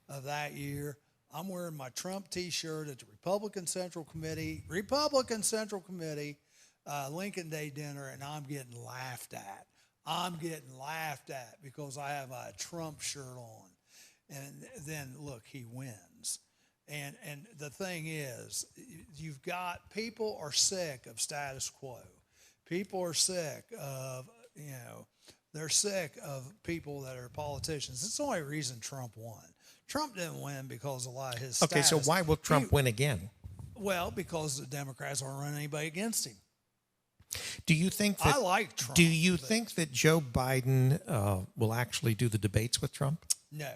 of that year. I'm wearing my Trump T-shirt at the Republican Central Committee, Lincoln Day dinner, and I'm getting laughed at. Because I have a Trump shirt on. And then, look, he wins. And the thing is, you've got people are sick of status quo. People are sick of, they're sick of people that are politicians. It's the only reason Trump won. Trump didn't win because of a lot of his status. Okay, so why will Trump win again? Well, because the Democrats aren't running anybody against him. Do you think that, I like Trump. Do you think that Joe Biden will actually do the debates with Trump? No.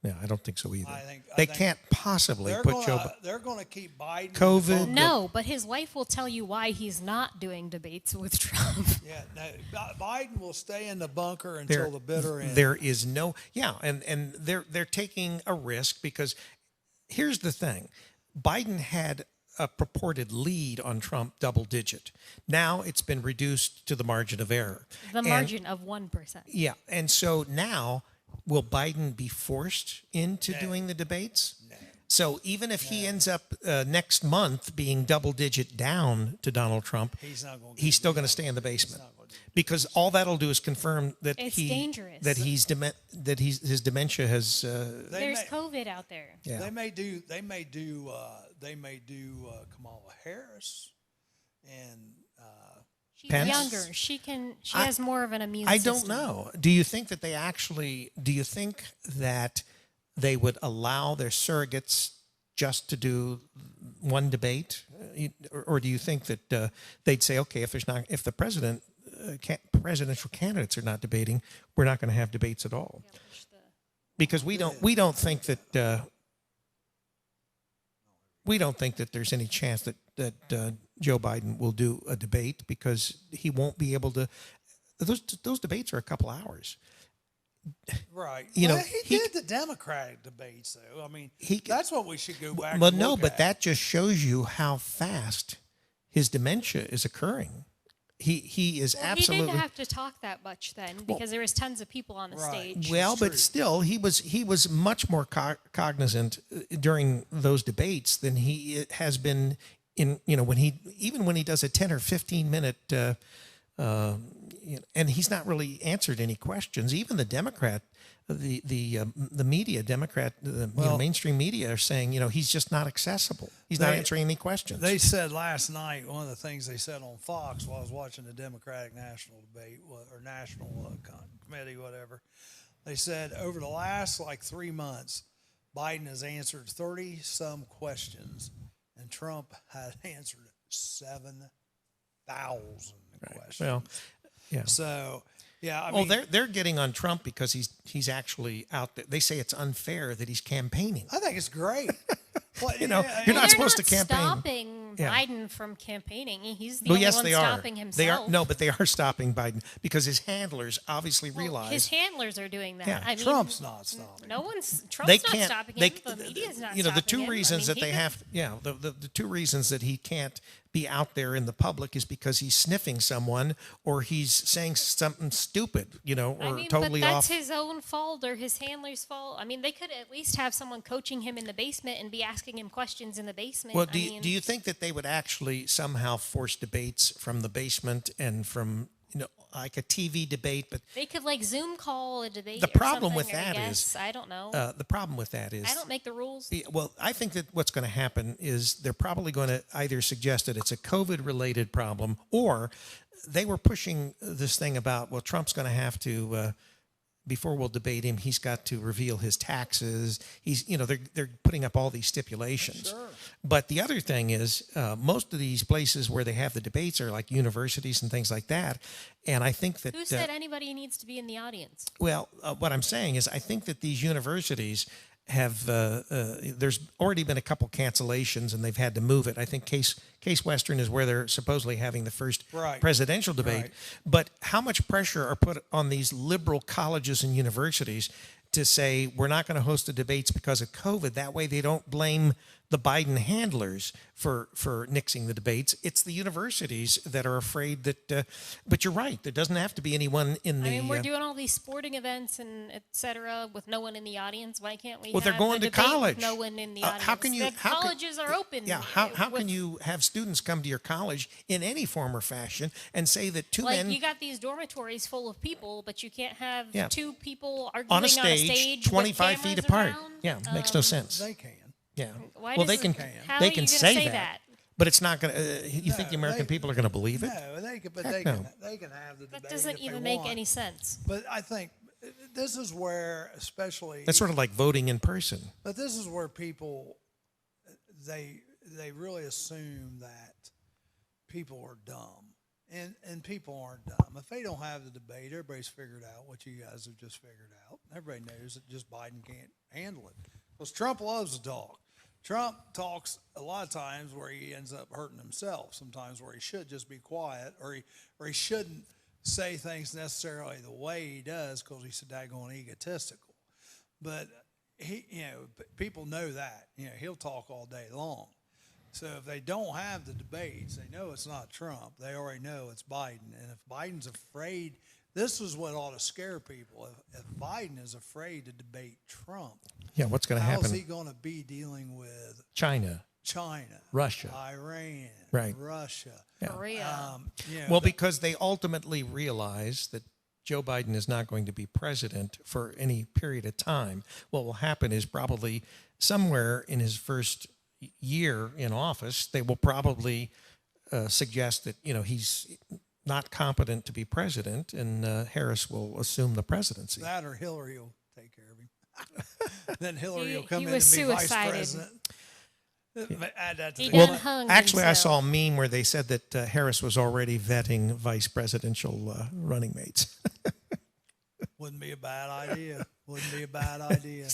No, I don't think so either. I think they can't possibly put Joe Biden. They're going to keep Biden. COVID. No, but his wife will tell you why he's not doing debates with Trump. Yeah, no, Biden will stay in the bunker until the bitter end. There is no, and they're taking a risk because here's the thing: Biden had a purported lead on Trump, double digit. Now it's been reduced to the margin of error. The margin of 1%. Yeah, and so now. Will Biden be forced into doing the debates? No. So even if he ends up next month being double-digit down to Donald Trump, he's still going to stay in the basement because all that'll do is confirm that it's dangerous. That his dementia has. There's COVID out there. Yeah. They may do Kamala Harris and. She's Pence? younger. She has more of an immune I system. don't know. Do you think that they would allow their surrogates just to do one debate? Or do you think that they'd say, okay, if the presidential candidates are not debating, we're not going to have debates at all? Because we don't think that there's any chance that Joe Biden will do a debate because he won't be able to. Those debates are a couple hours. Right. He did the Democratic debates, though. I mean, that's what we should go back. But no, but that just shows you how fast his dementia is occurring. He is absolutely. He didn't have to talk that much then because there was tons of people on the stage. Well, but still, he was much more cognizant during those debates than he has been in. When he does a 10 or 15 minute, and he's not really answered any questions. Even the Democrat. The media, mainstream media are saying, he's just not accessible. He's not answering any questions. They said last night, one of the things they said on Fox while I was watching the Democratic National Debate or National Committee, whatever, they said over the last 3 months, Biden has answered 30-some questions, and Trump had answered 7,000 questions. Well, yeah. So... yeah, I mean, they're getting on Trump because he's actually out there. They say it's unfair that he's campaigning. I think it's great. Well, you're not supposed to campaign. Stopping Biden from campaigning. He's the only one stopping himself. But they are stopping Biden because his handlers obviously realize his handlers are doing that. Yeah. I mean, Trump's not stopping. Trump's not stopping him. The media's not stopping him. The two reasons the two reasons that he can't be out there in the public is because he's sniffing someone or he's saying something stupid, totally but off. that's his own fault or his handler's fault. I mean, they could at least have someone coaching him in the basement and be asking him questions in the basement. Well, do you think that they would actually somehow force debates from the basement and from like a TV debate? But they could Zoom call a debate. The problem with that is I don't know. The problem with that is I don't make the rules. Well, I think that what's going to happen is they're probably going to either suggest that it's a COVID-related problem, or they were pushing this thing about Trump's going to have to before we'll debate him, he's got to reveal his taxes. He's, they're putting up all these stipulations. Sure. But the other thing is, most of these places where they have the debates are like universities and things like that. And I think that who said anybody needs to be in the audience? Well, what I'm saying is, I think that these universities have there's already been a couple cancellations and they've had to move it. I think Case Western is where they're supposedly having the first presidential debate. Right. But how much pressure are put on these liberal colleges and universities to say we're not going to host the debates because of COVID? That way they don't blame the Biden handlers for nixing the debates. It's the universities that are afraid that, but you're right, there doesn't have to be anyone in the... I mean, we're doing all these sporting events and et cetera with no one in the audience. Why can't we they're going to college. With no one in the audience? How can you... colleges are open. Yeah, how can you have students come to your college in any form or fashion and say that two men... you got these dormitories full of people, but you can't have two people arguing on a stage 25 feet apart. Around? Yeah, makes no sense. They can. Yeah. Why well, does they it- can. how They are can you gonna say say that, but it's not going to. You think the American people are going to believe it? No, they can, but Heck they no. can. They can have the debate. That doesn't if they even make want. any sense. But I think this is where, especially, That's sort of like voting in person. but this is where people they really assume that people are dumb, and people aren't dumb. If they don't have the debate, everybody's figured out what you guys have just figured out. Everybody knows that just Biden can't handle it because Trump loves to talk. Trump talks a lot of times where he ends up hurting himself. Sometimes where he should just be quiet, or he shouldn't say things necessarily the way he does because he's so daggone egotistical. But people know that. He'll talk all day long. So if they don't have the debates, they know it's not Trump. They already know it's Biden. And if Biden's afraid, this is what ought to scare people. If Biden is afraid to debate Trump, Yeah, what's going to happen? how's he going to be dealing with China, Russia, Iran, Right. Russia? Korea. Well, because they ultimately realize that Joe Biden is not going to be president for any period of time. What will happen is probably somewhere in his first year in office, they will probably suggest that he's not competent to be president, and Harris will assume the presidency. That or Hillary will take care of him. Then Hillary will come he in was and be vice suicided. president. Add that to He the done Well, hung actually, I himself. saw a meme where they said that Harris was already vetting vice presidential running mates. Wouldn't be a bad idea. Wouldn't be a bad idea.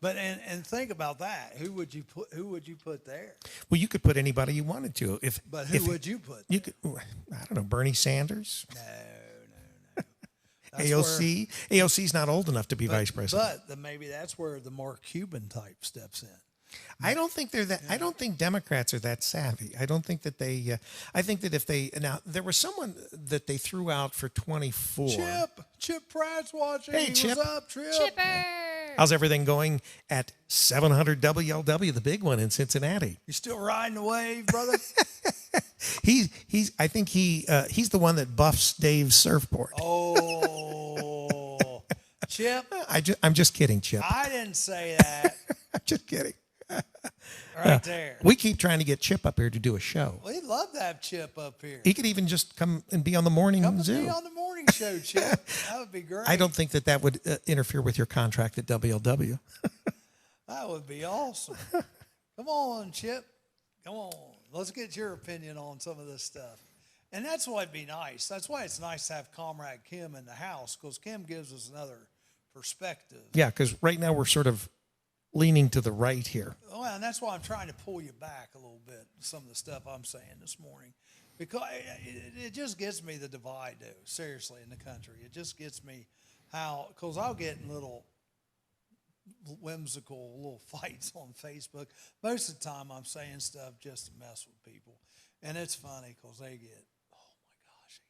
But and think about that. Who would you put there? Well, you could put anybody you wanted to. But who would you put? You could, I don't know, Bernie Sanders, No. That's AOC. AOC's not old enough to be vice president. But maybe that's where the Mark Cuban type steps in. I don't think they're that. I don't think Democrats are that savvy. I don't think that they. I think that if they now there was someone that they threw out for 24. Chip Pratt's watching. Hey, Chip. What's up, Chip? Chipper. How's everything going at 700 WLW, the big one in Cincinnati? You still riding the wave, brother? He's. I think he's the one that buffs Dave's surfboard. Oh, Chip. I'm just kidding, Chip. I didn't say that. I'm just kidding. Right there. We keep trying to get Chip up here to do a show. We'd love to have Chip up here. He could even just come and be on the morning Come and zoo. be on the morning show, Chip. That would be great. I don't think that would interfere with your contract at WLW. That would be awesome. Come on, Chip. Come on. Let's get your opinion on some of this stuff. And that's why it'd be nice. That's why it's nice to have Comrade Kim in the house, because Kim gives us another perspective. Yeah, because right now we're sort of leaning to the right here. Well, and that's why I'm trying to pull you back a little bit, some of the stuff I'm saying this morning. Because it just gets me the divide, though, seriously, in the country. It just gets me because I'll get in little whimsical little fights on Facebook. Most of the time I'm saying stuff just to mess with people. And it's funny because they get, oh my gosh,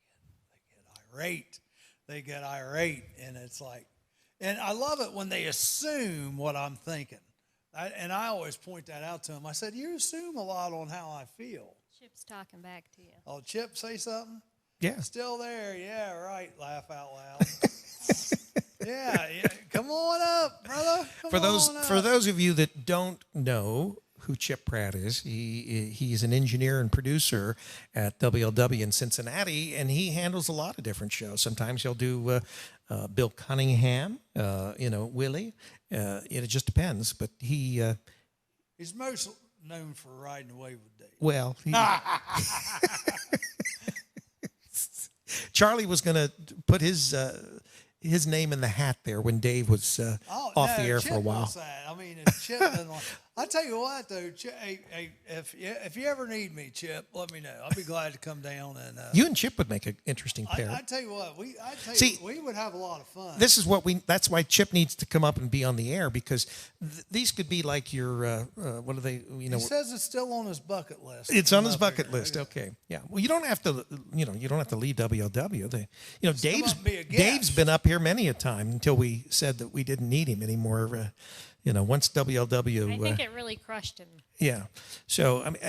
they get irate. They get irate. And it's like, and I love it when they assume what I'm thinking. And I always point that out to them. I said, you assume a lot on how I feel. Chip's talking back to you. Oh, Chip, say something? Yeah. Still there. Yeah, right. Laugh out loud. yeah. Come on up, brother. Come For on up. those of you that don't know who Chip Pratt is. He's an engineer and producer at WLW in Cincinnati, and he handles a lot of different shows. Sometimes he'll do Bill Cunningham, Willie. It just depends, but he's most known for riding away with Dave. Well, Charlie was going to put his name in the hat there when Dave was off the air Chip for a while. I mean, if Chip doesn't like, I tell you what, though, if you ever need me, Chip, let me know. I'll be glad to come down and. You and Chip would make an interesting pair. I tell you what, we would have a lot of fun. This is what that's why Chip needs to come up and be on the air, because these could be like your what are they? He says it's still on his bucket list. It's on his bucket list. Okay, yeah. Well, you don't have to. You don't have to leave WLW. Dave's been up here many a time until we said that we didn't need him anymore. Once WLW. I think it really crushed him. Yeah. So, I mean,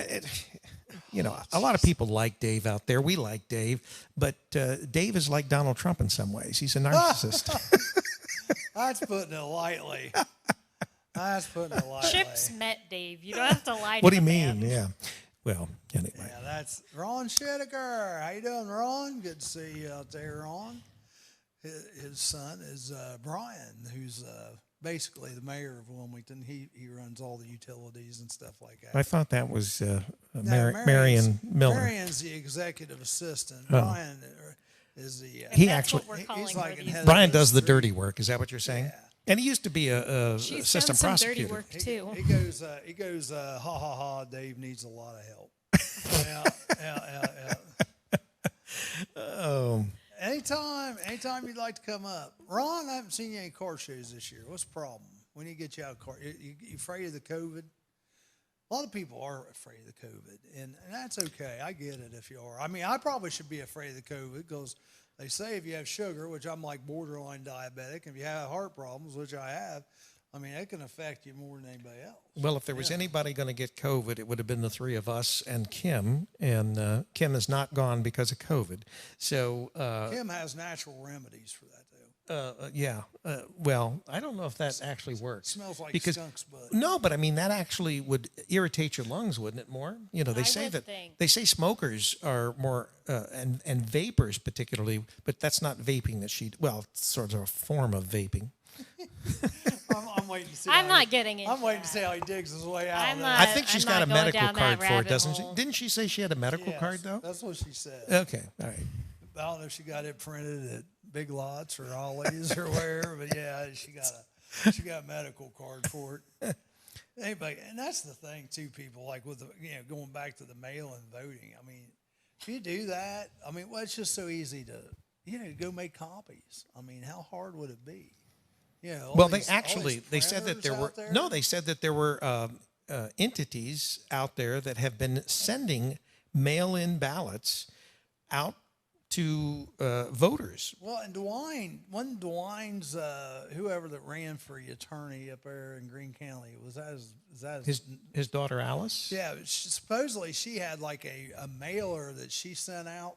a lot of people like Dave out there. We like Dave. But Dave is like Donald Trump in some ways. He's a narcissist. That's putting it lightly. Chip's met Dave. You don't have to lie to What do you man. mean? Yeah. Well, anyway. Yeah, that's Ron Schedeker. How you doing, Ron? Good to see you out there, Ron. His son is Brian, who's basically the mayor of Wilmington. He runs all the utilities and stuff like that. I thought that was Marion Miller. Marion's the executive assistant. Brian is the. He's like Brian does the dirty work. Is that what you're saying? Yeah. And he used to be a assistant prosecutor. Dirty work too. He goes. Ha ha ha! Dave needs a lot of help. Yeah. Oh. Anytime you'd like to come up. Ron, I haven't seen you in car shows this year. What's the problem? When you get you out of car, you afraid of the COVID? A lot of people are afraid of the COVID, and that's okay. I get it if you are. I mean, I probably should be afraid of the COVID because they say if you have sugar, which I'm like borderline diabetic, if you have heart problems, which I have, I mean, it can affect you more than anybody else. Well, if there was anybody going to get COVID, it would have been the three of us and Kim. And Kim has not gone because of COVID. So Kim has natural remedies for that, though. Yeah. Well, I don't know if that actually works. Smells like skunk's butt. No, but I mean that actually would irritate your lungs, wouldn't it? More. They say smokers are more and vapors particularly, but that's not vaping that well, it's sort of a form of vaping. I'm waiting to see. I'm not getting it. I'm waiting to see how he digs his way out. I think she's got a medical card for it, doesn't she? hole. Didn't she say she had a medical card though? That's what she said. Okay, all right. I don't know if she got it printed at Big Lots or Ollie's or wherever, but yeah, she got a medical card for it. Anybody, and that's the thing too. People like with going back to the mail-in voting. I mean, if you do that, I mean, well, it's just so easy to go make copies. I mean, how hard would it be? Well, they said that there were entities out there that have been sending mail-in ballots out to voters. Well, and DeWine's whoever that ran for the attorney up there in Greene County, is that his daughter Alice? Yeah, supposedly she had like a mailer that she sent out,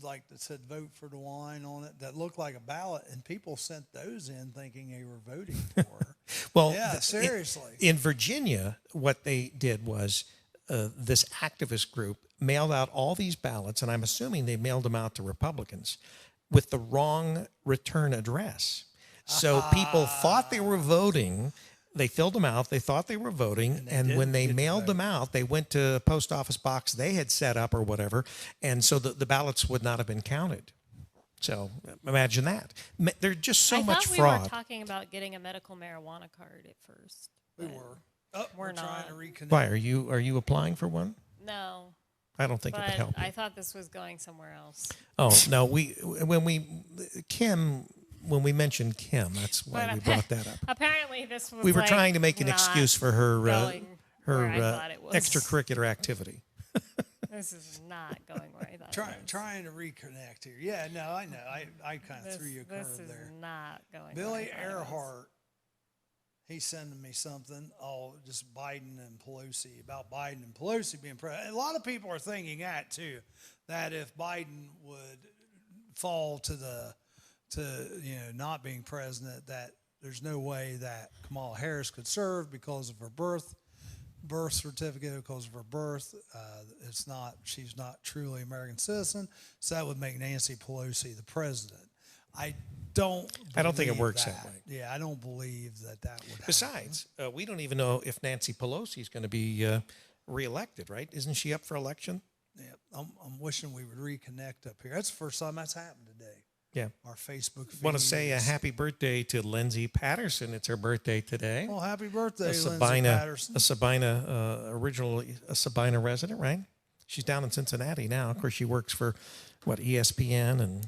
like that said "Vote for DeWine" on it, that looked like a ballot, and people sent those in thinking they were voting for her. Well, yeah, seriously. In Virginia, what they did was this activist group mailed out all these ballots, and I'm assuming they mailed them out to Republicans with the wrong return address. So people thought they were voting. They filled them out. They thought they were voting. And when they mailed them out, they went to a post office box they had set up or whatever. And so the ballots would not have been counted. So imagine that. There's just so much fraud. I thought we were talking about getting a medical marijuana card at first. We were. We're not. Trying to reconnect. Why, are you applying for one? No. I don't think it would help you. I thought this was going somewhere else. Oh, no. When we mentioned Kim, that's why we brought that up. Apparently this was we were trying to make an excuse for her extracurricular activity. This is not going where I thought it was. Trying to reconnect here. Yeah, no, I know. I kind of threw you a curve there. This is not going Billy Earhart, he's sending me something, just Biden and Pelosi, about Biden and Pelosi being president. A lot of people are thinking that, too, that if Biden would fall to not being president, that there's no way that Kamala Harris could serve because of her birth birth certificate because of her birth. She's not truly American citizen, so that would make Nancy Pelosi the president. I don't think it works that way. Yeah, I don't believe that would Besides, we don't even know if Nancy Pelosi is going to be reelected, right? Isn't she up for election? Yeah, I'm wishing we would reconnect up here. That's the first time that's happened today. Yeah. Our Facebook feed. Want to say a happy birthday to Lindsay Patterson. It's her birthday today. Well, happy birthday, Lindsay Patterson. A Sabina resident, right? She's down in Cincinnati now. Of course, she works for, ESPN and...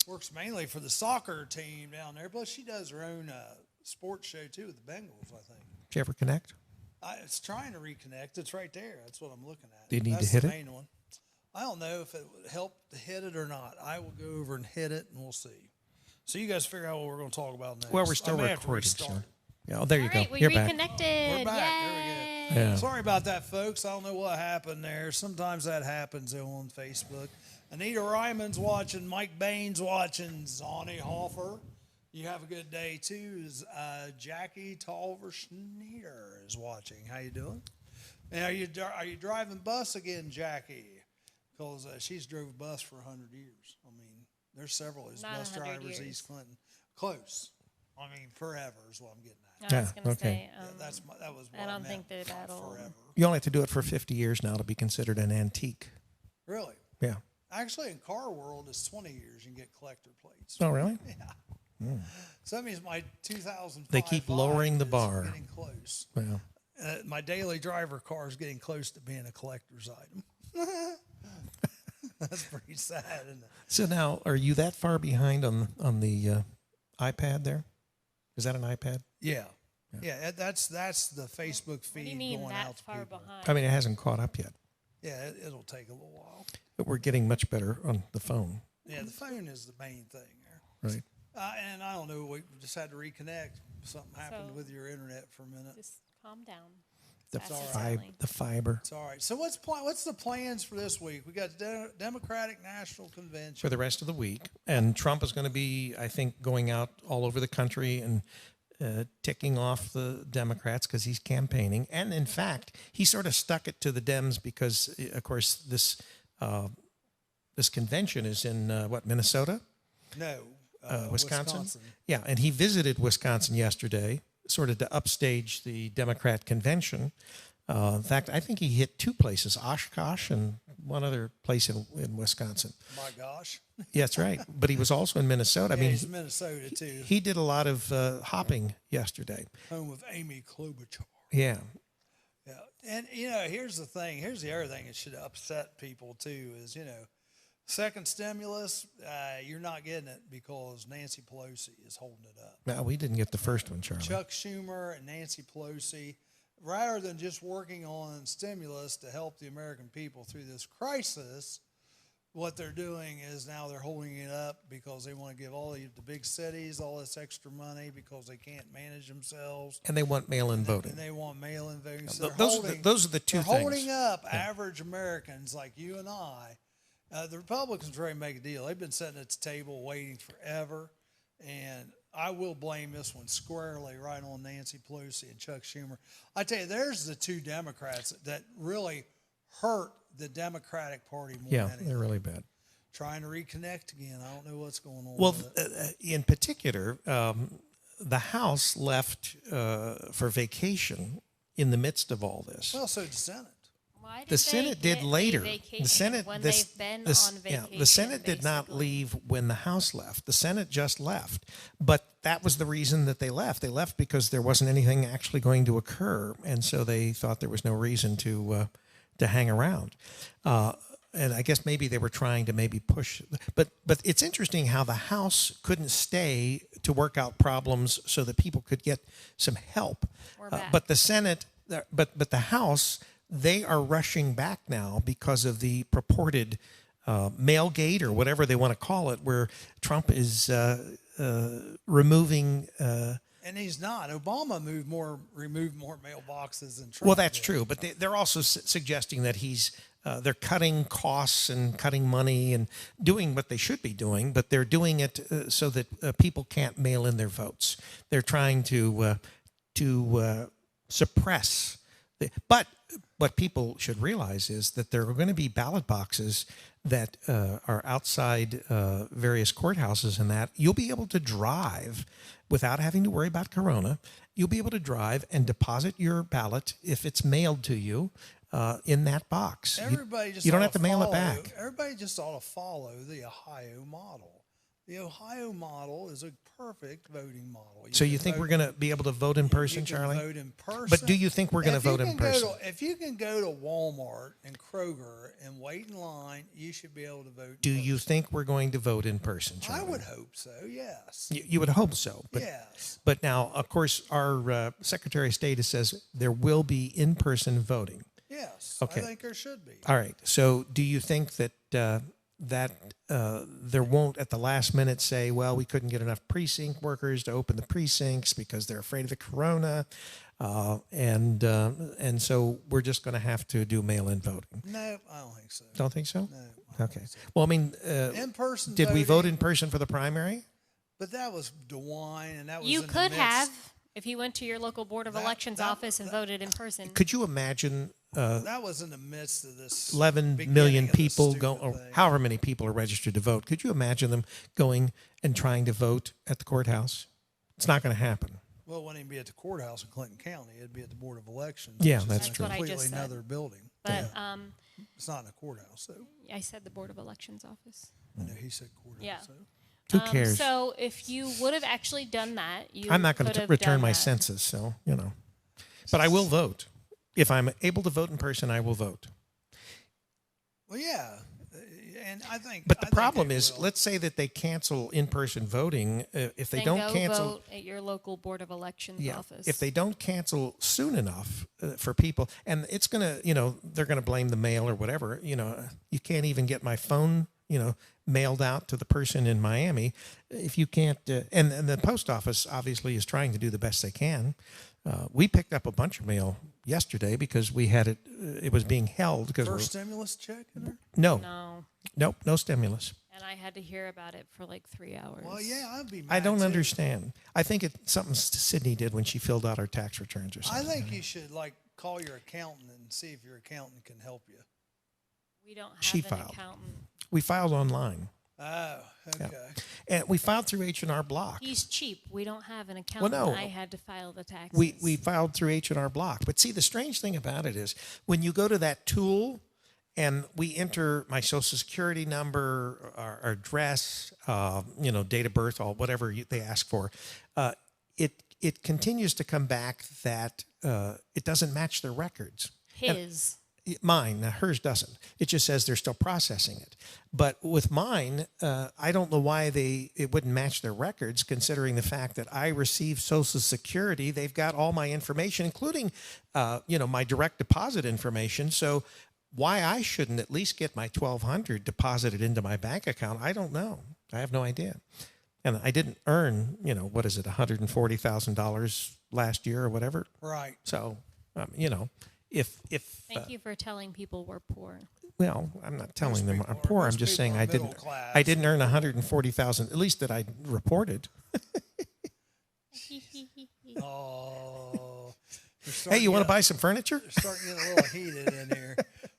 Works mainly for the soccer team down there, but she does her own sports show, too, with the Bengals, I think. Did you ever connect? It's trying to reconnect. It's right there. That's what I'm looking at. Do you need to hit it? That's the main one. I don't know if it would help to hit it or not. I will go over and hit it, and we'll see. So you guys figure out what we're going to talk about next. Well, we're still recording. So. Yeah, oh, there you go. We You're reconnected. Back. We're back. Yay. There we go. Yeah. Sorry about that, folks. I don't know what happened there. Sometimes that happens on Facebook. Anita Ryman's watching. Mike Bain's watching. Zonnie Hoffer. You have a good day, too. Jackie Tolver-Schneider is watching. How you doing? And are you driving bus again, Jackie? Because she's drove bus for 100 years. I mean, there's several of these bus drivers, East Clinton. Close. I mean, forever is what I'm getting at. I was going to say, that was what I don't think that that'll... Forever. You only have to do it for 50 years now to be considered an antique. Really? Yeah. Actually, in car world, it's 20 years you can get collector plates. Oh, really? Yeah. Mm. So that means my 2005 They keep lowering the bar. Getting close. Well, my daily driver car is getting close to being a collector's item. That's pretty sad, isn't it? So now, are you that far behind on the iPad there? Is that an iPad? Yeah. That's the Facebook feed. What do you mean going that out to far people. behind? I mean, it hasn't caught up yet. Yeah, it'll take a little while. But we're getting much better on the phone. Yeah, the phone is the main thing there. Right. And I don't know, we just had to reconnect. Something happened with your internet for a minute. Just calm down. The fiber. It's all right. So what's the plans for this week? We got the Democratic National Convention. For the rest of the week. And Trump is going to be, I think, going out all over the country and ticking off the Democrats because he's campaigning. And, in fact, he sort of stuck it to the Dems because, of course, this convention is in, Minnesota? No. Wisconsin? Yeah, and he visited Wisconsin yesterday, sort of to upstage the Democrat convention. In fact, I think he hit two places, Oshkosh and one other place in Wisconsin. My gosh. Yeah, that's right. But he was also in Minnesota. I mean, he's in Minnesota, too. He did a lot of hopping yesterday. Home of Amy Klobuchar. Yeah. Yeah. And, here's the thing. Here's the other thing that should upset people, too, is, second stimulus, you're not getting it because Nancy Pelosi is holding it up. No, we didn't get the first one, Charlie. Chuck Schumer and Nancy Pelosi, rather than just working on stimulus to help the American people through this crisis, what they're doing is now they're holding it up because they want to give all the big cities all this extra money because they can't manage themselves. And they want mail-in voting. And they want mail-in voting. So those are the two things. They're holding up average Americans like you and I. The Republicans are ready to make a deal. They've been sitting at the table waiting forever, and I will blame this one squarely right on Nancy Pelosi and Chuck Schumer. I tell you, there's the two Democrats that really hurt the Democratic Party more than anything. They're really bad. Trying to reconnect again. I don't know what's going on. Well, in particular, the House left for vacation in the midst of all this. Well, so did the Senate. The Senate did later. The Senate when they've been on vacation. Yeah, the Senate did not leave when the House left. The Senate just left. But that was the reason that they left. They left because there wasn't anything actually going to occur, and so they thought there was no reason to hang around. And I guess maybe they were trying to push. But it's interesting how the House couldn't stay to work out problems so that people could get some help. But the Senate, but the House, they are rushing back now because of the purported mailgate or whatever they want to call it, where Trump is removing. And he's not. Obama removed more mailboxes than Trump. Well, that's did. true, but they're also suggesting that they're cutting costs and cutting money and doing what they should be doing, but they're doing it so that people can't mail in their votes. They're trying to suppress But what people should realize is that there are going to be ballot boxes that are outside various courthouses and that you'll be able to drive without having to worry about Corona. You'll be able to drive and deposit your ballot if it's mailed to you in that box. You don't have to mail it back. Everybody just ought to follow the Ohio model. The Ohio model is a perfect voting model. So you think we're going to be able to vote in person, Charlie? Vote in person. But do you think we're going to vote in person? If you can go to Walmart and Kroger and wait in line, you should be able to vote. Do you think we're going to vote in person, Charlie? I would hope so, yes. You would hope so. But, yes. But now, of course, our Secretary of State says there will be in-person voting. Yes, okay. I think there should be. All right. So do you think that there won't at the last minute say, well, we couldn't get enough precinct workers to open the precincts because they're afraid of the Corona, and so we're just going to have to do mail-in voting? No, I don't think so. Don't think so? No. Okay. Well, I mean, in person. Did we vote in person for the primary? But that was DeWine, and that was. You could have if you went to your local Board of Elections office and voted in person. Could you imagine? That was in the midst of this 11 million people go, or however many people are registered to vote. Could you imagine them going and trying to vote at the courthouse? It's not going to happen. Well, it wouldn't even be at the courthouse in Clinton County. It'd be at the Board of Elections. Yeah, which that's is true. a completely another building. But it's not in a courthouse, though. I said the Board of Elections office. I know he said courthouse. Yeah. So. Who cares? So if you would have actually done that, I'm not going to return my census, so, But I will vote. If I'm able to vote in person, I will vote. Well, yeah. And I think. But the problem is, let's say that they cancel in-person voting. If they don't cancel. Vote at your local Board of Elections office. If they don't cancel soon enough for people, and it's going to, they're going to blame the mail or whatever. You can't even get my phone, mailed out to the person in Miami. If you can't, and the post office obviously is trying to do the best they can. We picked up a bunch of mail yesterday because we had it. It was being held because first stimulus check in there. Nope, no stimulus. And I had to hear about it for like 3 hours. Well, yeah, I'd be mad I don't too. understand. I think it's something Sydney did when she filled out her tax returns or something. I think you should call your accountant and see if your accountant can help you. We don't have an accountant. We filed online. Oh, okay. Yeah. And we filed through H&R Block. He's cheap. We don't have an accountant. Well, no. I had to file the taxes. We filed through H&R Block. But see, the strange thing about it is when you go to that tool and we enter my social security number, our address, date of birth, or whatever they ask for, it continues to come back that it doesn't match their records. Mine, hers doesn't. It just says they're still processing it. But with mine, I don't know why it wouldn't match their records, considering the fact that I received Social Security. They've got all my information, including, my direct deposit information. So why I shouldn't at least get my $1,200 deposited into my bank account, I don't know. I have no idea. And I didn't earn, $140,000 last year or whatever. Right. So, Thank you for telling people we're poor. Well, I'm not telling them I'm poor. I'm just saying I didn't earn $140,000, at least that I reported. Oh. Hey, you want to buy some furniture? Starting to get a little heated in here.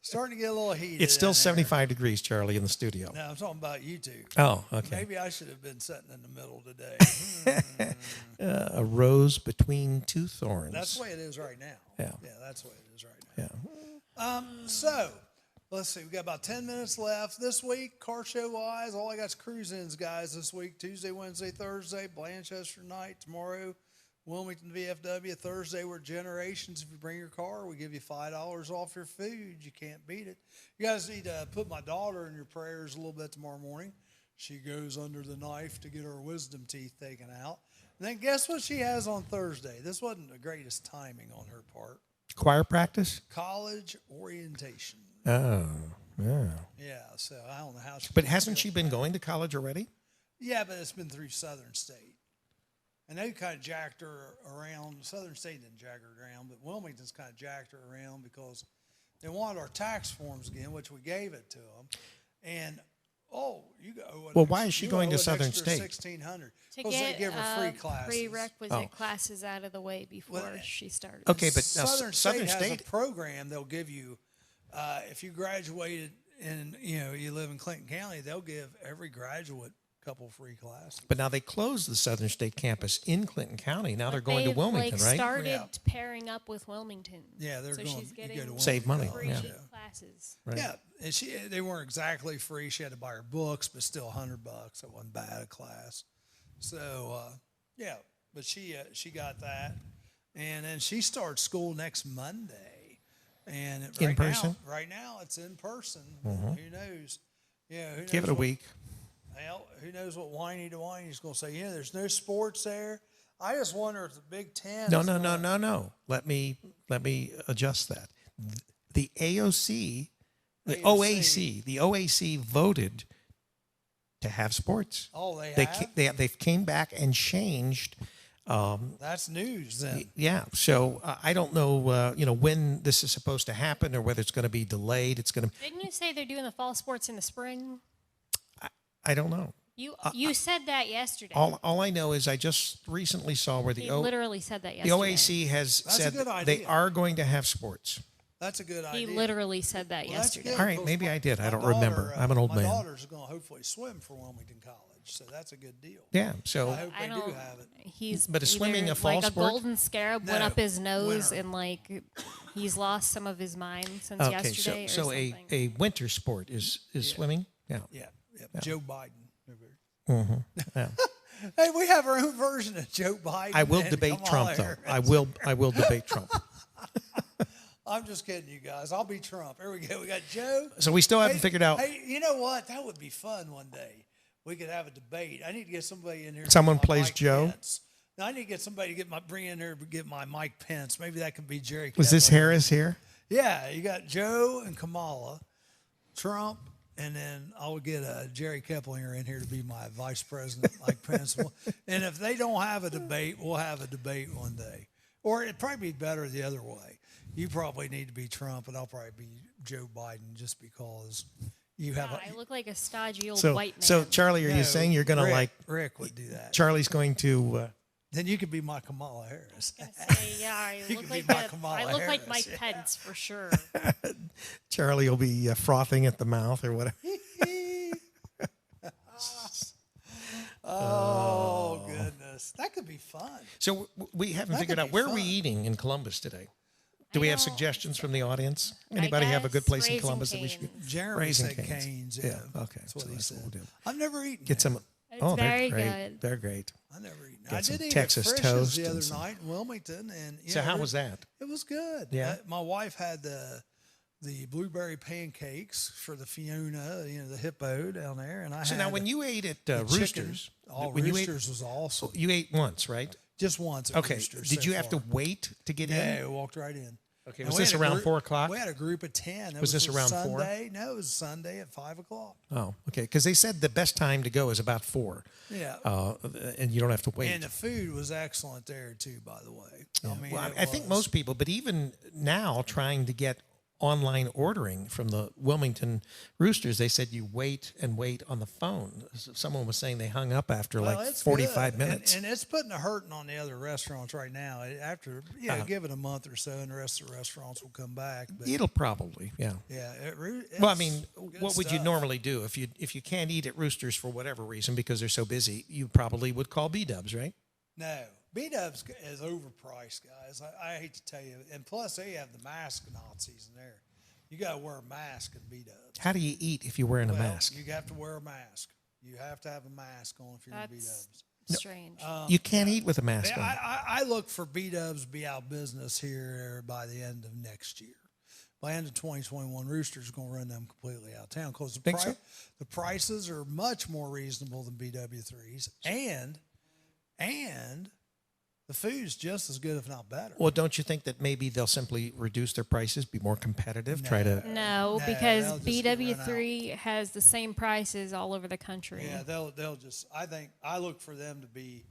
It's still 75 degrees, Charlie, in the studio. No, I'm talking about you two. Oh, okay. Maybe I should have been sitting in the middle today. A rose between two thorns. That's the way it is right now. Yeah. Yeah, that's the way it is right now. Yeah. So, let's see. We got about 10 minutes left this week. Car show wise, all I got is cruise-ins, guys, this week. Tuesday, Wednesday, Thursday, Blanchester night. Tomorrow, Wilmington VFW. Thursday, we're Generations. If you bring your car, we give you $5 off your food. You can't beat it. You guys need to put my daughter in your prayers a little bit tomorrow morning. She goes under the knife to get her wisdom teeth taken out. And then guess what she has on Thursday? This wasn't the greatest timing on her part. Choir practice? College orientation. Oh, yeah. Yeah, so I don't know how she... But hasn't she been going to college already? Yeah, but it's been through Southern State. And they kind of jacked her around. Southern State didn't jack her around, but Wilmington's kind of jacked her around because they wanted our tax forms again, which we gave it to them. And, you owe an Well, why is she You going to owe an Southern extra State? 1,600. To Because they get give her free classes. prerequisite classes out of the way before she started. Okay, but now Southern Southern State has State. a program they'll give you if you graduated and you live in Clinton County, they'll give every graduate a couple free classes. But now they closed the Southern State campus in Clinton County. Now they're going to They've, Wilmington, right? Started pairing up with Wilmington. Yeah, they're so going. She's You getting go to Save money, free yeah. classes. Right. Yeah, and they weren't exactly free. She had to buy her books, but still $100. It wasn't bad a class. So yeah, but she got that, and then she starts school next Monday, and In person? Right now it's in person. Who knows? Yeah, who knows Give it a week. Well, who knows what Whiny is going to say? There's no sports there. I just wonder if the Big Ten. No. Let me adjust that. The AOC, the OAC voted to have sports. Oh, They came back and changed. That's news then. Yeah. So I don't know, when this is supposed to happen or whether it's going to be delayed. Didn't you say they're doing the fall sports in the spring? I don't know. You said that yesterday. All I know is I just recently saw where He literally said that the yesterday. OAC has That's a said good they idea. are going to have sports. That's a good He idea. literally said that Well, that's yesterday. good, All right, because maybe I did. I my don't remember. daughter, I'm an old my man. daughter's going to hopefully swim for Wilmington College, so that's a good deal. Yeah. So I hope they do have it. But is either swimming a fall like sport? a golden scarab went No, up his nose winter. and he's lost some of so since okay, yesterday so or a something. winter sport is swimming. Yeah. Yeah. Joe Biden. Yeah. Hey, we have our own version of Joe Biden. I will and debate Kamala Trump though. Harris. I will debate Trump. I'm just kidding, you guys. I'll be Trump. Here we go. We got Joe. So we still haven't figured out. Hey, you know what? That would be fun one day. We could have a debate. I need to get somebody in here. to Someone get my plays Mike Joe? Pence. Now, I need to get somebody to bring in here to get my Mike Pence. Maybe that could be Jerry. Was this Kepler. Harris here? Yeah, you got Joe and Kamala, Trump, and then I'll get Jerry Keplinger in here to be my vice president, like Pence. And if they don't have a debate, we'll have a debate one day. Or it'd probably be better the other way. You probably need to be Trump, and I'll probably be Joe Biden just because you have I look like a stodgy old So white man. so Charlie, are you saying you're going to Rick would do that. Charlie's going to? Then you could be my Kamala Harris. Yeah, I You look could be like my that. Kamala I look like Harris, Mike yeah. Pence for sure. Charlie will be frothing at the mouth or whatever. Oh, goodness. That could be fun. So we haven't That figured could out be where are we fun. eating in Columbus today. Do we have know. suggestions from the audience? Anybody have a good guess place in Raising Columbus that we should? Cane's. Jeremy Raising said Cane's. Canes. Yeah, okay. That's what So he that's what said. we'll do. I've never eaten Get that. some. It's Oh, they're very great. good. They're great. I never eaten. Get I some did eat Texas at Frisch's toast the and other some- night in Wilmington, and So how was that? It was good. Yeah. My wife had the blueberry pancakes for the Fiona, the hippo down there, and I So had now, when you ate at the chicken. Roosters, Oh, when Roosters was awesome. you ate once, right? Just once at Okay. Roosters. Did so you have to far. wait to get Yeah, in? we walked right in. Okay. And Was we this had a around group- 4 o'clock? We had a group of 10. It Was this a around 4? Sunday? No, it was Sunday at 5 o'clock. Oh, okay. Because they said the best time to go is about 4. Yeah. And you don't have to wait. And the food was excellent there too, by the way. Yeah. I mean, Well, it I think was. most people, but even now trying to get online ordering from the Wilmington Roosters, they said you wait and wait on the phone. Someone was saying they hung up after Well, like it's 45 good. minutes. And it's putting a hurting on the other restaurants right now. After give it a month or so, and the rest of the restaurants will come back. But It'll probably, yeah. yeah, Well, I mean, good what would you stuff. normally do if you can't eat at Roosters for whatever reason because they're so busy? You probably would call B-Dubs, right? No, B-Dubs is overpriced, guys. I hate to tell you, and plus they have the mask Nazis in there. You got to wear a mask at B-Dubs. How do you eat if you're wearing a Well, mask? You have to wear a mask. You have to have a mask on if you're in That's B-Dubs. strange. You can't eat with a mask on. I look for B-Dubs to be out of business here by the end of next year. By the end of 2021, Roosters going to run them completely out of town because Think so? the prices are much more reasonable than BW3s, and the food's just as good, if not better. Well, don't you think that maybe they'll simply reduce their prices, be more competitive, try to... No, No, because they'll just get run BW3 has the same prices all over the country. Yeah, they'll just. I look for them to be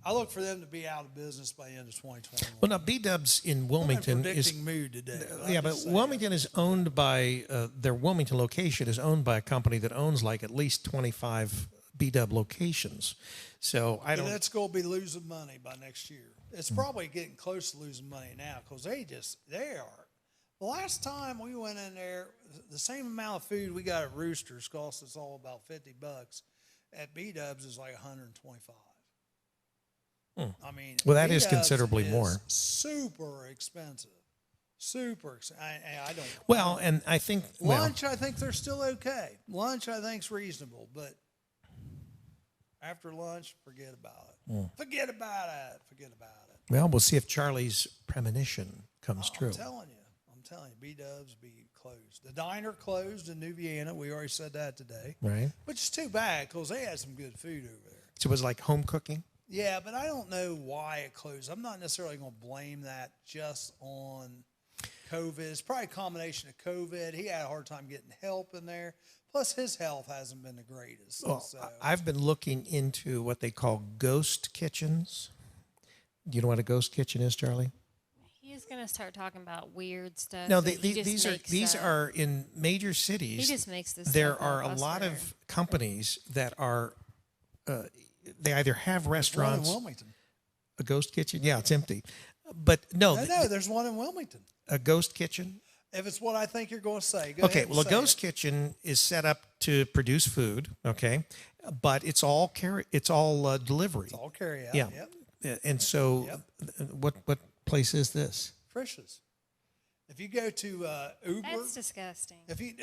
out of business by the end of 2021. Well, now, B-Dubs in Wilmington I'm in is... predicting mood today. Yeah, but Wilmington is owned by... their Wilmington location is owned by a company that owns like at least 25 B-Dub locations. So I don't. That's going to be losing money by next year. It's probably getting close to losing money now because they are. The last time we went in there, the same amount of food we got at Roosters cost us all about $50. At B-Dubs is like $125. I mean, well, that B-Dubs is considerably more. Super expensive. Super expensive. I don't. Well, and I think Lunch, I think they're still okay. Lunch, I think, is reasonable, but after lunch, forget about it. Forget about it. Forget about it. Well, we'll see if Charlie's premonition comes true. I'm telling you, B-Dubs be closed. The diner closed in New Vienna. We already said that today. Right. Which is too bad because they had some good food over there. So it was like home cooking? Yeah, but I don't know why it closed. I'm not necessarily going to blame that just on COVID. It's probably a combination of COVID. He had a hard time getting help in there. Plus, his health hasn't been the greatest. Well, so. I've been looking into what they call ghost kitchens. Do you know what a ghost kitchen is, Charlie? He's gonna start talking about weird stuff. No, that these are in major cities. He just makes this. There stuff are up, a I lot swear. of companies that are. They either have restaurants. One in Wilmington. A ghost kitchen? Yeah, it's empty. But no, No, there's one in Wilmington. a ghost kitchen. If it's what I think you're going to say, go Okay, ahead and well, a say ghost it. kitchen is set up to produce food. Okay, but it's all delivery. It's all carry out. Yeah. Yep. And so, what place is this? Frisch's. If you go to Uber, That's disgusting. if you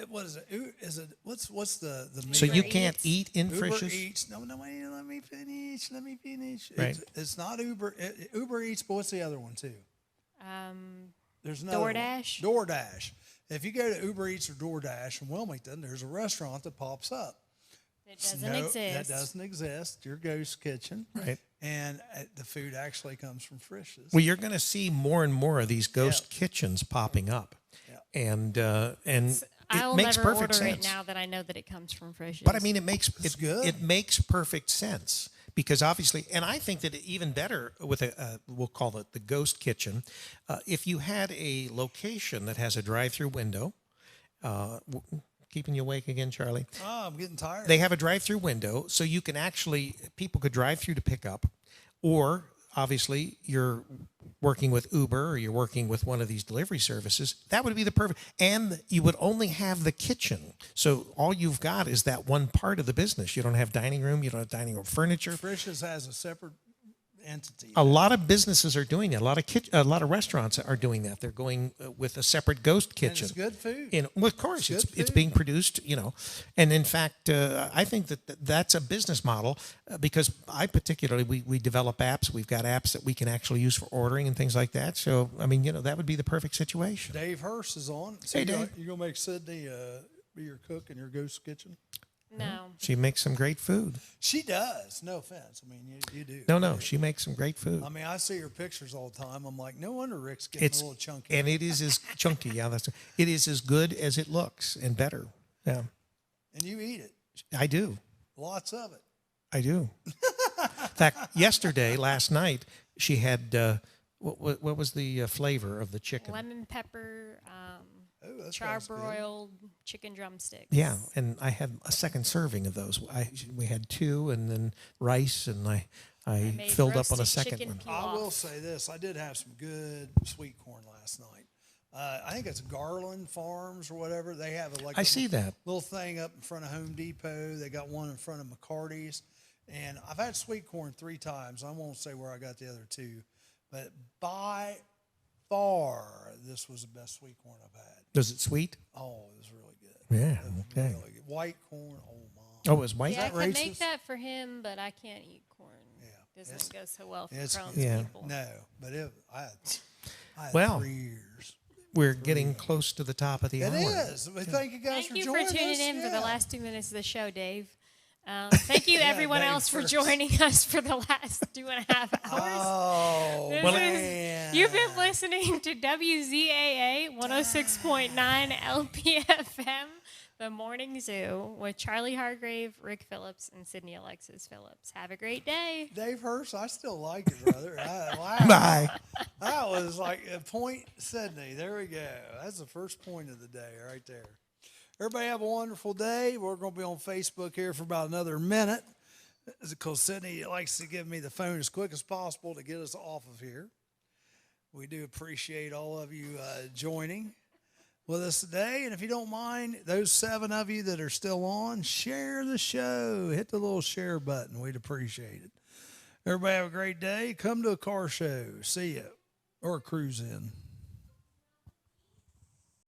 what is it? Is it what's the meat? So you Uber can't Eats. eat in Uber Frisch's? Eats. No, wait, let me finish. Right. It's not Uber. Uber Eats, but what's the other one too? There's another one. DoorDash? DoorDash. If you go to Uber Eats or DoorDash in Wilmington, there's a restaurant that pops up. It doesn't exist. That doesn't exist. Your ghost kitchen. Right. And the food actually comes from Frisch's. Well, you're going to see more and more of these ghost kitchens popping up, and it I'll makes never perfect order sense. it now that I know that it comes from Frisch's. But I mean, it makes good. It makes perfect sense because obviously, and I think that even better with we'll call it the ghost kitchen. If you had a location that has a drive-through window, keeping you awake again, Charlie. Oh, I'm getting tired. They have a drive-through window, so you can people could drive through to pick up, or obviously you're working with Uber or you're working with one of these delivery services. That would be the perfect, and you would only have the kitchen. So all you've got is that one part of the business. You don't have dining room. You don't have dining room furniture. Frisch's has a separate entity. A lot of businesses are doing that. A lot of restaurants are doing that. They're going with a separate ghost kitchen. And it's good food. Well, of course, It's good it's food. being produced, and in fact, I think that's a business model because I particularly we develop apps. We've got apps that we can actually use for ordering and things like that. So, I mean, that would be the perfect situation. Dave Hurst is on. So Hey, Dave. You gonna make Sydney be your cook in your ghost kitchen? No. She makes some great food. She does. No offense. I mean, you do. No, she makes some great food. I mean, I see her pictures all the time. I'm like, no wonder Rick's getting It's a little chunky. and it is as chunky. Yeah, it is as good as it looks and better. Yeah, And you eat it. I do. Lots of it. I do. In fact, last night, she had what was the flavor of the chicken? Lemon pepper, Oh, that sounds good. charbroiled chicken drumsticks. Yeah, and I had a second serving of those. We had two, and then rice, and I made filled up on a roasted second chicken one. pilaf. I will say this. I did have some good sweet corn last night. I think it's Garland Farms or whatever. They have I see that. little thing up in front of Home Depot. They got one in front of McCarty's. And I've had sweet corn 3 times. I won't say where I got the other 2. But by far, this was the best sweet corn I've had. Was it sweet? Oh, it was really good. Yeah. It was Okay. really good. White corn, oh my. Oh, it was white. Yeah, I that could make racist? that for him, but I can't eat corn. Yeah. Doesn't go so well for it's Crohn's good. Yeah. people. No, but I had Well, 3 years. We're getting close to the top of the It hour. is. Well, thank you guys Thank for you joining for tuning us. in for the Yeah. last 2 minutes of the show, Dave. Thank you, everyone Dave else, for first. joining us for the last 2.5 hours. Oh, This man. You've been listening to WZAA 106.9 LPFM, The Morning Zoo, with Charlie Hargrave, Rick Phillips, and Sydney Alexis Phillips. Have a great day. Dave Hurst, I still like it, brother. Wow. Bye. That was like a point, Sydney. There we go. That's the first point of the day right there. Everybody have a wonderful day. We're going to be on Facebook here for about another minute because Sydney likes to give me the phone as quick as possible to get us off of here. We do appreciate all of you joining with us today. And if you don't mind, those 7 of you that are still on, share the show. Hit the little share button. We'd appreciate it. Everybody have a great day. Come to a car show. See ya. Or a cruise in.